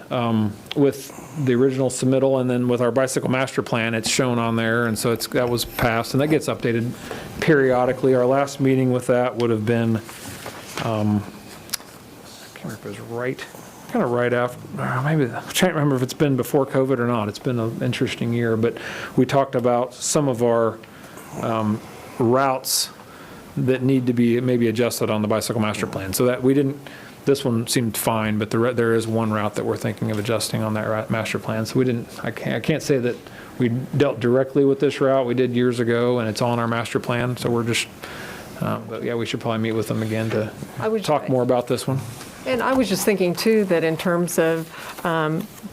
with the original submittal, and then with our bicycle master plan, it's shown on there, and so that was passed, and that gets updated periodically. Our last meeting with that would have been, I can't remember if it was kind of right after, maybe, I can't remember if it's been before COVID or not. It's been an interesting year, but we talked about some of our routes that need to be maybe adjusted on the bicycle master plan. So that this one seemed fine, but there is one route that we're thinking of adjusting on that master plan. So I can't say that we dealt directly with this route. We did years ago, and it's on our master plan. So we're just, but yeah, we should probably meet with them again to talk more about this one. And I was just thinking too, that in terms of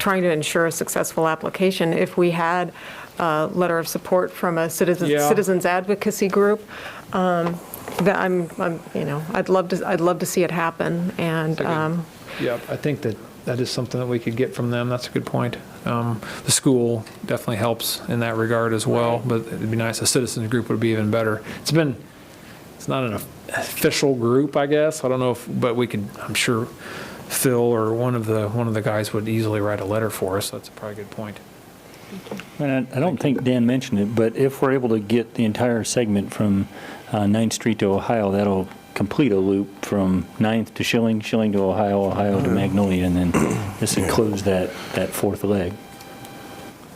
trying to ensure a successful application, if we had a letter of support from a citizens advocacy group, that I'd love to see it happen. And yeah, I think that is something that we could get from them. That's a good point. The school definitely helps in that regard as well, but it'd be nice. A citizens group would be even better. It's not an official group, I guess. I don't know but we could, I'm sure Phil or one of the guys would easily write a letter for us. That's probably a good point. And I don't think Dan mentioned it, but if we're able to get the entire segment from 9th Street to Ohio, that'll complete a loop from 9th to Schilling, Schilling to Ohio, Ohio to Magnolia, and then this would close that fourth leg.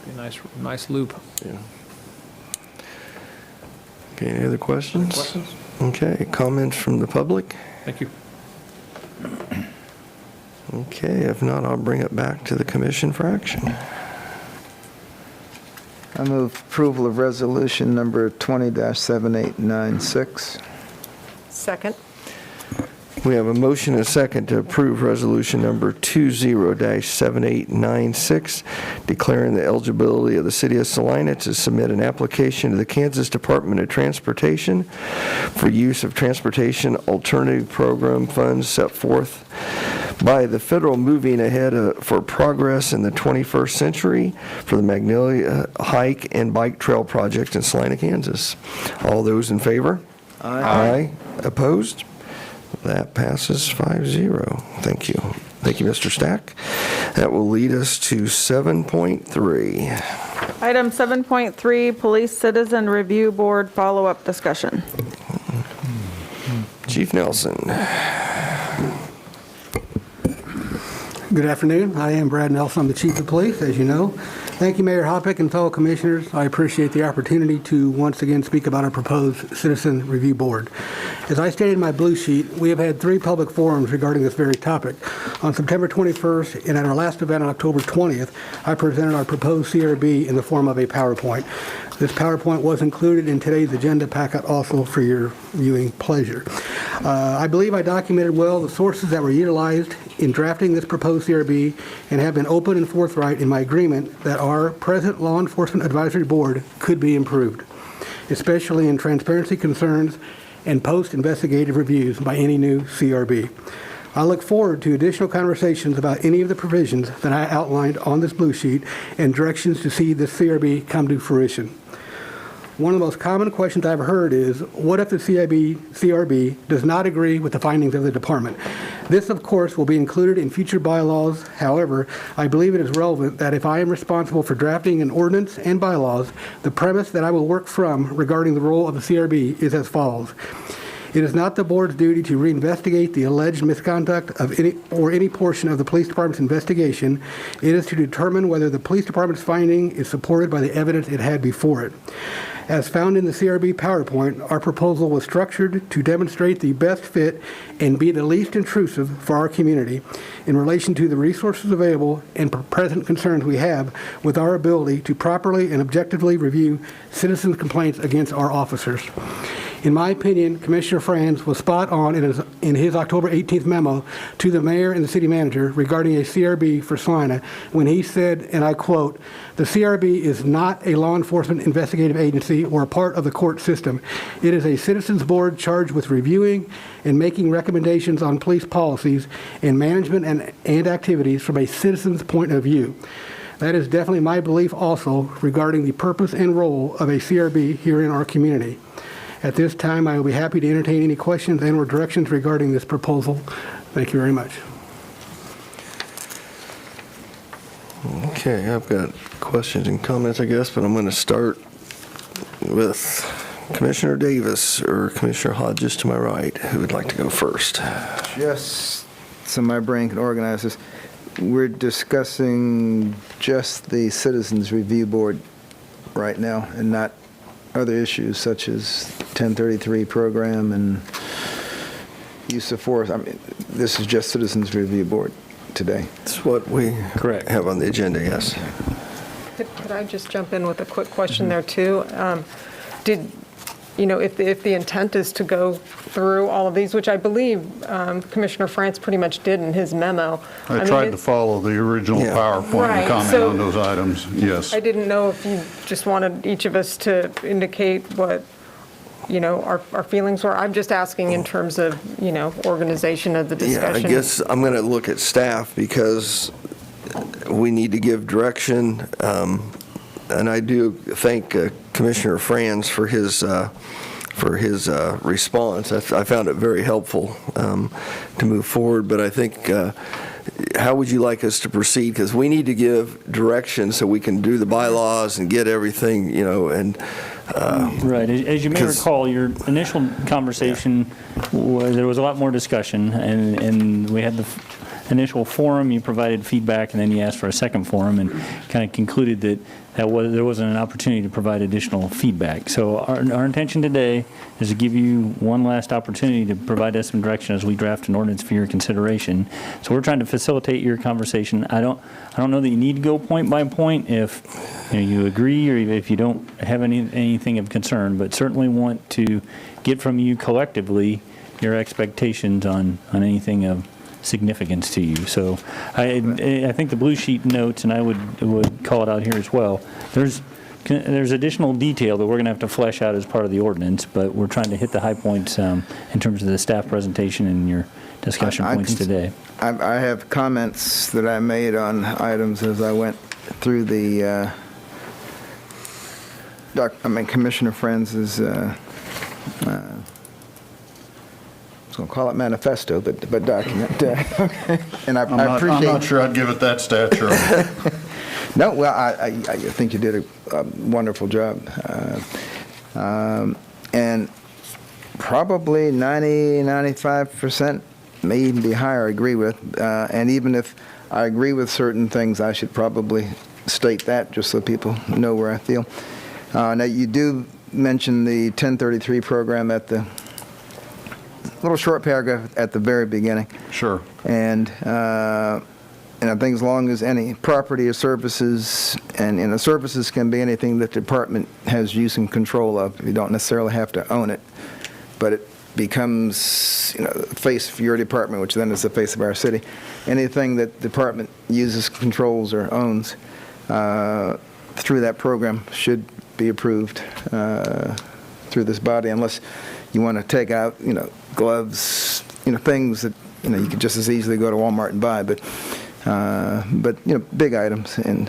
Be a nice loop. Yeah. Okay, any other questions? Okay, comments from the public? Thank you. Okay, if not, I'll bring it back to the commission for action. I move approval of resolution number 20-7896. Second. We have a motion and a second to approve resolution number 20-7896, declaring the eligibility of the city of Salina to submit an application to the Kansas Department of Transportation for use of Transportation Alternative Program funds set forth by the federal Moving Ahead for Progress in the 21st Century for the Magnolia Hike and Bike Trail Project in Salina, Kansas. All those in favor? Aye. Opposed? That passes 5-0. Thank you. Thank you, Mr. Stack. That will lead us to 7.3. Item 7.3, Police Citizen Review Board follow-up discussion. Chief Nelson. Good afternoon. I am Brad Nelson. I'm the Chief of Police, as you know. Thank you, Mayor Hoppick and fellow commissioners. I appreciate the opportunity to once again speak about our proposed Citizen Review Board. As I stated in my blue sheet, we have had 3 public forums regarding this very topic. On September 21st and at our last event on October 20th, I presented our proposed CRB in the form of a PowerPoint. This PowerPoint was included in today's agenda packet also for your viewing pleasure. I believe I documented well the sources that were utilized in drafting this proposed CRB and have been open and forthright in my agreement that our present Law Enforcement Advisory Board could be improved, especially in transparency concerns and post-investigative reviews by any new CRB. I look forward to additional conversations about any of the provisions that I outlined on this blue sheet and directions to see this CRB come to fruition. One of the most common questions I've heard is, what if the CRB does not agree with the findings of the department? This, of course, will be included in future bylaws. However, I believe it is relevant that if I am responsible for drafting an ordinance and bylaws, the premise that I will work from regarding the role of the CRB is as follows. It is not the board's duty to reinvestigate the alleged misconduct of any portion of the police department's investigation. It is to determine whether the police department's finding is supported by the evidence it had before it. As found in the CRB PowerPoint, our proposal was structured to demonstrate the best fit and be the least intrusive for our community in relation to the resources available and present concerns we have with our ability to properly and objectively review citizens' complaints against our officers. In my opinion, Commissioner Franz was spot on in his October 18th memo to the mayor and the city manager regarding a CRB for Salina when he said, and I quote, "The CRB is not a law enforcement investigative agency or a part of the court system. It is a citizens board charged with reviewing and making recommendations on police policies and management and activities from a citizen's point of view." That is definitely my belief also regarding the purpose and role of a CRB here in our community. At this time, I will be happy to entertain any questions and/or directions regarding this proposal. Thank you very much. Okay, I've got questions and comments, I guess, but I'm going to start with Commissioner Davis or Commissioner Hodges to my right. Who would like to go first? Just so my brain can organize this, we're discussing just the Citizens Review Board right now and not other issues such as 1033 program and use of force. I mean, this is just Citizens Review Board today. That's what we have on the agenda, yes. Could I just jump in with a quick question there too? If the intent is to go through all of these, which I believe Commissioner France pretty much did in his memo. I tried to follow the original PowerPoint and comment on those items, yes. I didn't know if you just wanted each of us to indicate what, our feelings were. I'm just asking in terms of, organization of the discussion. Yeah, I guess I'm going to look at staff because we need to give direction. And I do thank Commissioner Franz for his response. I found it very helpful to move forward. But I think, how would you like us to proceed? Because we need to give direction so we can do the bylaws and get everything, and. Right. As you may recall, your initial conversation was there was a lot more discussion, and we had initial forum, you provided feedback, and then you asked for a second forum, and kind of concluded that there wasn't an opportunity to provide additional feedback. So our intention today is to give you one last opportunity to provide us some direction as we draft an ordinance for your consideration. So we're trying to facilitate your conversation. I don't know that you need to go point by point if you agree or if you don't have anything of concern, but certainly want to get from you collectively your expectations on anything of significance to you. So I think the blue sheet notes, and I would call it out here as well, there's additional detail that we're going to have to flesh out as part of the ordinance, but we're trying to hit the high points in terms of the staff presentation and your discussion points today. I have comments that I made on items as I went through the Commissioner Friends' I was going to call it manifesto, but document. Okay. And I appreciate. I'm not sure I'd give it that stature. No, well, I think you did a wonderful job. And probably 95% may even be higher, I agree with. And even if I agree with certain things, I should probably state that just so people know where I feel. Now, you do mention the 1033 program at the little short paragraph at the very beginning. Sure. And I think as long as any property or services, and the services can be anything that the department has use and control of. You don't necessarily have to own it, but it becomes the face of your department, which then is the face of our city. Anything that the department uses, controls, or owns through that program should be approved through this body, unless you want to take out, gloves, things that, you could just as easily go to Walmart and buy, but big items. And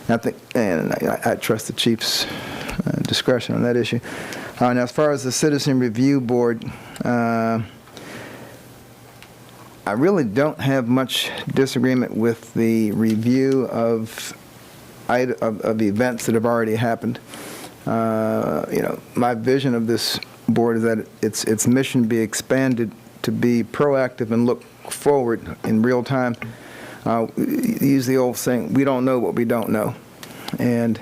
I think, and I trust the chief's discretion on that issue. Now, as far as the Citizen Review Board, I really don't have much disagreement with the review of events that have already happened. My vision of this board is that its mission be expanded to be proactive and look forward in real time. Use the old saying, we don't know what we don't know. And,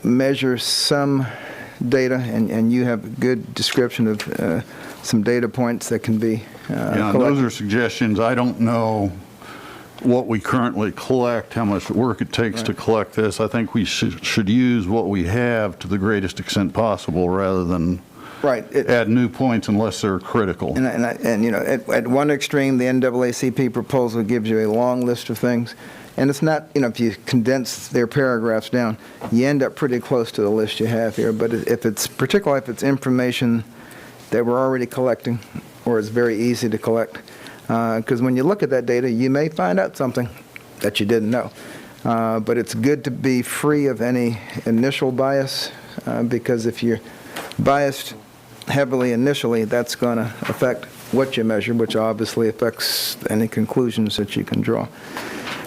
measure some data, and you have a good description of some data points that can be collected. Those are suggestions. I don't know what we currently collect, how much work it takes to collect this. I think we should use what we have to the greatest extent possible rather than add new points unless they're critical. And at one extreme, the NAACP proposal gives you a long list of things. And it's not, if you condense their paragraphs down, you end up pretty close to the list you have here. But particularly if it's information that we're already collecting, or it's very easy to collect, because when you look at that data, you may find out something that you didn't know. But it's good to be free of any initial bias, because if you're biased heavily initially, that's going to affect what you measure, which obviously affects any conclusions that you can draw.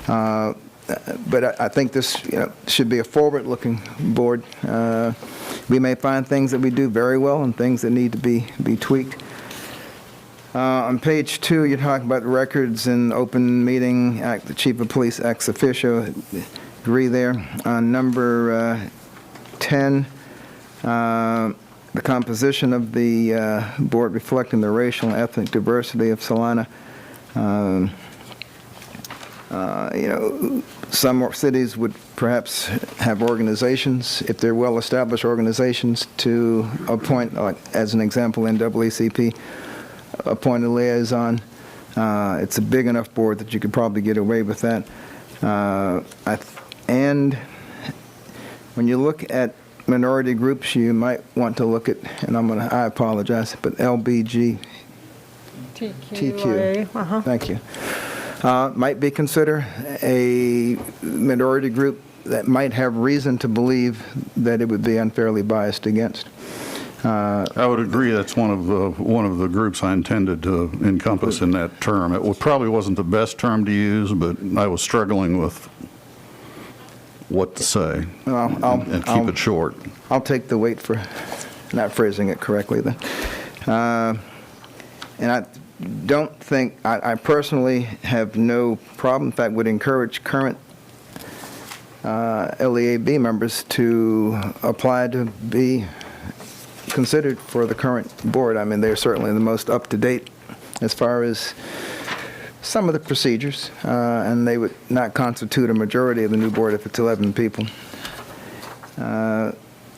But I think this should be a forward-looking board. We may find things that we do very well and things that need to be tweaked. On page 2, you're talking about records and open meeting act, the chief of police ex officio. Agree there. On number 10, the composition of the board reflecting the racial and ethnic diversity of Salina. Some cities would perhaps have organizations, if they're well-established organizations, to appoint, like as an example, NAACP, appoint a liaison. It's a big enough board that you could probably get away with that. And when you look at minority groups, you might want to look at, and I apologize, but LBG. TQ. Thank you. Might be considered a minority group that might have reason to believe that it would be unfairly biased against. I would agree. That's one of the groups I intended to encompass in that term. It probably wasn't the best term to use, but I was struggling with what to say and keep it short. I'll take the weight for not phrasing it correctly then. And don't think, I personally have no problem, in fact, would encourage current LEAB members to apply to be considered for the current board. I mean, they're certainly the most up-to-date as far as some of the procedures, and they would not constitute a majority of the new board if it's 11 people.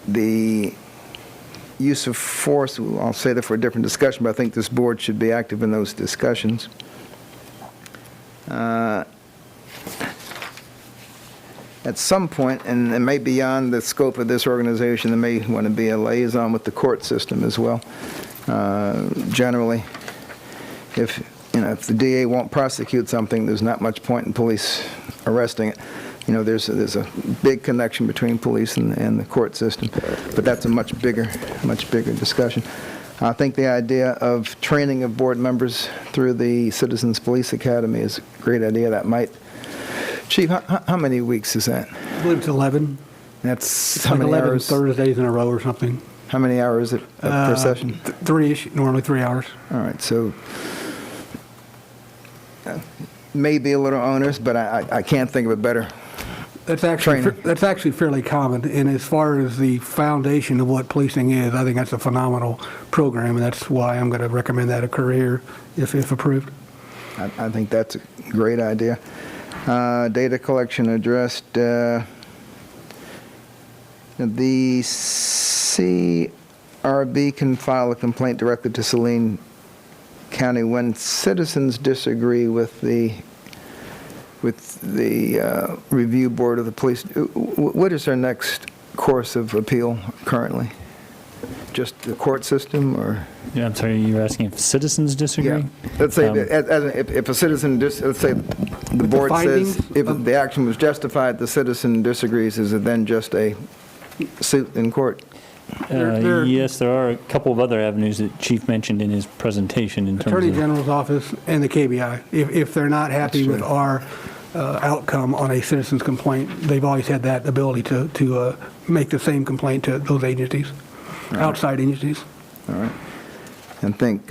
The use of force, I'll say that for a different discussion, but I think this board should be active in those discussions. At some point, and it may be beyond the scope of this organization, there may want to be a liaison with the court system as well. Generally, if the DA won't prosecute something, there's not much point in police arresting it. There's a big connection between police and the court system, but that's a much bigger discussion. I think the idea of training of board members through the Citizens Police Academy is a great idea. That might, Chief, how many weeks is that? I believe it's 11. That's It's how like many 11 hours? Thursdays in a row or something. How many hours per session? Three-ish, normally 3 hours. All right, so maybe a little onerous, but I can't think of a better That's actually fairly common, and as far as the foundation of what policing is, I think that's a phenomenal program, and that's why I'm going to recommend that occur here if approved. I think that's a great idea. Data collection addressed. The CRB can file a complaint directly to Salina County when citizens disagree with the review board of the police. What is our next course of appeal currently? Just the court system, or? Yeah, I'm sorry, you're asking if citizens disagree? Yeah. Let's say if a citizen, let's say the board says if the action was justified, the citizen disagrees, is it then just a suit in court? Yes, there are a couple of other avenues that Chief mentioned in his presentation in terms of... Attorney General's office and the KBI. If they're not happy with our outcome on a citizen's complaint, they've always had that ability to make the same complaint to those agencies, outside agencies. All right. And think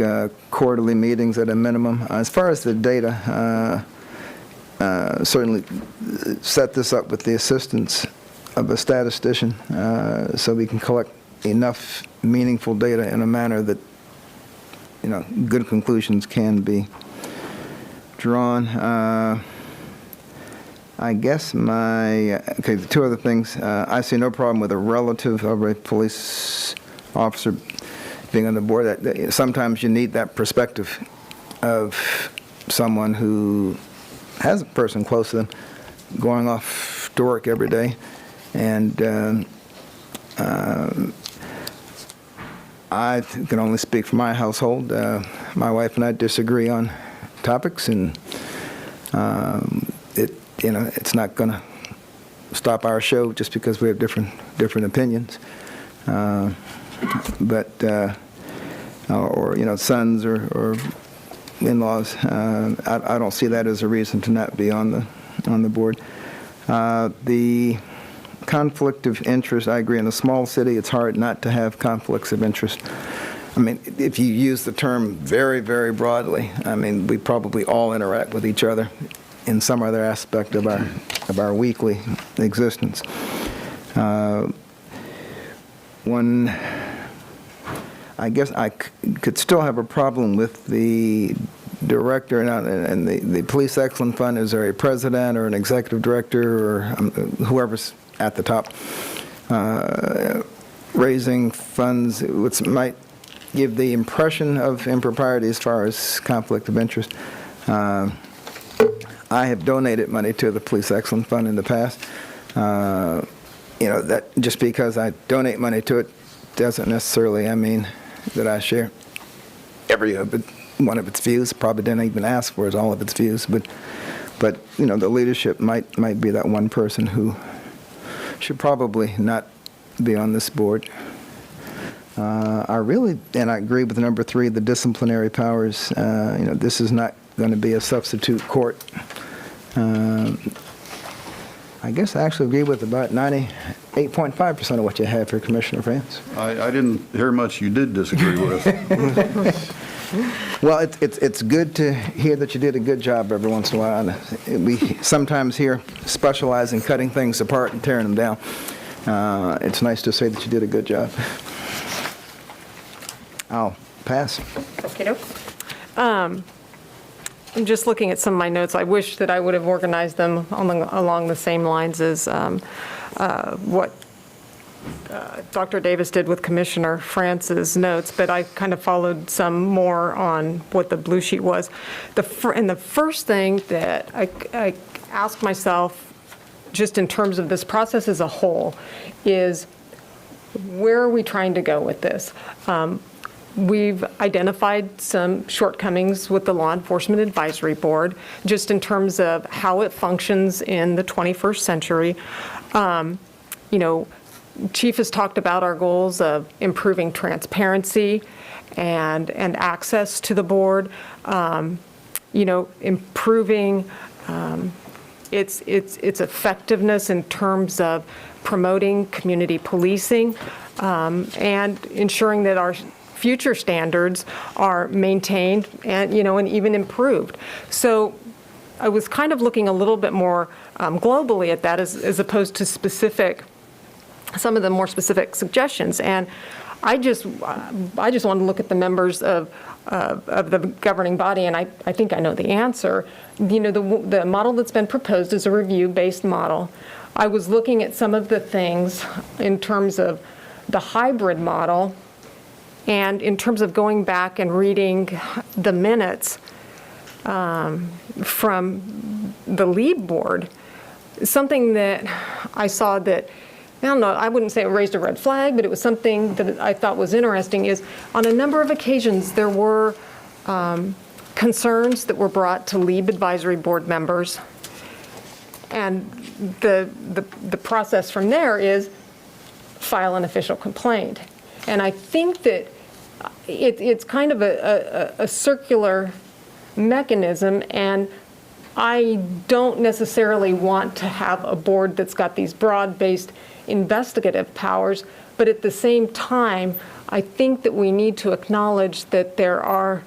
quarterly meetings at a minimum. As far as the data, certainly set this up with the assistance of a statistician so we can collect enough meaningful data in a manner that good conclusions can be drawn. I guess the two other things, I see no problem with a relative of a police officer being on the board. That sometimes you need that perspective of someone who has a person close to them going off to work every day. And I can only speak for my household. My wife and I disagree on topics, and it's not going to stop our show just because we have different opinions. But sons or in-laws, I don't see that as a reason to not be on the board. The conflict of interest, I agree. In a small city, it's hard not to have conflicts of interest. I mean, if you use the term very, very broadly, I mean, we probably all interact with each other in some other aspect of our weekly existence. I guess I could still have a problem with the director and the Police Excellence Fund. Is there a president or an executive director or whoever's at the top raising funds, which might give the impression of impropriety as far as conflict of interest? I have donated money to the Police Excellence Fund in the past. That just because I donate money to it doesn't necessarily mean that I share every one of its views. Probably didn't even ask for all of its views, but the leadership might be that one person who should probably not be on this board. I agree with number 3, the disciplinary powers. This is not going to be a substitute court. I guess I actually agree with about 98.5% of what you have here, Commissioner France. I didn't hear much you did disagree with. Well, it's good to hear that you did a good job every once in a while. We sometimes here specialize in cutting things apart and tearing them down. It's nice to say that you did a good job. I'll pass. Okey-doke. I'm just looking at some of my notes. I wish that I would have organized them along the same lines as what Dr. Davis did with Commissioner France's notes, but I kind of followed some more on what the blue sheet was. And the first thing that I asked myself, just in terms of this process as a whole, is where are we trying to go with this? We've identified some shortcomings with the Law Enforcement Advisory Board, just in terms of how it functions in the 21st century. Chief has talked about our goals of improving transparency and access to the board, improving its effectiveness in terms of promoting community policing, and ensuring that our future standards are maintained and even improved. So I was kind of looking a little bit more globally at that as opposed to some of the more specific suggestions. And I just want to look at the members of the governing body, and I think I know the answer. The model that's been proposed is a review-based model. I was looking at some of the things in terms of the hybrid model, and in terms of going back and reading the minutes from the lead board, something that I saw that, I don't know, I wouldn't say it raised a red flag, but it was something that I thought was interesting, is on a number of occasions there were concerns that were brought to LEAB advisory board members, and the process from there is file an official complaint. And I think that it's kind of a circular mechanism, and I don't necessarily want to have a board that's got these broad-based investigative powers, but at the same time, I think that we need to acknowledge that there are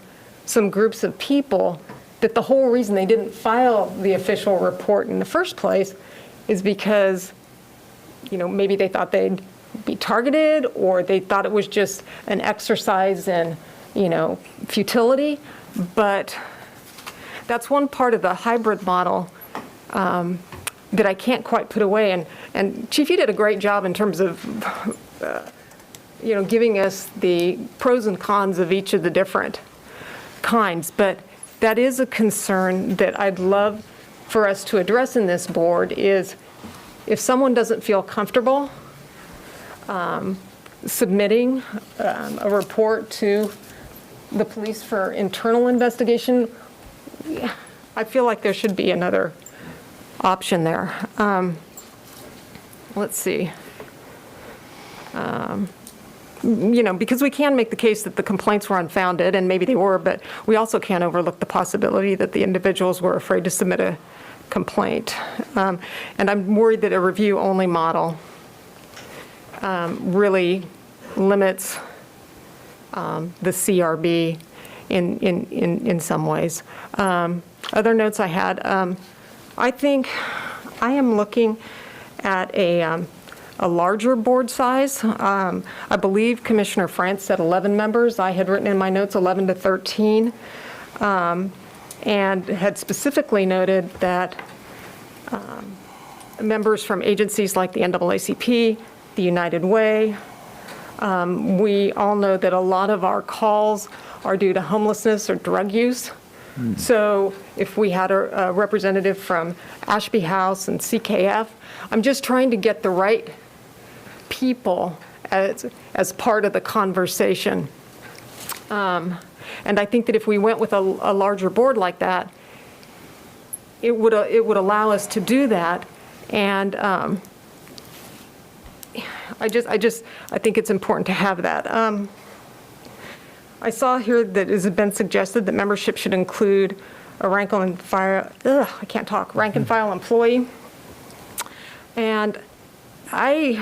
some groups of people that the whole reason they didn't file the official report in the first place is because, maybe they thought they'd be targeted, or they thought it was just an exercise in, futility. But that's one part of the hybrid model that I can't quite put away. And Chief, you did a great job in terms of, giving us the pros and cons of each of the different kinds. But that is a concern that I'd love for us to address in this board, is if someone doesn't feel comfortable submitting a report to the police for internal investigation, I feel like there should be another option there. Let's see. Because we can make the case that the complaints were unfounded, and maybe they were, but we also can't overlook the possibility that the individuals were afraid to submit a complaint. And I'm worried that a review-only model really limits the CRB in some ways. Other notes I had, I think I am looking at a larger board size. I believe Commissioner France said 11 members. I had written in my notes 11 to 13, and had specifically noted that members from agencies like the NAACP, the United Way, we all know that a lot of our calls are due to homelessness or drug use. So if we had a representative from Ashby House and CKF, I'm just trying to get the right people as part of the conversation. And I think that if we went with a larger board like that, it would allow us to do that. And I think it's important to have that. I saw here that it has been suggested that membership should include a rank and file employee. And a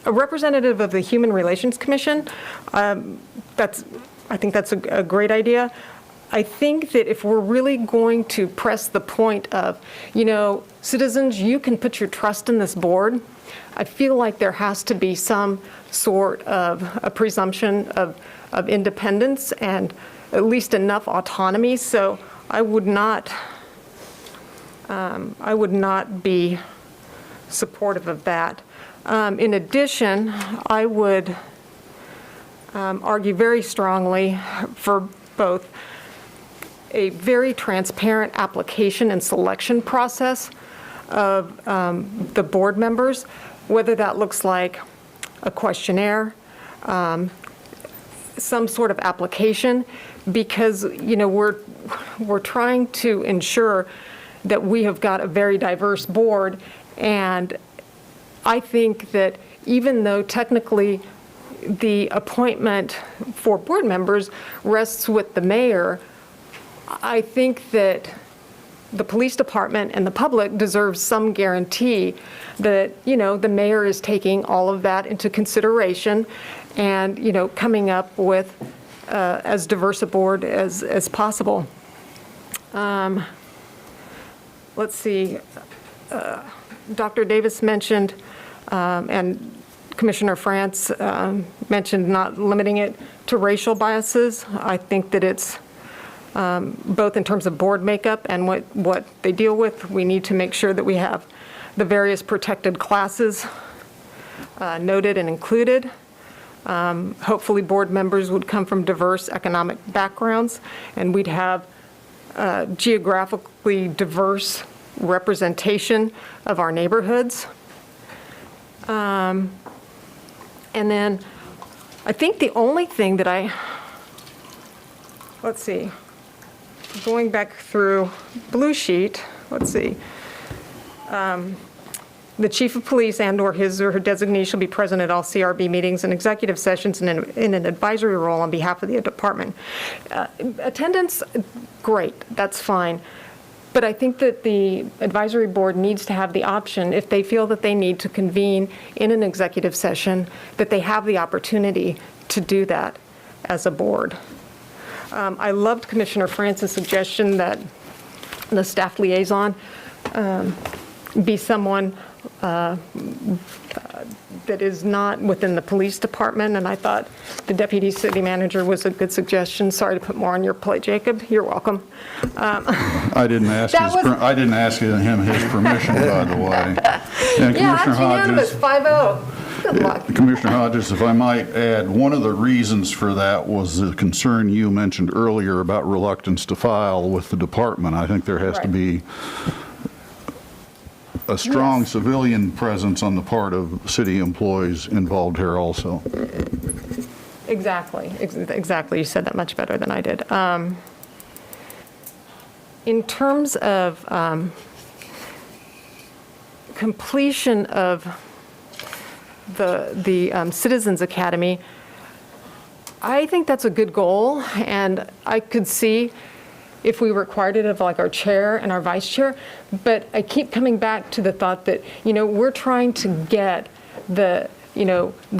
representative of the Human Relations Commission, that's I think that's a great idea. I think that if we're really going to press the point of, citizens, you can put your trust in this board, I feel like there has to be some sort of a presumption of independence and at least enough autonomy. So I would not be supportive of that. In addition, I would argue very strongly for both a very transparent application and selection process of the board members, whether that looks like a questionnaire, some sort of application, because we're trying to ensure that we have got a very diverse board, and I think that even though technically the appointment for board members rests with the mayor, I think that the police department and the public deserves some guarantee that, the mayor is taking all of that into consideration and, coming up with as diverse a board as possible. Let's see. Dr. Davis mentioned, and Commissioner France mentioned not limiting it to racial biases. I think that it's both in terms of board makeup and what they deal with. We need to make sure that we have the various protected classes noted and included. Hopefully board members would come from diverse economic backgrounds, and we'd have geographically diverse representation of our neighborhoods. And then I think the only thing that let's see, going back through Blue Sheet, let's see. The chief of police and/or his or her designee shall be present at all CRB meetings and executive sessions in an advisory role on behalf of the department. Attendance, great, that's fine. But I think that the advisory board needs to have the option, if they feel that they need to convene in an executive session, that they have the opportunity to do that as a board. I loved Commissioner France's suggestion that the staff liaison be someone that is not within the police department, and I thought the deputy city manager was a good suggestion. Sorry to put more on your plate, Jacob. You're welcome. I didn't ask him his permission, by the way. And Yeah, Commissioner that's unanimous, Hodges, 5-0. Good luck. Commissioner Hodges, if I might add, one of the reasons for that was the concern you mentioned earlier about reluctance to file with the department. I think there has to be a strong civilian presence on the part of city employees involved here also. Exactly. You said that much better than I did. In terms of completion of the Citizens Academy, I think that's a good goal, and I could see if we required it of like our chair and our vice chair, but I keep coming back to the thought that, we're trying to get the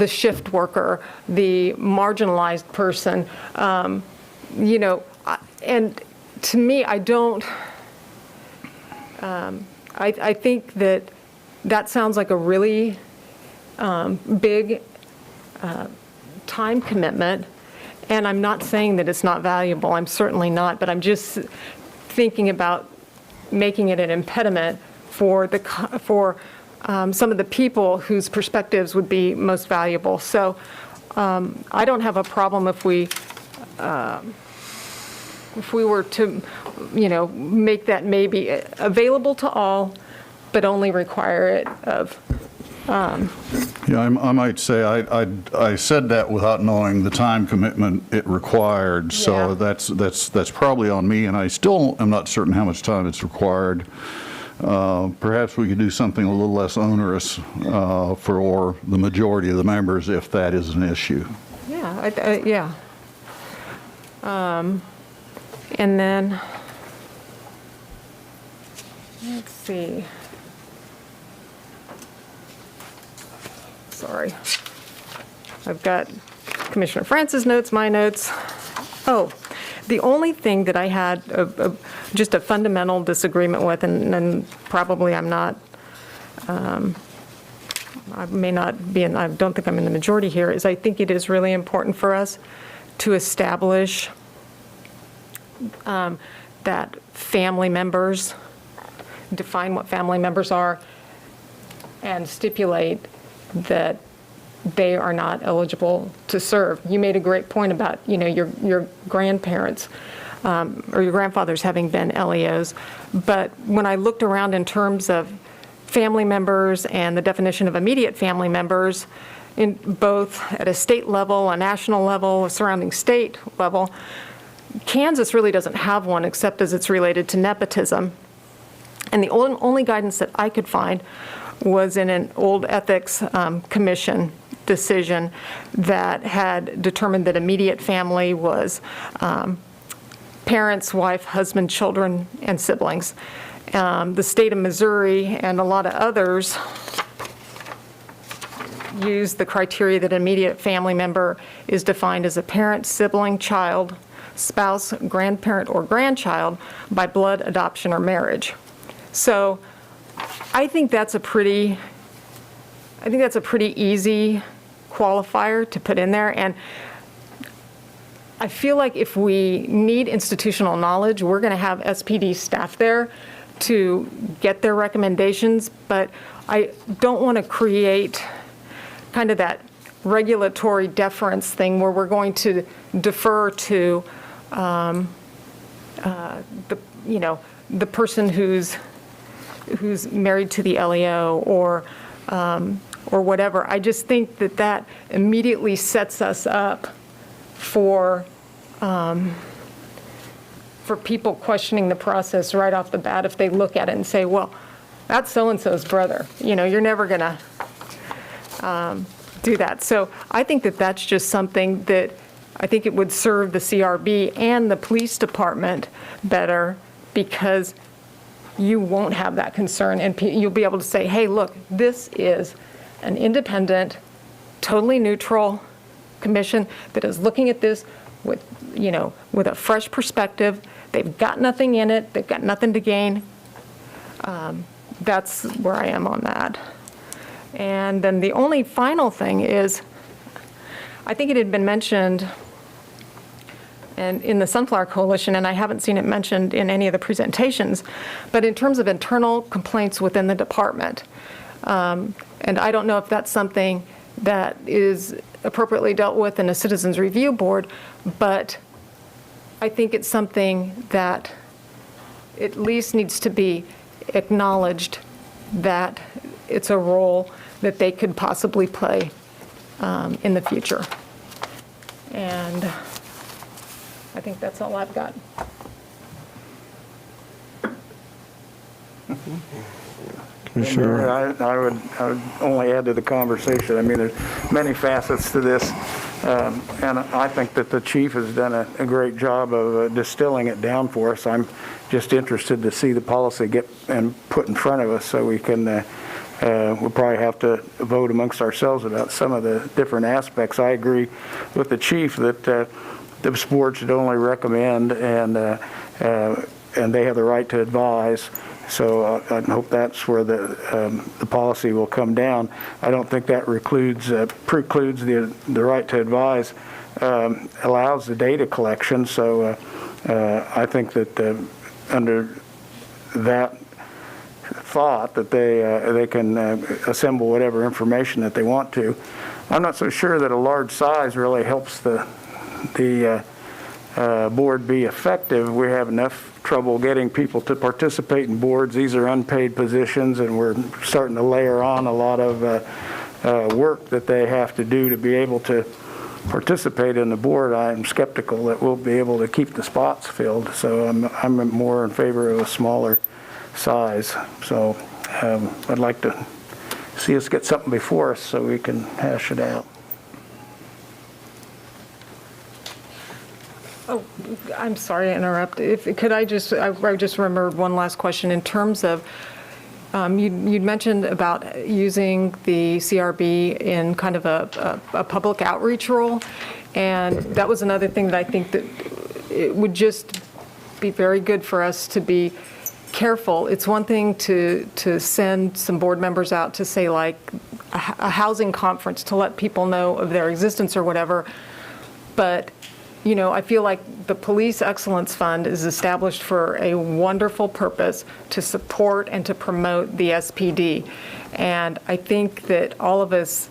shift worker, the marginalized person, and to me, I don't, I think that sounds like a really big time commitment. And I'm not saying that it's not valuable. I'm certainly not. But I'm just thinking about making it an impediment for some of the people whose perspectives would be most valuable. So I don't have a problem if we were to, make that maybe available to all, but only require it of. Yeah, I might say I said that without knowing the time commitment it required, so that's probably on me, and I still am not certain how much time it's required. Perhaps we could do something a little less onerous for the majority of the members if that is an issue. Yeah, and then, let's see. Sorry. I've got Commissioner France's notes, my notes. Oh, the only thing that I had just a fundamental disagreement with, and probably I'm not, I may not be, I don't think I'm in the majority here, is I think it is really important for us to establish that family members, define what family members are, and stipulate that they are not eligible to serve. You made a great point about, your grandparents or your grandfathers having been LEOs, but when I looked around in terms of family members and the definition of immediate family members, in both at a state level, a national level, a surrounding state level, Kansas really doesn't have one except as it's related to nepotism. And the only guidance that I could find was in an old ethics commission decision that had determined that immediate family was parents, wife, husband, children, and siblings. The state of Missouri and a lot of others use the criteria that immediate family member is defined as a parent, sibling, child, spouse, grandparent, or grandchild by blood, adoption, or marriage. So I think that's a pretty easy qualifier to put in there. And I feel like if we need institutional knowledge, we're going to have SPD staff there to get their recommendations, but I don't want to create kind of that regulatory deference thing where we're going to defer to the person who's married to the LEO or whatever. I just think that immediately sets us up for people questioning the process right off the bat if they look at it and say, well, that's so-and-so's brother. You're never going to do that. So I think that's just something that I think it would serve the CRB and the police department better, because you won't have that concern, and you'll be able to say, hey, look, this is an independent, totally neutral commission that is looking at this with a fresh perspective. They've got nothing in it. They've got nothing to gain. That's where I am on that. And then the only final thing is, I think it had been mentioned and in the Sunflower Coalition, and I haven't seen it mentioned in any of the presentations, but in terms of internal complaints within the department. And I don't know if that's something that is appropriately dealt with in a Citizens Review Board, but I think it's something that at least needs to be acknowledged that it's a role that they could possibly play in the future. And I think that's all I've got. Sure. I would only add to the conversation. I mean, there's many facets to this, and I think that the chief has done a great job of distilling it down for us. I'm just interested to see the policy get and put in front of us so we can, we'll probably have to vote amongst ourselves about some of the different aspects. I agree with the chief that the board should only recommend, and they have the right to advise. So I hope that's where the policy will come down. I don't think that precludes the right to advise, allows the data collection. So I think that under that thought that they can assemble whatever information that they want to. I'm not so sure that a large size really helps the board be effective. We have enough trouble getting people to participate in boards. These are unpaid positions, and we're starting to layer on a lot of work that they have to do to be able to participate in the board. I'm skeptical that we'll be able to keep the spots filled, so I'm more in favor of a smaller size. So I'd like to see us get something before us so we can hash it out. Oh, I'm sorry to interrupt. I just remembered one last question in terms of, you'd mentioned about using the CRB in kind of a public outreach role. And that was another thing that I think that it would just be very good for us to be careful. It's one thing to send some board members out to say like a housing conference to let people know of their existence or whatever. But, you know, I feel like the Police Excellence Fund is established for a wonderful purpose to support and to promote the SPD. And I think that all of us,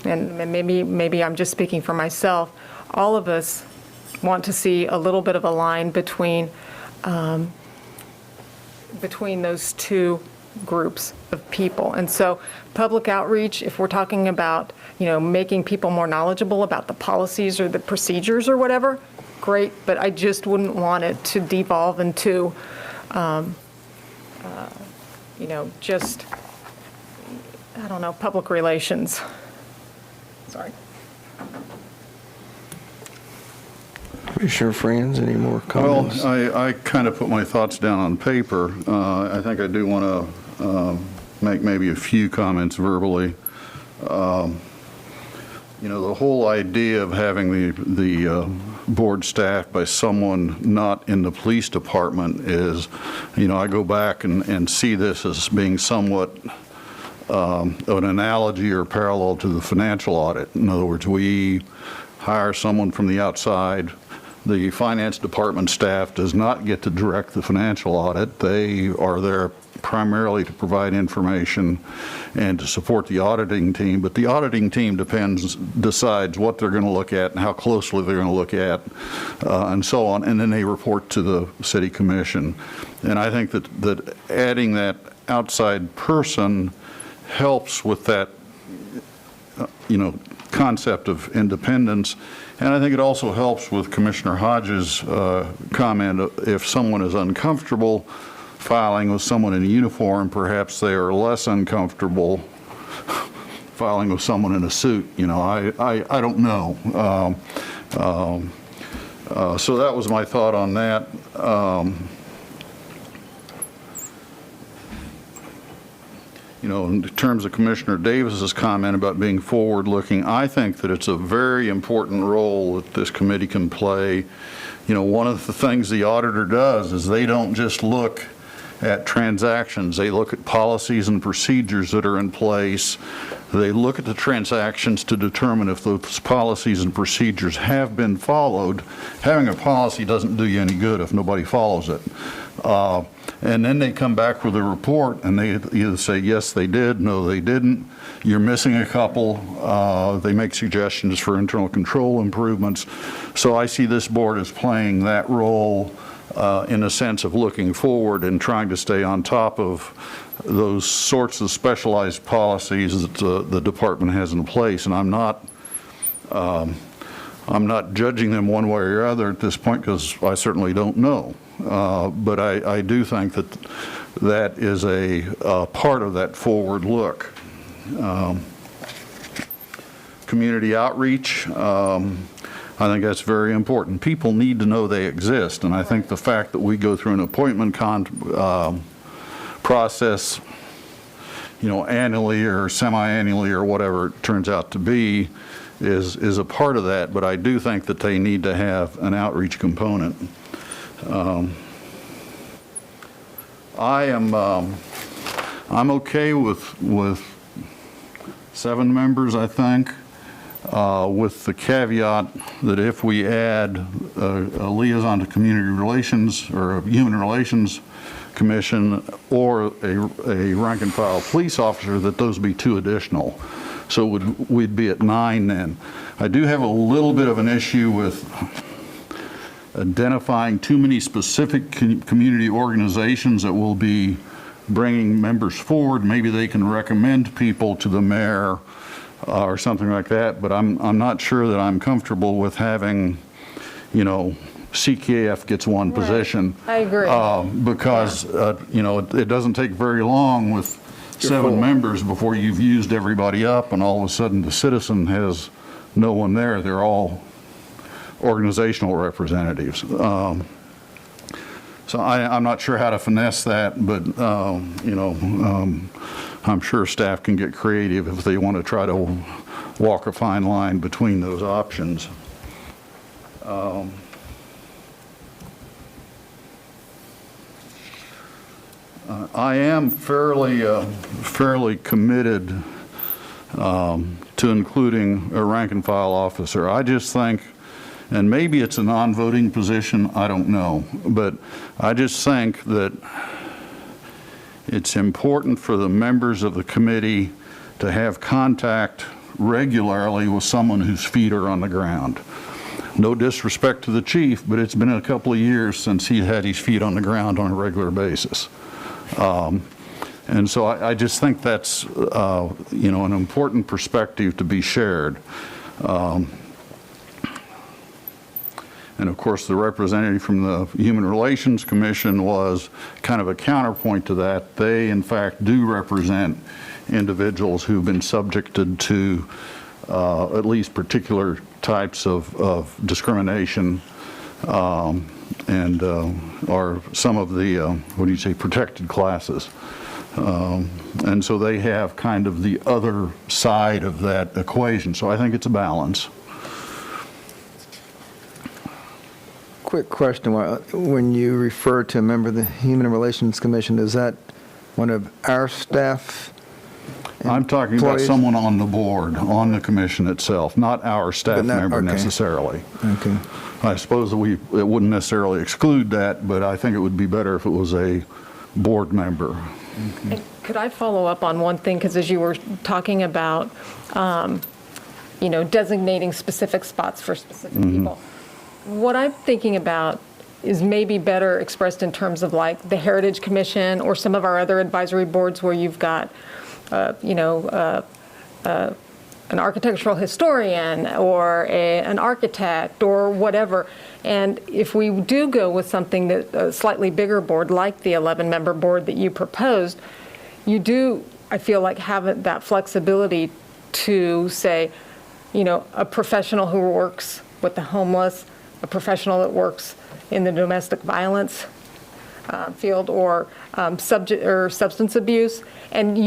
and maybe I'm just speaking for myself, all of us want to see a little bit of a line between those two groups of people. And so public outreach, if we're talking about, you know, making people more knowledgeable about the policies or the procedures or whatever, great, but I just wouldn't want it to devolve into, you know, just, I don't know, public relations. Sorry. Commissioner Franz, any more comments? Well, I kind of put my thoughts down on paper. I think I do want to make maybe a few comments verbally. You know, the whole idea of having the board staffed by someone not in the police department is, you know, I go back and see this as being somewhat of an analogy or parallel to the financial audit. In other words, we hire someone from the outside. The finance department staff does not get to direct the financial audit. They are there primarily to provide information and to support the auditing team, but the auditing team decides what they're going to look at and how closely they're going to look at and so on, and then they report to the city commission. And I think that adding that outside person helps with that, you know, concept of independence. And I think it also helps with Commissioner Hodges' comment, if someone is uncomfortable filing with someone in a uniform, perhaps they are less uncomfortable filing with someone in a suit. You know, I don't know. So that was my thought on that. You know, in terms of Commissioner Davis's comment about being forward-looking, I think that it's a very important role that this committee can play. You know, one of the things the auditor does is they don't just look at transactions. They look at policies and procedures that are in place. They look at the transactions to determine if those policies and procedures have been followed. Having a policy doesn't do you any good if nobody follows it. And then they come back with a report and they either say, yes, they did, no, they didn't, you're missing a couple. They make suggestions for internal control improvements. So I see this board as playing that role in a sense of looking forward and trying to stay on top of those sorts of specialized policies that the department has in place. And I'm not judging them one way or other at this point because I certainly don't know. But I do think that is a part of that forward look. Community outreach, I think that's very important. People need to know they exist, and I think the fact that we go through an appointment process, you know, annually or semi-annually or whatever it turns out to be, is a part of that. But I do think that they need to have an outreach component. I'm okay with 7 members, I think, with the caveat that if we add a liaison to community relations or a human relations commission or a rank and file police officer, that those be 2 additional. So we'd be at 9 then. I do have a little bit of an issue with identifying too many specific community organizations that will be bringing members forward. Maybe they can recommend people to the mayor or something like that, but I'm not sure that I'm comfortable with having, you know, CKF gets 1 position. I agree. Because, you know, it doesn't take very long with 7 members before you've used everybody up, and all of a sudden the citizen has no one there. They're all organizational representatives. So I'm not sure how to finesse that, but, you know, I'm sure staff can get creative if they want to try to walk a fine line between those options. I am fairly committed to including a rank and file officer. I just think, and maybe it's a non-voting position, I don't know, but I just think that it's important for the members of the committee to have contact regularly with someone whose feet are on the ground. No disrespect to the chief, but it's been a couple of years since he had his feet on the ground on a regular basis. And so I just think that's, you know, an important perspective to be shared. And of course, the representative from the Human Relations Commission was kind of a counterpoint to that. They, in fact, do represent individuals who've been subjected to at least particular types of discrimination and are some of the, what do you say, protected classes. And so they have kind of the other side of that equation. So I think it's a balance. Quick question. When you refer to a member of the Human Relations Commission, is that one of our staff? I'm talking about someone on the board, on the commission itself, not our staff member necessarily. Okay. I suppose that it wouldn't necessarily exclude that, but I think it would be better if it was a board member. And could I follow up on one thing? Because as you were talking about, you know, designating specific spots for specific people, what I'm thinking about is maybe better expressed in terms of like the Heritage Commission or some of our other advisory boards where you've got, you know, an architectural historian or an architect or whatever. And if we do go with something that a slightly bigger board like the 11-member board that you proposed, you do, I feel like, have that flexibility to say, you know, a professional who works with the homeless, a professional that works in the domestic violence field or substance abuse, and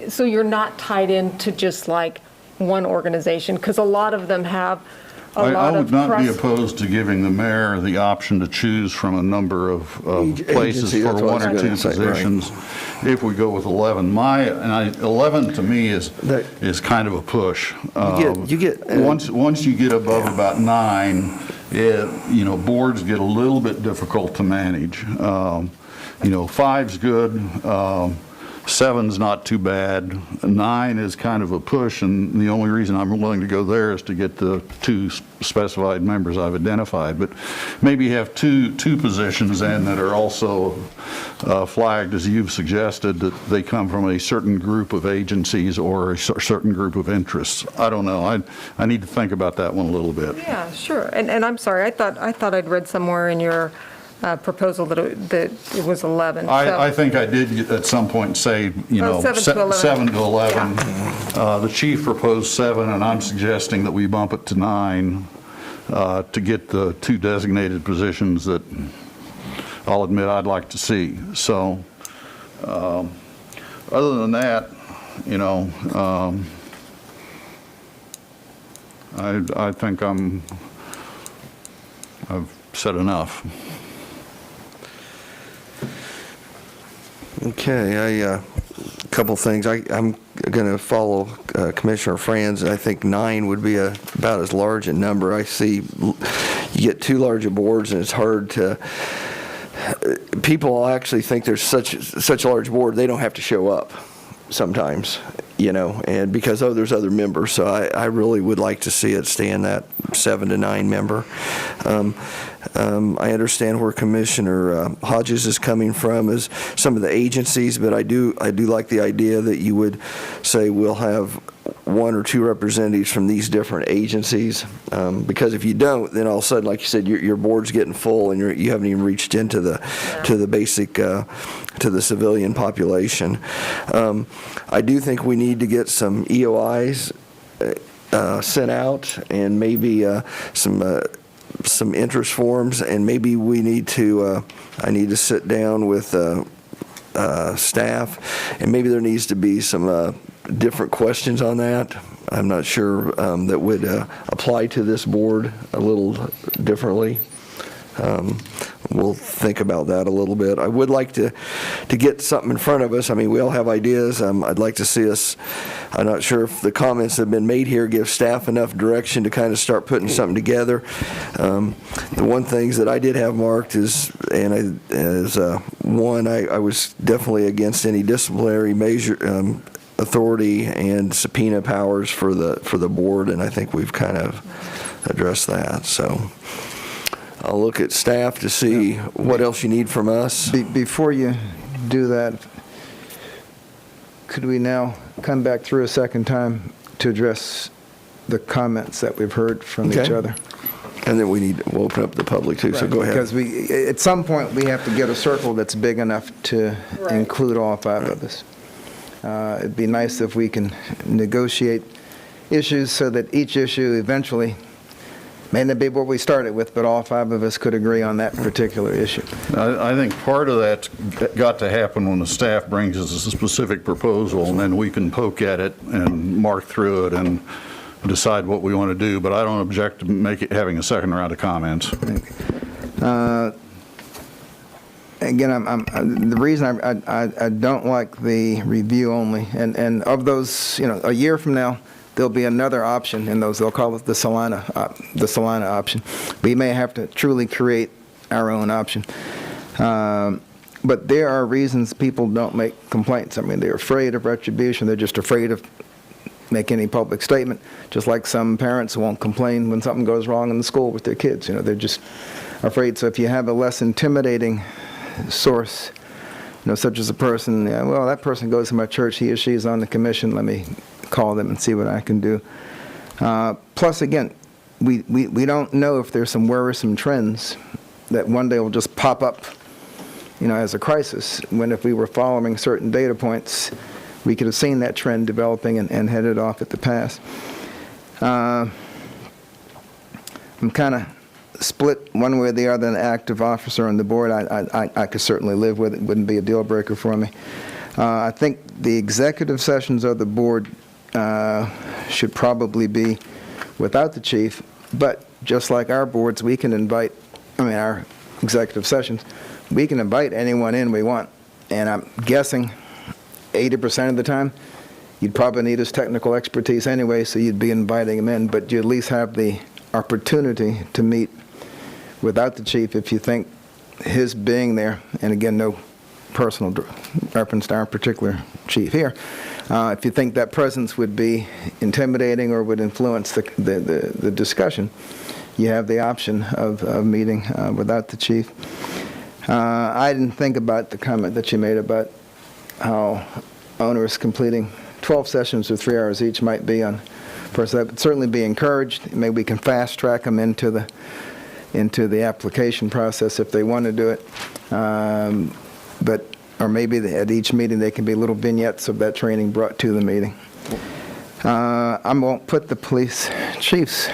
so you're not tied into just like one organization, because a lot of them have a lot of I would not be opposed to giving the mayor the option to choose from a number of places for one or two positions if we go with 11. 11 to me is kind of a push. Once you get above about 9, you know, boards get a little bit difficult to manage. You know, 5's good. 7's not too bad. 9 is kind of a push, and the only reason I'm willing to go there is to get the 2 specified members I've identified. But maybe have two positions then that are also flagged, as you've suggested, that they come from a certain group of agencies or a certain group of interests. I don't know. I need to think about that one a little bit. Yeah, sure. And I'm sorry, I thought I'd read somewhere in your proposal that it was 11. I think I did at some point say, you know, 7 to 11. Yeah. The chief proposed 7, and I'm suggesting that we bump it to 9 to get the 2 designated positions that I'll admit I'd like to see. So other than that, you know, I think I've said enough. Okay, a couple things. I'm going to follow Commissioner Franz. I think 9 would be about as large a number. I see you get too large a boards, and it's hard to. People actually think there's such a large board, they don't have to show up sometimes, you know, and because there's other members. So I really would like to see it stay in that 7 to 9 member. I understand where Commissioner Hodges is coming from as some of the agencies, but I do like the idea that you would say we'll have 1 or 2 representatives from these different agencies, because if you don't, then all of a sudden, like you said, your board's getting full, and you haven't even reached into the basic to the civilian population. I do think we need to get some EOIs sent out, and maybe some interest forms, and maybe we need to I need to sit down with staff, and maybe there needs to be some different questions on that. I'm not sure that would apply to this board a little differently. We'll think about that a little bit. I would like to get something in front of us. I mean, we all have ideas. I'd like to see us, I'm not sure if the comments that have been made here give staff enough direction to kind of start putting something together. The one things that I did have marked is, one, I was definitely against any disciplinary measure, authority and subpoena powers for the board, and I think we've kind of addressed that. So I'll look at staff to see what else you need from us. Before you do that, could we now come back through a second time to address the comments that we've heard from each other? And then we'll open up the public too, so go ahead. Because at some point, we have to get a circle that's big enough to include all 5 of us. It'd be nice if we can negotiate issues so that each issue eventually may not be what we started with, but all 5 of us could agree on that particular issue. I think part of that's got to happen when the staff brings us a specific proposal, and then we can poke at it and mark through it and decide what we want to do. But I don't object to having a second round of comments. Again, the reason I don't like the review only, and of those, a year from now, there'll be another option in those. They'll call it the Salina option. We may have to truly create our own option. But there are reasons people don't make complaints. I mean, they're afraid of retribution. They're just afraid of making any public statement, just like some parents won't complain when something goes wrong in the school with their kids. They're just afraid. So if you have a less intimidating source, such as a person, well, that person goes to my church, he or she is on the commission, let me call them and see what I can do. Plus, again, we don't know if there's some worrisome trends that one day will just pop up, as a crisis, when if we were following certain data points, we could have seen that trend developing and headed off at the pass. I'm kind of split one way or the other, an active officer on the board. I could certainly live with it. It wouldn't be a deal breaker for me. I think the executive sessions of the board should probably be without the chief, but just like our boards, we can invite, our executive sessions, we can invite anyone in we want. And I'm guessing 80% of the time, you'd probably need his technical expertise anyway, so you'd be inviting him in, but you at least have the opportunity to meet without the chief if you think his being there, and again, no personal reference to our particular chief here, if you think that presence would be intimidating or would influence the discussion, you have the option of meeting without the chief. I didn't think about the comment that you made about how onerous completing 12 sessions with 3 hours each might be on person. That would certainly be encouraged. Maybe we can fast track them into the application process if they want to do it. Or maybe at each meeting there can be little vignettes of that training brought to the meeting. I won't put the police chief's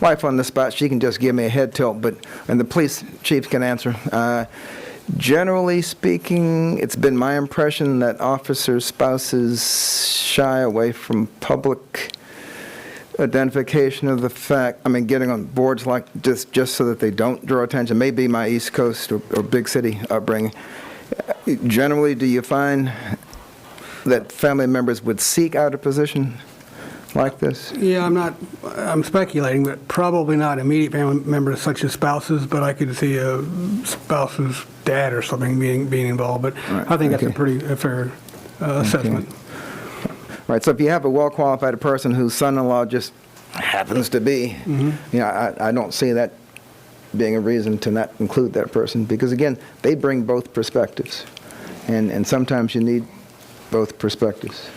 wife on the spot. She can just give me a head tilt, and the police chief can answer. Generally speaking, it's been my impression that officers' spouses shy away from public identification of the fact, getting on boards like just so that they don't draw attention. Maybe my East Coast or big city upbringing. Generally, do you find that family members would seek out a position like this? Yeah, I'm speculating, but probably not immediate family members such as spouses, but I could see a spouse's dad or something being involved, but right. I think that's a pretty fair assessment. Right, so if you have a well-qualified person whose son-in-law just happens to be, I don't see that being a reason to not include that person, because again, they bring both perspectives, and sometimes you need both perspectives.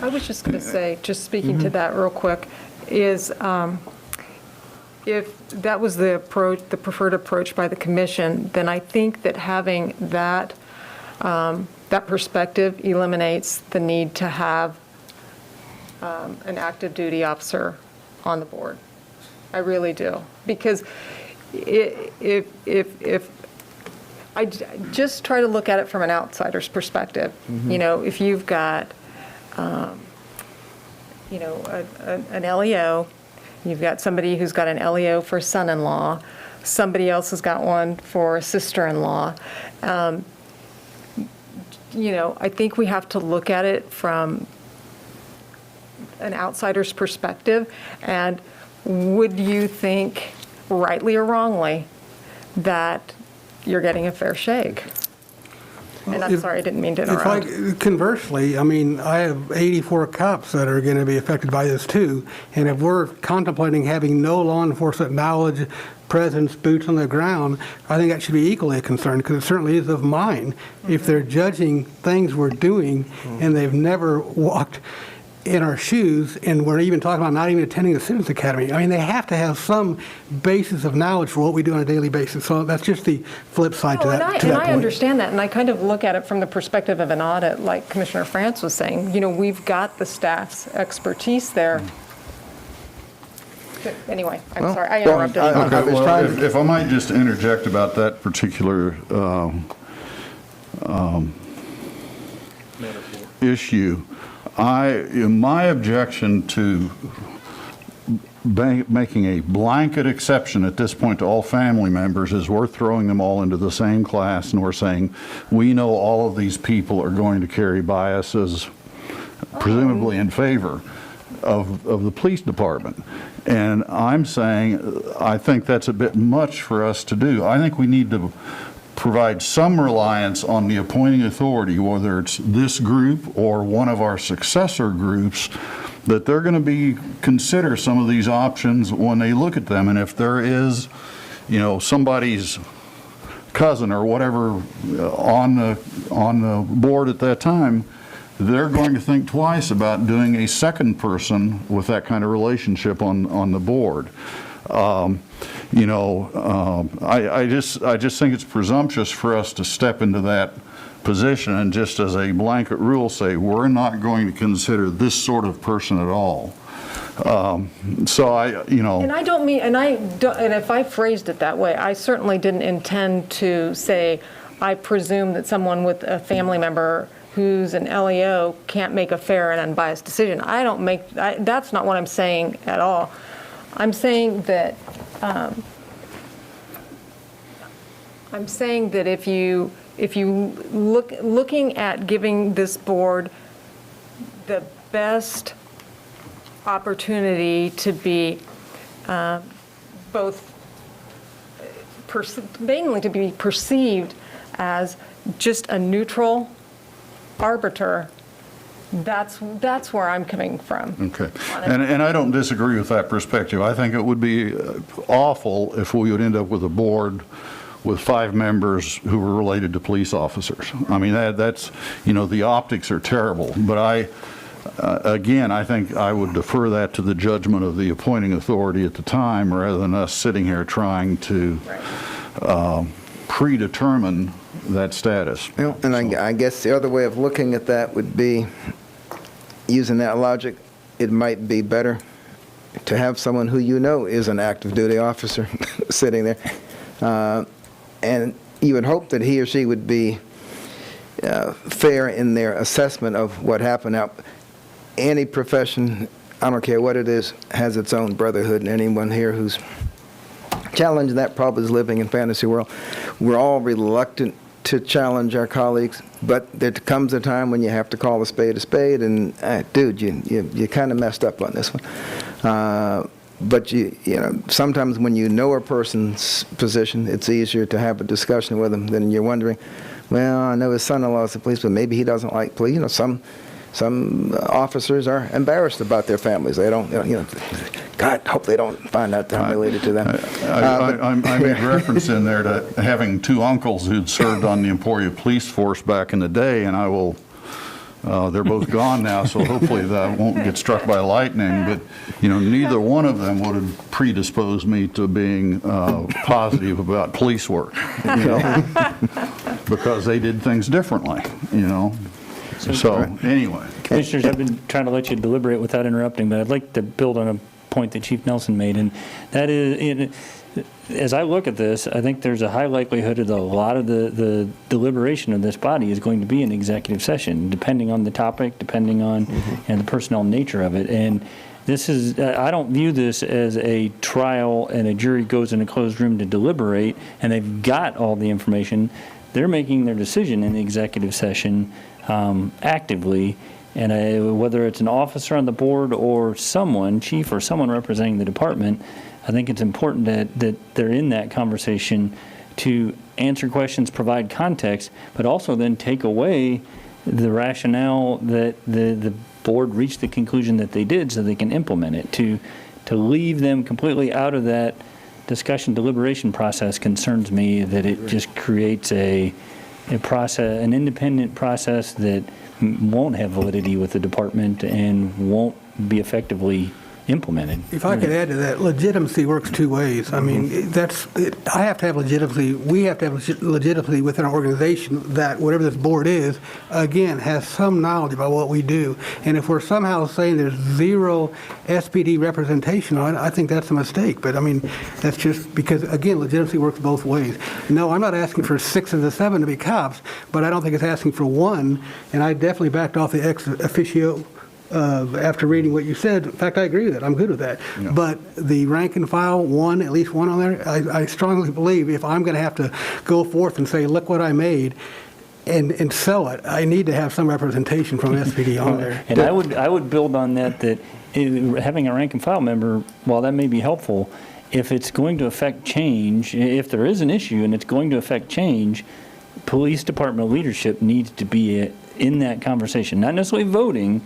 I was just going to say, just speaking to that real quick, is if that was the approach, the preferred approach by the commission, then I think that having that perspective eliminates the need to have an active duty officer on the board. I really do, because if I just try to look at it from an outsider's perspective, if you've got an LEO You've got somebody who's got an LEO for son-in-law. Somebody else has got one for a sister-in-law. I think we have to look at it from an outsider's perspective. And would you think, rightly or wrongly, that you're getting a fair shake? And I'm sorry, I didn't mean to interrupt. Conversely, I mean, I have 84 cops that are going to be affected by this too. And if we're contemplating having no law enforcement knowledge, presence, boots on the ground, I think that should be equally a concern, because it certainly is of mine. If they're judging things we're doing and they've never walked in our shoes, and we're even talking about not even attending the Citizens Academy. I mean, they have to have some basis of knowledge for what we do on a daily basis. So that's just the flip side to that point. And I understand that, and I kind of look at it from the perspective of an audit, like Commissioner France was saying. We've got the staff's expertise there. Anyway, I'm sorry, I interrupted. If I might just interject about that particular issue. My objection to making a blanket exception at this point to all family members is we're throwing them all into the same class, and we're saying we know all of these people are going to carry biases, presumably in favor of the police department. And I'm saying I think that's a bit much for us to do. I think we need to provide some reliance on the appointing authority, whether it's this group or one of our successor groups, that they're going to consider some of these options when they look at them. And if there is, somebody's cousin or whatever on the board at that time, they're going to think twice about doing a second person with that kind of relationship on the board. I just think it's presumptuous for us to step into that position and just as a blanket rule say we're not going to consider this sort of person at all. And I don't mean, and if I phrased it that way, I certainly didn't intend to say I presume that someone with a family member who's an LEO can't make a fair and unbiased decision. That's not what I'm saying at all. I'm saying that if you looking at giving this board the best opportunity to be mainly to be perceived as just a neutral arbiter, that's where I'm coming from. Okay, and I don't disagree with that perspective. I think it would be awful if we would end up with a board with 5 members who were related to police officers. I mean, that's the optics are terrible. But again, I think I would defer that to the judgment of the appointing authority at the time, rather than us sitting here trying to predetermine that status. I guess the other way of looking at that would be, using that logic, it might be better to have someone who is an active duty officer sitting there. And you would hope that he or she would be fair in their assessment of what happened. Now, any profession, I don't care what it is, has its own brotherhood, and anyone here who's challenging that probably is living in fantasy world. We're all reluctant to challenge our colleagues, but there comes a time when you have to call a spade, and dude, you kind of messed up on this one. But sometimes when you know a person's position, it's easier to have a discussion with them than you're wondering, well, I know his son-in-law is the police, but maybe he doesn't like police. Some officers are embarrassed about their families. They don't, God, hope they don't find out that I'm related to them. I made reference in there to having 2 uncles who'd served on the Emporia Police Force back in the day, and they're both gone now, so hopefully that won't get struck by lightning. But neither one of them would have predisposed me to being positive about police work, because they did things differently, So anyway, Commissioners, I've been trying to let you deliberate without interrupting, but I'd like to build on a point that Chief Nelson made, and that is, as I look at this, I think there's a high likelihood that a lot of the deliberation of this body is going to be an executive session, depending on the topic, depending on the personnel nature of it. And this is, I don't view this as a trial and a jury goes in a closed room to deliberate and they've got all the information. They're making their decision in the executive session actively. And whether it's an officer on the board or someone, chief or someone representing the department, I think it's important that they're in that conversation to answer questions, provide context, but also then take away the rationale that the board reached the conclusion that they did so they can implement it. To leave them completely out of that discussion deliberation process concerns me, that it just creates a process, an independent process that won't have validity with the department and won't be effectively implemented. If I could add to that, legitimacy works two ways. I mean, I have to have legitimacy, we have to have legitimacy within our organization that whatever this board is, again, has some knowledge about what we do. And if we're somehow saying there's zero SPD representation on it, I think that's a mistake. But I mean, that's just because, again, legitimacy works both ways. No, I'm not asking for 6 of the 7 to be cops, but I don't think it's asking for 1. And I definitely backed off the ex officio after reading what you said. In fact, I agree with that. I'm good with that. Yeah. But the rank and file, at least one on there, I strongly believe if I'm going to have to go forth and say, look what I made, and sell it, I need to have some representation from SPD on there. And I would build on that having a rank and file member, while that may be helpful, if it's going to affect change, if there is an issue and it's going to affect change, police department leadership needs to be in that conversation. Not necessarily voting,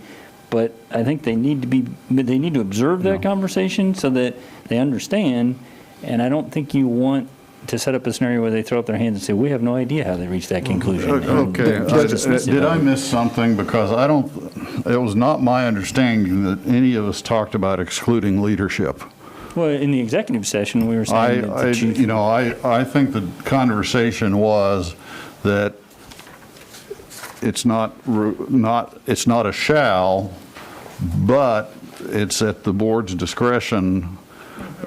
but I think they need to observe that conversation so that they understand. And I don't think you want to set up a scenario where they throw up their hands and say, we have no idea how they reached that conclusion. Okay. Did I miss something? Because it was not my understanding that any of us talked about excluding leadership. Well, in the executive session, we were saying that the chief... I think the conversation was that it's not a shall, but it's at the board's discretion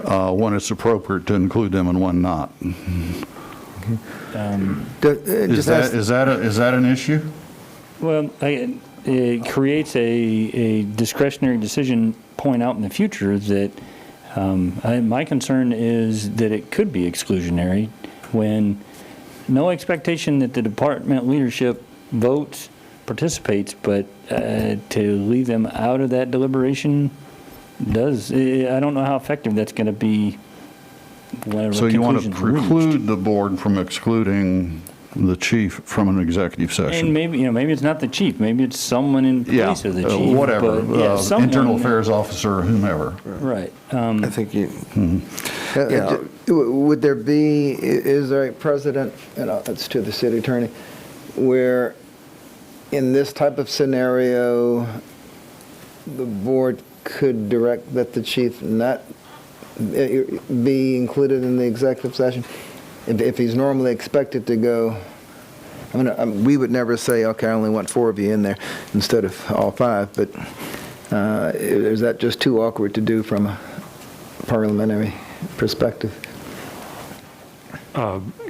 when it's appropriate to include them and when not. Is that an issue? Well, it creates a discretionary decision point out in the future that my concern is that it could be exclusionary when no expectation that the department leadership votes, participates, but to leave them out of that deliberation I don't know how effective that's going to be. So you want to preclude the board from excluding the chief from an executive session? And maybe it's not the chief, maybe it's someone in place of the chief. Whatever, internal affairs officer or whomever. Right. I think you... Would there be, is there a precedent, it's to the city attorney, where in this type of scenario, the board could direct that the chief not be included in the executive session? If he's normally expected to go, we would never say, okay, I only want 4 of you in there instead of all 5, but is that just too awkward to do from a parliamentary perspective?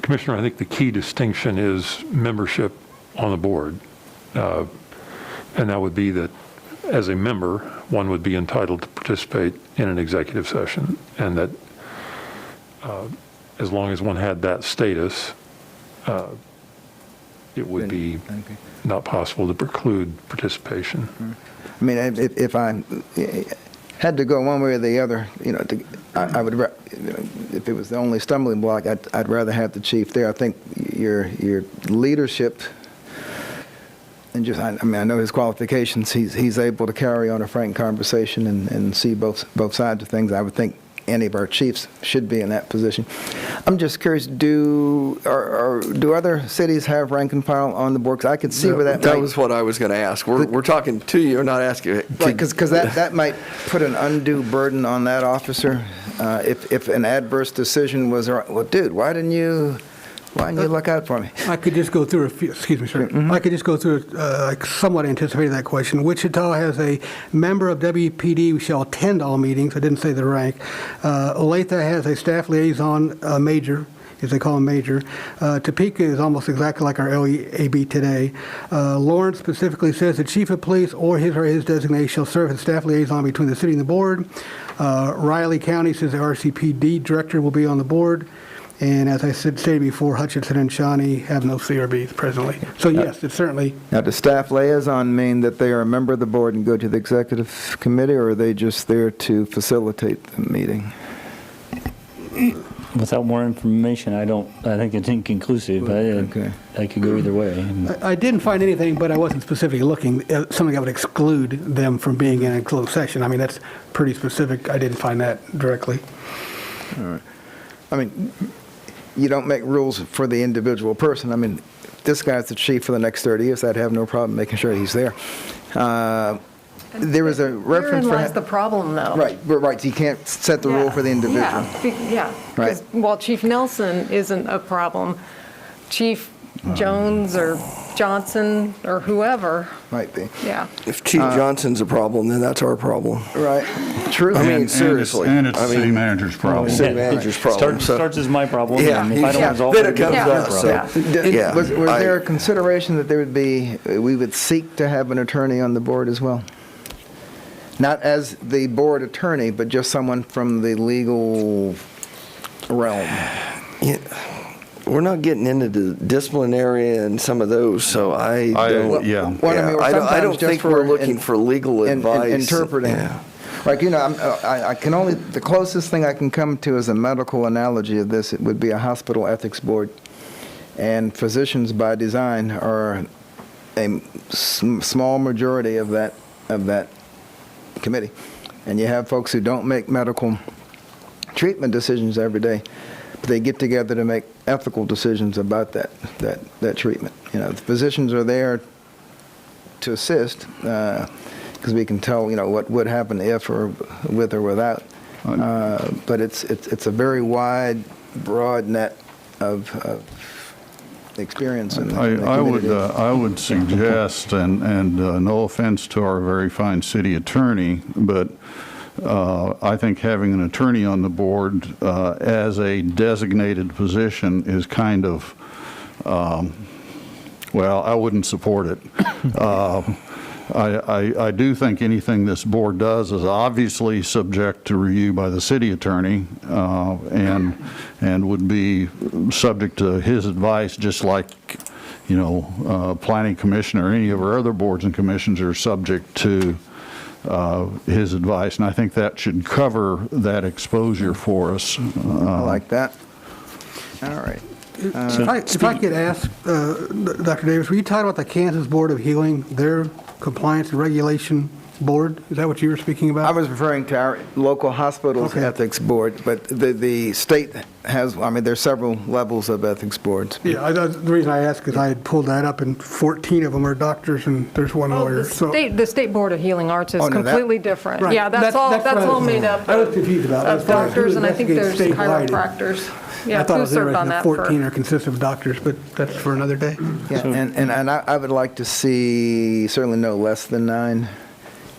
Commissioner, I think the key distinction is membership on the board. And that would be that as a member, one would be entitled to participate in an executive session, and that as long as one had that status, it would be not possible to preclude participation. I mean, if I had to go one way or the other, I would, if it was the only stumbling block, I'd rather have the chief there. I think your leadership, and just, I know his qualifications. He's able to carry on a frank conversation and see both sides of things. I would think any of our chiefs should be in that position. I'm just curious, do other cities have rank and file on the board? Because I could see where that was what I was going to ask. We're talking to you, not asking. Right, because that might put an undue burden on that officer. If an adverse decision was, well, dude, why didn't you look out for me? I could just go through excuse me, sir. I could just go through, I somewhat anticipated that question. Wichita has a member of WPD who shall attend all meetings. I didn't say the rank. Olathe has a staff liaison major. as they call them, major. Topeka is almost exactly like our LEAB today. Lawrence specifically says the chief of police or his designee shall serve as staff liaison between the city and the board. Riley County says the RCPD director will be on the board. And as I stated before, Hutchinson and Shawnee have no CRBs presently. So yes, it's certainly. Now, does staff liaison mean that they are a member of the board and go to the executive committee, or are they just there to facilitate the meeting? Without more information, I think it's inconclusive. I could go either way. I didn't find anything, but I wasn't specifically looking at something that would exclude them from being in a closed session. I mean, that's pretty specific. I didn't find that directly. All right. I mean, you don't make rules for the individual person. I mean, this guy's the chief for the next 30 years. I'd have no problem making sure he's there. There was a reference Herein for... lies the problem, though. Right. You can't set the rule for the individual. Yeah. Right. While Chief Nelson isn't a problem, Chief Jones or Johnson or whoever. Might be. Yeah. If Chief Johnson's a problem, then that's our problem. Right. True. I mean, seriously. And it's the city manager's problem. City manager's problem. Starts as my problem. Yeah. And if I don't resolve Then it, it comes to us. Yeah. Was there a consideration that we would seek to have an attorney on the board as well? Not as the board attorney, but just someone from the legal realm. Yeah. We're not getting into the disciplinary and some of those, so I don't think we're looking for legal advice. Interpreting. Yeah. Like, I can only, the closest thing I can come to as a medical analogy of this, it would be a hospital ethics board. And physicians by design are a small majority of that committee. And you have folks who don't make medical treatment decisions every day, but they get together to make ethical decisions about that treatment. The physicians are there to assist because we can tell what would happen if or with or without. But it's a very wide, broad net of experience. I would suggest, and no offense to our very fine city attorney, but I think having an attorney on the board as a designated position is kind of, well, I wouldn't support it. I do think anything this board does is obviously subject to review by the city attorney and would be subject to his advice, just like, planning commission or any of our other boards and commissions are subject to his advice, and I think that should cover that exposure for us. I like that. All right. If I could ask, Dr. Davis, were you talking about the Kansas Board of Healing, their compliance and regulation board? Is that what you were speaking about? I was referring to our local hospitals ethics board, but the state has, there's several levels of ethics boards. Yeah, the reason I asked is I had pulled that up, and 14 of them are doctors, and there's one lawyer. The State Board of Healing Arts is completely different. Right. Yeah, that's all made up I was confused about of doctors, and I think there's chiropractors. Yeah, I thought it who was served on interesting that 14 are consistent of doctors, but that's for another day. Yeah, and I would like to see certainly no less than 9.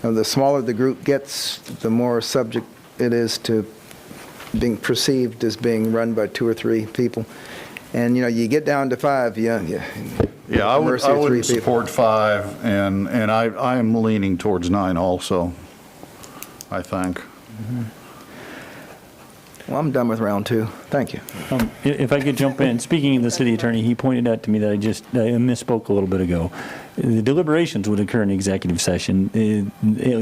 The smaller the group gets, the more subject it is to being perceived as being run by 2 or 3 people. And, you get down to 5, Yeah, I would support 5, and I am leaning towards 9 also, I think. Mm-hmm. Well, I'm done with round 2. Thank you. If I could jump in, speaking of the city attorney, he pointed out to me that I misspoke a little bit ago. The deliberations would occur in executive session.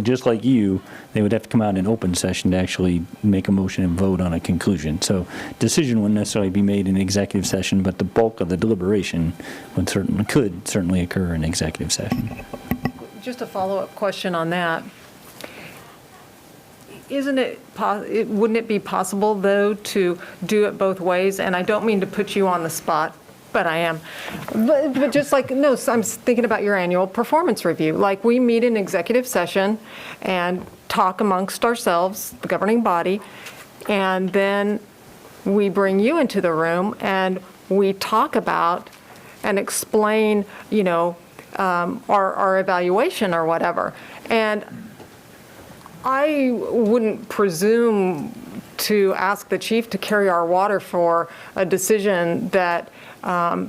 Just like you, they would have to come out in open session to actually make a motion and vote on a conclusion. So decision wouldn't necessarily be made in executive session, but the bulk of the deliberation could certainly occur in executive session. Just a follow-up question on that. Wouldn't it be possible, though, to do it both ways? And I don't mean to put you on the spot, but I am. But just like, no, I'm thinking about your annual performance review. Like, we meet in executive session and talk amongst ourselves, the governing body, and then we bring you into the room and we talk about and explain, our evaluation or whatever. And I wouldn't presume to ask the chief to carry our water for a decision that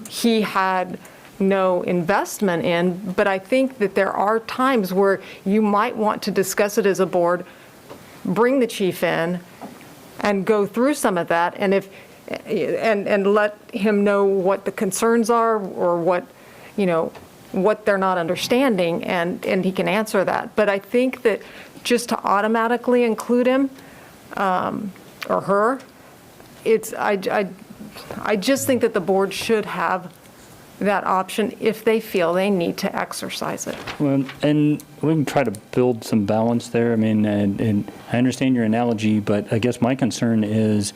he had no investment in. But I think that there are times where you might want to discuss it as a board, bring the chief in, and go through some of that, and let him know what the concerns are, or what they're not understanding, and he can answer that. But I think that just to automatically include him or her, I just think that the board should have that option if they feel they need to exercise it. Well, and we can try to build some balance there. I mean, and I understand your analogy, but I guess my concern is,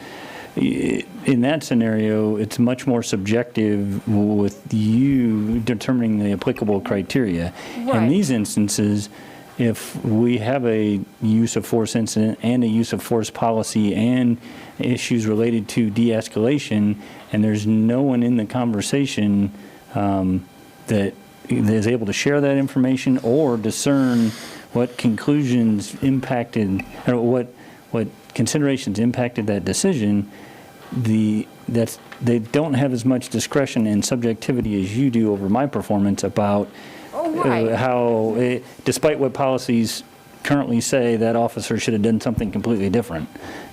in that scenario, it's much more subjective with you determining the applicable criteria. Right. In these instances, if we have a use of force incident and a use of force policy and issues related to de-escalation, and there's no one in the conversation that is able to share that information or discern what conclusions impacted, or what considerations impacted that decision, they don't have as much discretion and subjectivity as you do over my performance about how, despite what policies currently say, that officer should have done something completely different.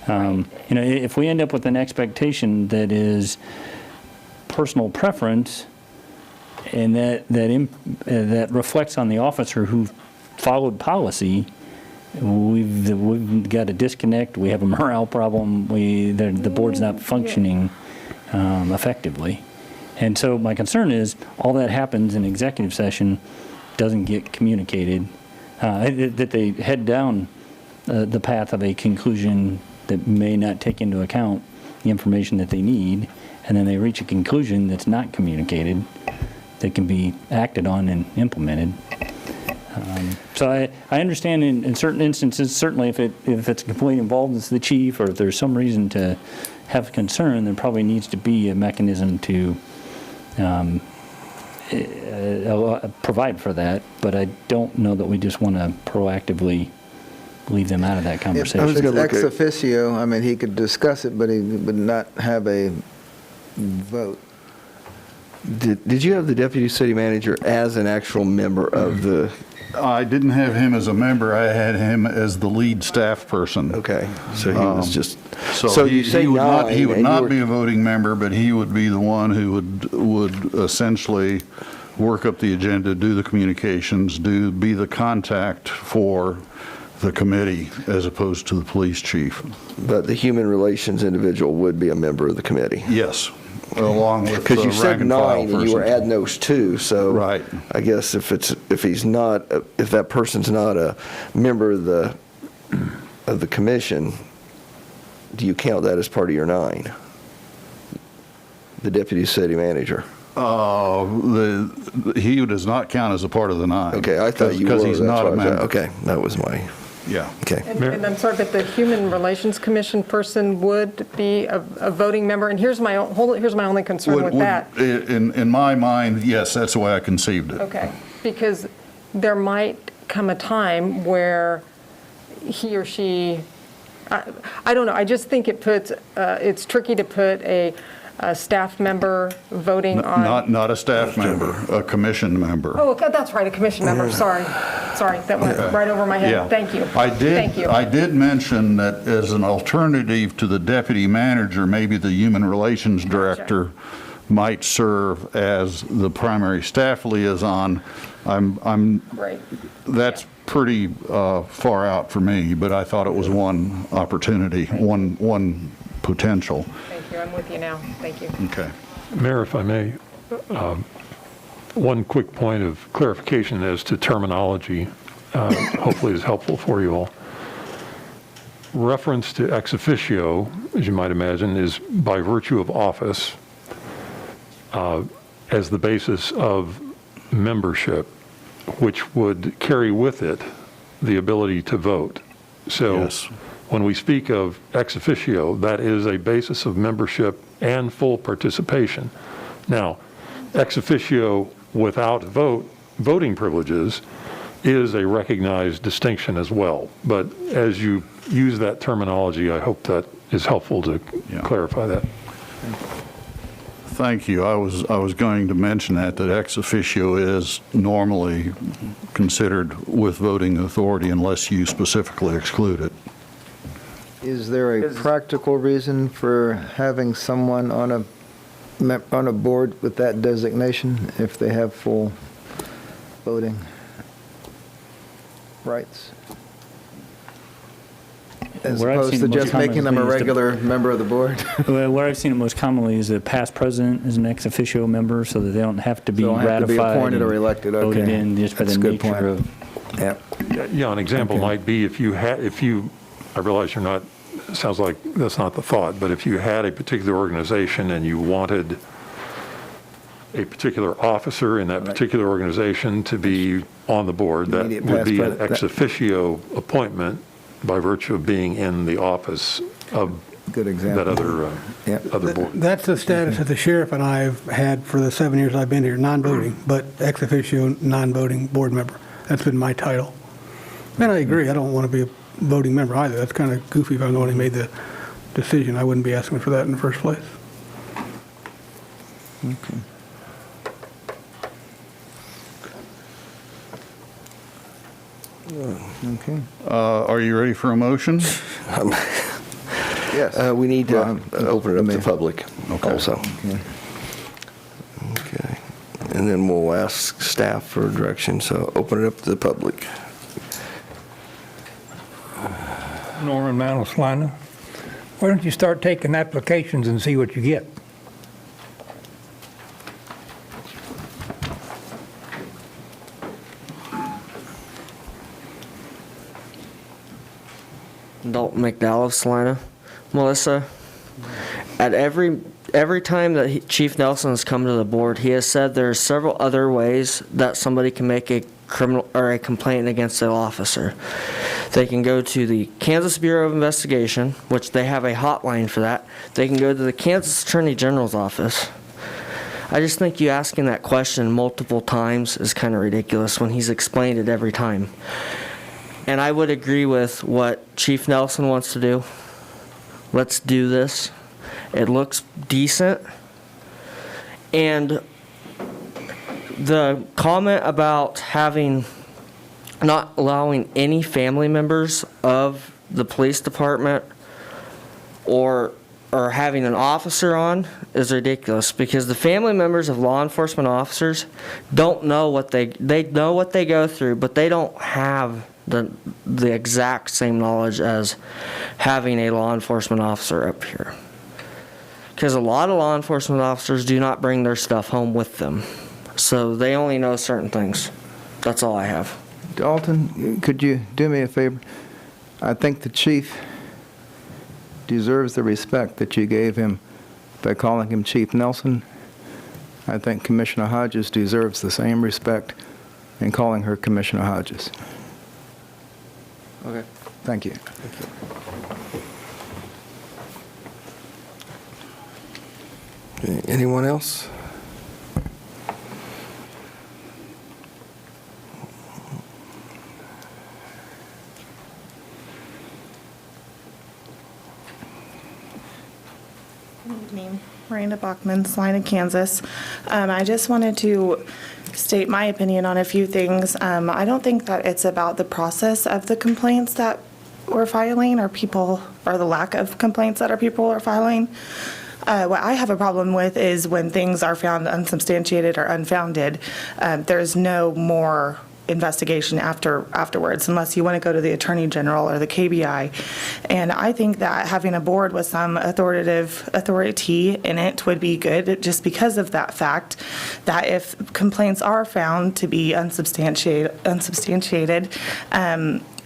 If we end up with an expectation that is personal preference, and that reflects on the officer who followed policy, we've got a disconnect. We have a morale problem. The board's not functioning effectively. And so my concern is all that happens in executive session doesn't get communicated, that they head down the path of a conclusion that may not take into account the information that they need, and then they reach a conclusion that's not communicated, that can be acted on and implemented. So I understand in certain instances, certainly if it's a complaint involved with the chief, or if there's some reason to have concern, there probably needs to be a mechanism to provide for that. But I don't know that we just want to proactively leave them out of that conversation. If it's ex officio, I mean, he could discuss it, but he would not have a vote. Did you have the deputy city manager as an actual member of the? I didn't have him as a member. I had him as the lead staff person. Okay, so he was just. So you say he would not. He would not be be a voting member, but he would be the one who would essentially work up the agenda, do the communications, be the contact for the committee as opposed to the police chief. But the human relations individual would be a member of the committee. Yes. Along with because you said 9 and you were adding those 2, so right. I guess if that person's not a member of the commission, do you count that as part of your 9? The deputy city manager. He does not count as a part of the 9. Okay, I thought you were. Because he's not a member. Okay, that was my. Yeah. Okay. And I'm sorry, but the Human Relations Commission person would be a voting member, and here's my only concern with that. In my mind, yes, that's the way I conceived it. Okay, because there might come a time where he or she, I don't know, I just think it's tricky to put a staff member voting on. Not a staff member, a commission member. Oh, that's right, a commission member, sorry, that went right over my head. Yeah. Thank you. Thank you. I did mention that as an alternative to the deputy manager, maybe the human relations director might serve as the primary staff liaison. Right. That's pretty far out for me, but I thought it was one opportunity, one potential. Thank you, I'm with you now, thank you. Okay. Mayor, if I may, one quick point of clarification as to terminology, hopefully is helpful for you all. Reference to ex officio, as you might imagine, is by virtue of office as the basis of membership, which would carry with it the ability to vote. So yes. When we speak of ex officio, that is a basis of membership and full participation. Now, ex officio without voting privileges is a recognized distinction as well. But as you use that terminology, I hope that is helpful to clarify that. Thank you. I was going to mention that ex officio is normally considered with voting authority unless you specifically exclude it. Is there a practical reason for having someone on a board with that designation if they have full voting rights? As Where I've opposed seen to it most just making them a commonly is the- regular member of the board? Well, where I've seen it most commonly is the past president is an ex officio member, so that they don't have to be Don't have to be ratified. appointed or and elected, voted okay. in just by That's the a good point. nature of. Yep. Yeah, an example Okay. might be if you, I realize you're not, it sounds like that's not the thought, but if you had a particular organization and you wanted a particular officer in that particular organization to be on the board, that Immediate would past be an president. ex officio appointment by virtue of being in the office of Good example. that other board. That's the status that the sheriff and I have had for the 7 years I've been here, non-voting, but ex officio, non-voting board member. That's been my title. And I agree, I don't want to be a voting member either. That's kind of goofy if I'm the one who made the decision. I wouldn't be asking for that in the first place. Okay. Okay. Are you ready for a motion? Yes. We need to Well, open it up I to mean- public also. Okay. Okay. And then we'll ask staff for direction, so open it up to the public. Norman Mantle, Salina. Why don't you start taking applications and see what you get? Dalton McDowell, Salina. Melissa, at every time that Chief Nelson has come to the board, he has said there are several other ways that somebody can make a criminal or a complaint against an officer. They can go to the Kansas Bureau of Investigation, which they have a hotline for that. They can go to the Kansas Attorney General's office. I just think you asking that question multiple times is kind of ridiculous when he's explained it every time. And I would agree with what Chief Nelson wants to do. Let's do this. It looks decent. And the comment about not allowing any family members of the police department or having an officer on is ridiculous, because the family members of law enforcement officers don't know what they know what they go through, but they don't have the exact same knowledge as having a law enforcement officer up here. Because a lot of law enforcement officers do not bring their stuff home with them. So they only know certain things. That's all I have. Dalton, could you do me a favor? I think the chief deserves the respect that you gave him by calling him Chief Nelson. I think Commissioner Hodges deserves the same respect in calling her Commissioner Hodges. Okay. Thank you. Okay, anyone else? Good evening. Miranda Bachman, Salina, Kansas. I just wanted to state my opinion on a few things. I don't think that it's about the process of the complaints that we're filing or the lack of complaints that our people are filing. What I have a problem with is when things are found unsubstantiated or unfounded, there's no more investigation afterwards, unless you want to go to the Attorney General or the KBI. And I think that having a board with some authority in it would be good, just because of that fact, that if complaints are found to be unsubstantiated,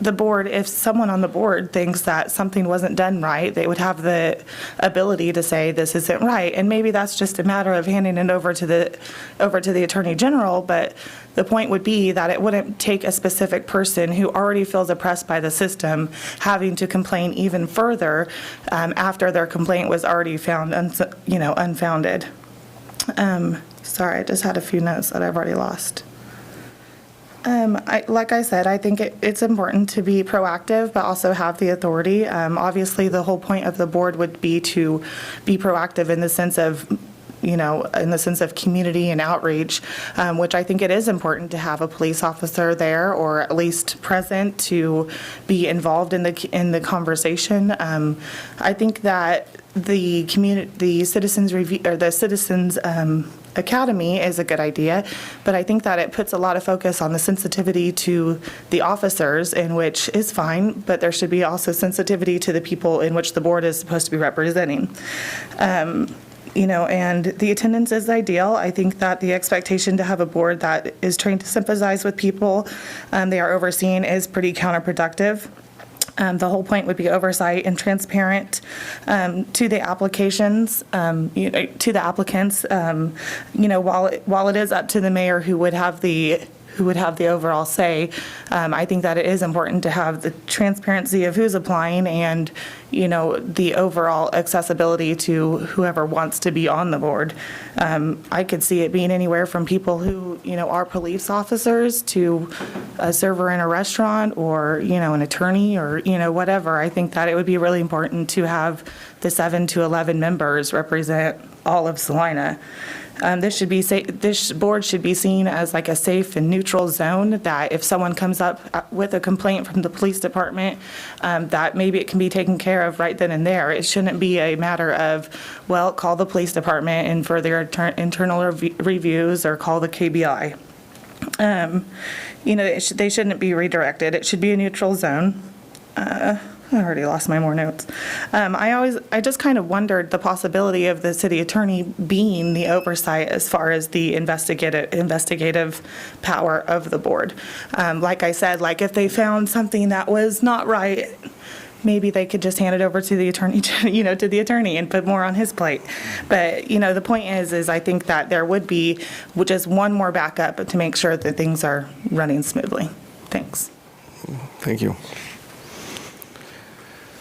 the board, if someone on the board thinks that something wasn't done right, they would have the ability to say this isn't right. And maybe that's just a matter of handing it over to the Attorney General, but the point would be that it wouldn't take a specific person who already feels oppressed by the system having to complain even further after their complaint was already found unfounded. Sorry, I just had a few notes that I've already lost. Like I said, I think it's important to be proactive, but also have the authority. Obviously, the whole point of the board would be to be proactive in the sense of, in the sense of community and outreach, which I think it is important to have a police officer there, or at least present to be involved in the conversation. I think that the citizens review, or the citizens academy is a good idea, but I think that it puts a lot of focus on the sensitivity to the officers, in which is fine, but there should be also sensitivity to the people in which the board is supposed to be representing. And the attendance is ideal. I think that the expectation to have a board that is trained to sympathize with people they are overseeing is pretty counterproductive. The whole point would be oversight and transparent to the applications, to the applicants. While it is up to the mayor who would have the overall say, I think that it is important to have the transparency of who's applying and, the overall accessibility to whoever wants to be on the board. I could see it being anywhere from people who, are police officers to a server in a restaurant, or, an attorney, or, whatever. I think that it would be really important to have the 7 to 11 members represent all of Salina. This board should be seen as like a safe and neutral zone, that if someone comes up with a complaint from the police department, that maybe it can be taken care of right then and there. It shouldn't be a matter of, well, call the police department and for their internal reviews, or call the KBI. They shouldn't be redirected. It should be a neutral zone. I already lost my more notes. I just kind of wondered the possibility of the city attorney being the oversight as far as the investigative power of the board. Like I said, like if they found something that was not right, maybe they could just hand it over to the attorney, to the attorney, and put more on his plate. But, the point is I think that there would be just one more backup to make sure that things are running smoothly. Thanks. Thank you.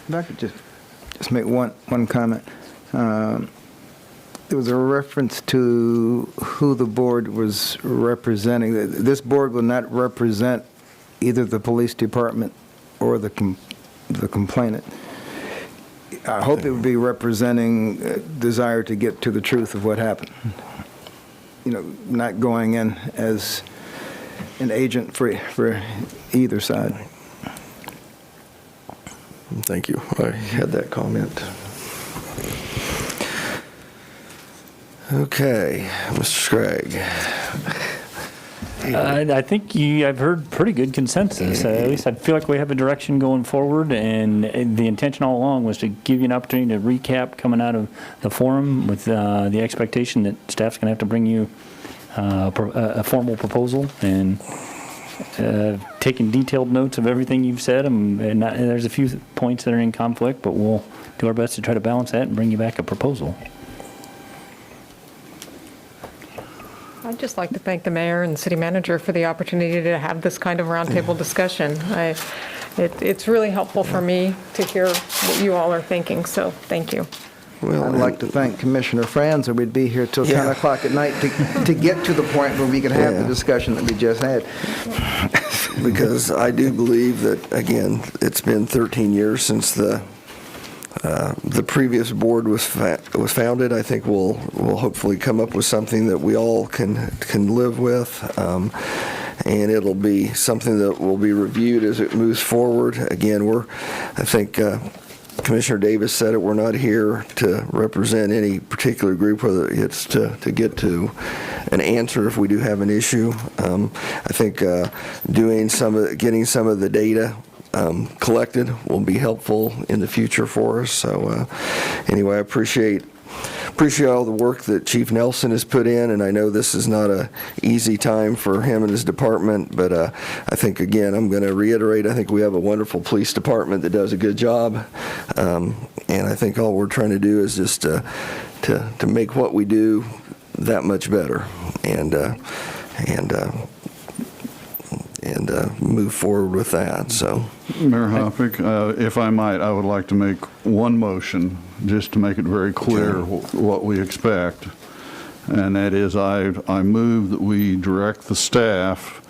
If I could just make one comment. There was a reference to who the board was representing. This board will not represent either the police department or the complainant. I hope it would be representing a desire to get to the truth of what happened. Not going in as an agent for either side. Thank you. I had that comment. Okay, Mr. Scragg. I think I've heard pretty good consensus. At least I feel like we have a direction going forward, and the intention all along was to give you an opportunity to recap coming out of the forum with the expectation that staff's going to have to bring you a formal proposal, and taking detailed notes of everything you've said, and there's a few points that are in conflict, but we'll do our best to try to balance that and bring you back a proposal. I'd just like to thank the mayor and the city manager for the opportunity to have this kind of roundtable discussion. It's really helpful for me to hear what you all are thinking, so thank you. Well, I'd like to thank Commissioner Franz, or we'd be here till 10 o'clock at night to get to the point where we can have the discussion that we just had. Because I do believe that, again, it's been 13 years since the previous board was founded. I think we'll hopefully come up with something that we all can live with, and it'll be something that will be reviewed as it moves forward. Again, I think Commissioner Davis said it, we're not here to represent any particular group, whether it's to get to an answer if we do have an issue. I think getting some of the data collected will be helpful in the future for us. So anyway, I appreciate all the work that Chief Nelson has put in, and I know this is not an easy time for him and his department, but I think, again, I'm going to reiterate, I think we have a wonderful police department that does a good job, and I think all we're trying to do is just to make what we do that much better, and move forward with that. So, Mayor Hoppick, if I might, I would like to make one motion just to make it very clear what we expect, and that is I move that we direct the staff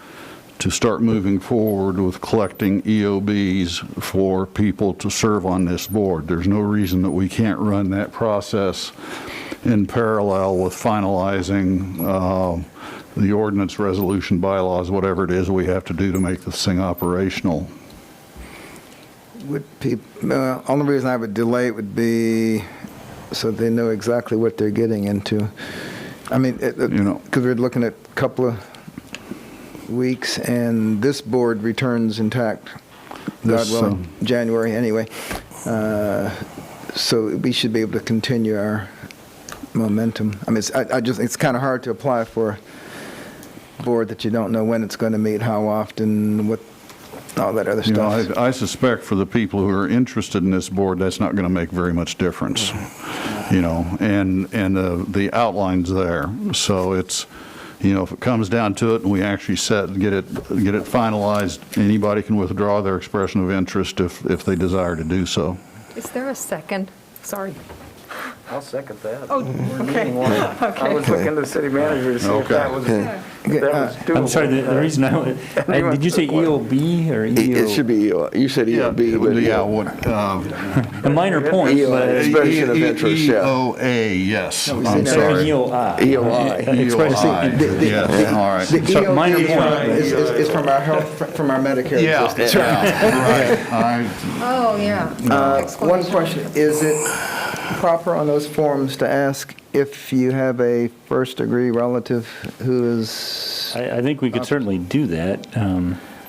to start moving forward with collecting EOBs for people to serve on this board. There's no reason that we can't run that process in parallel with finalizing the ordinance, resolution, bylaws, whatever it is we have to do to make this thing operational. Only reason I would delay it would be so they know exactly what they're getting into. I mean, because we're looking at a couple of weeks, and this board returns intact, God willing, January anyway. So we should be able to continue our momentum. I mean, it's kind of hard to apply for a board that you don't know when it's going to meet, how often, what, all that other stuff. I suspect for the people who are interested in this board, that's not going to make very much difference, and the outline's there. So it's, if it comes down to it and we actually get it finalized, anybody can withdraw their expression of interest if they desire to do so. Is there a second? Sorry. I'll second that. Oh, okay. I was looking to the city manager to see if that was doable. I'm sorry, the reason did you say EOB or EO? It should be, you said EOB, but a minor point, but expression of interest, yeah. EOA, yes. I'm sorry. EOI. EOI. Yes, all right. The EOB minor point is from our health, from our Medicare system. Right. Oh, yeah. One question, is it proper on those forms to ask if you have a first-degree relative who is... I think we could certainly do that.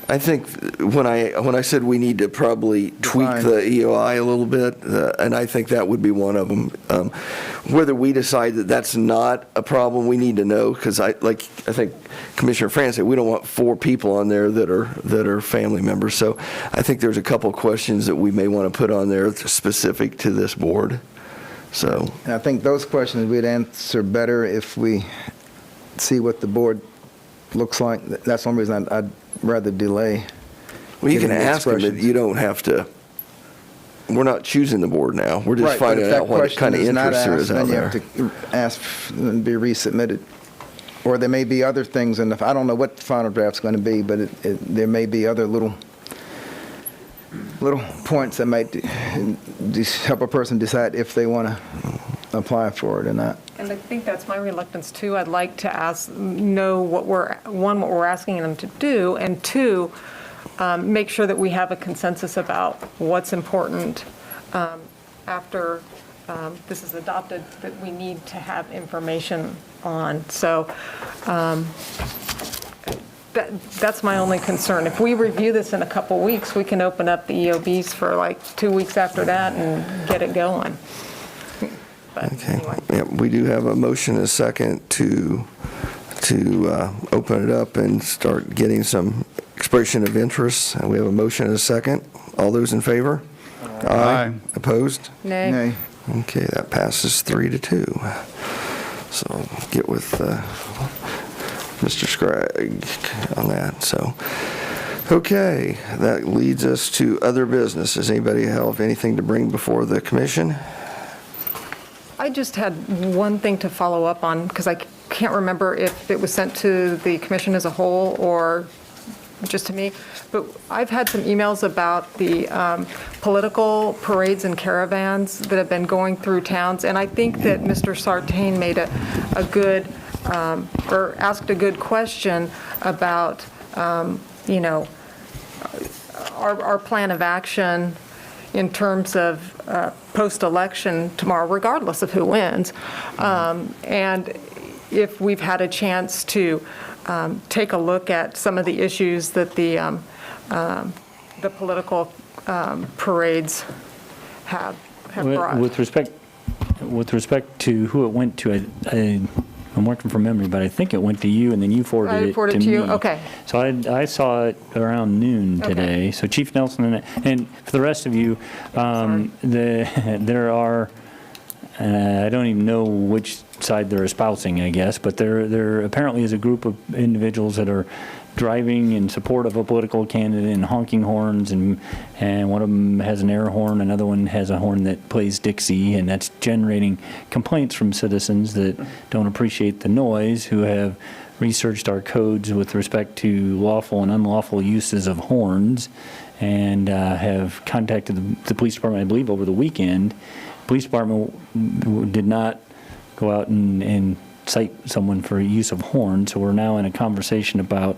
I think when I said we need to probably tweak the EOI a little bit, and I think that would be one of them. Whether we decide that that's not a problem, we need to know, because I think Commissioner France said we don't want 4 people on there that are family members. So I think there's a couple of questions that we may want to put on there specific to this board. So and I think those questions we'd answer better if we see what the board looks like. That's one reason I'd rather delay. Well, you can ask them, but you don't have to. We're not choosing the board now. We're just finding out what kind of interest there is out there. Then you have to ask and be resubmitted. Or there may be other things, and I don't know what the final draft's going to be, but there may be other little points that might help a person decide if they want to apply for it or not. And I think that's my reluctance too. I'd like to know what we're asking them to do, and 2, make sure that we have a consensus about what's important after this is adopted that we need to have information on. So that's my only concern. If we review this in a couple weeks, we can open up the EOBs for like 2 weeks after that and get it going. But anyway. Yeah, we do have a motion and a second to open it up and start getting some expression of interest. And we have a motion and a second. All those in favor? Aye. Opposed? Nay. Nay. Okay, that passes 3-2. So get with Mr. Scragg on that. So, okay, that leads us to other business. Does anybody have anything to bring before the commission? I just had one thing to follow up on, because I can't remember if it was sent to the commission as a whole or just to me, but I've had some emails about the political parades and caravans that have been going through towns, and I think that Mr. Sartain made a good, or asked a good question about, our plan of action in terms of post-election tomorrow, regardless of who wins. And if we've had a chance to take a look at some of the issues that the political parades have brought. With respect to who it went to, I'm working from memory, but I think it went to you, and then you forwarded it to me. You? Okay. So I saw it around noon today. So Chief Nelson and for the rest of you, there are, I don't even know which side they're espousing, I guess, but there apparently is a group of individuals that are driving in support of a political candidate and honking horns, and one of them has an air horn, another one has a horn that plays Dixie, and that's generating complaints from citizens that don't appreciate the noise, who have researched our codes with respect to lawful and unlawful uses of horns, and have contacted the police department, I believe, over the weekend. Police department did not go out and cite someone for use of horns, so we're now in a conversation about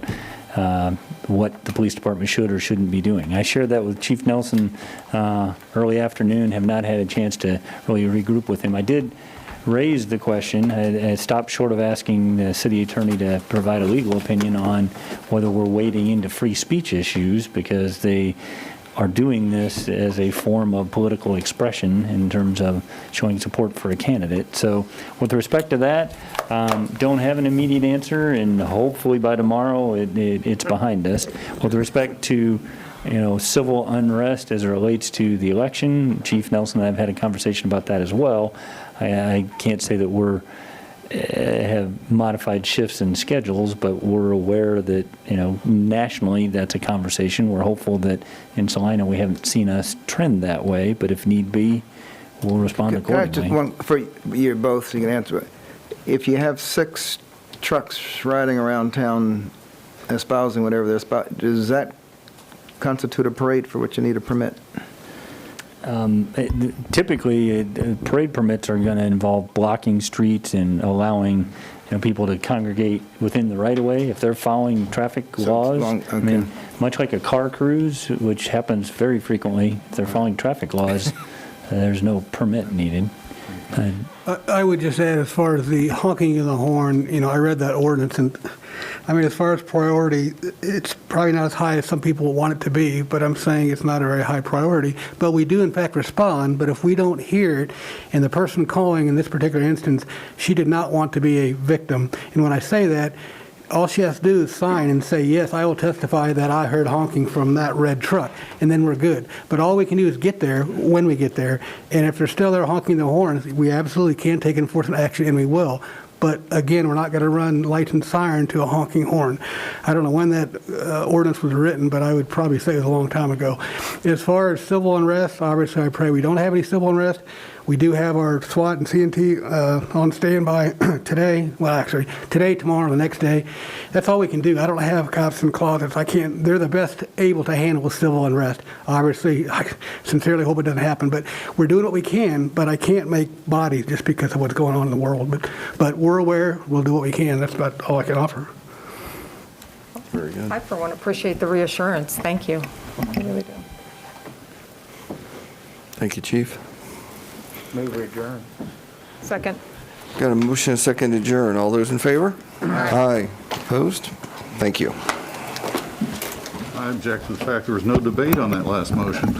what the police department should or shouldn't be doing. I shared that with Chief Nelson early afternoon, have not had a chance to really regroup with him. I did raise the question, I stopped short of asking the city attorney to provide a legal opinion on whether we're wading into free speech issues, because they are doing this as a form of political expression in terms of showing support for a candidate. So with respect to that, don't have an immediate answer, and hopefully by tomorrow it's behind us. With respect to civil unrest as it relates to the election, Chief Nelson and I have had a conversation about that as well. I can't say that we're have modified shifts in schedules, but we're aware that, nationally that's a conversation. We're hopeful that in Salina we haven't seen us trend that way, but if need be, we'll respond accordingly. Just one for you both, so you can answer it. If you have 6 trucks riding around town espousing whatever they're espousing, does that constitute a parade for which you need a permit? Typically, parade permits are going to involve blocking streets and allowing people to congregate within the right-of-way if they're following traffic laws. I mean, much like a car cruise, which happens very frequently, if they're following traffic laws, there's no permit needed. I would just add, as far as the honking of the horn, I read that ordinance, and as far as priority, it's probably not as high as some people want it to be, but I'm saying it's not a very high priority. But we do, in fact, respond, but if we don't hear it, and the person calling in this particular instance, she did not want to be a victim. And when I say that, all she has to do is sign and say, yes, I will testify that I heard honking from that red truck, and then we're good. But all we can do is get there when we get there, and if they're still there honking the horns, we absolutely can take enforcement action, and we will. But again, we're not going to run lights and siren to a honking horn. I don't know when that ordinance was written, but I would probably say it was a long time ago. As far as civil unrest, obviously I pray we don't have any civil unrest. We do have our SWAT and CNT on standby today. Well, actually, today, tomorrow, the next day. That's all we can do. I don't have cops in closets. I can't. They're the best able to handle civil unrest. Obviously, I sincerely hope it doesn't happen. But we're doing what we can. But I can't make bodies just because of what's going on in the world. But we're aware. We'll do what we can. That's about all I can offer. Very good. I, for one, appreciate the reassurance. Thank you. I really do. Thank you, Chief. Move adjourn. Second. Got a motion and a second to adjourn. All those in favor? Aye. Opposed? Thank you. I object to the fact there was no debate on that last motion.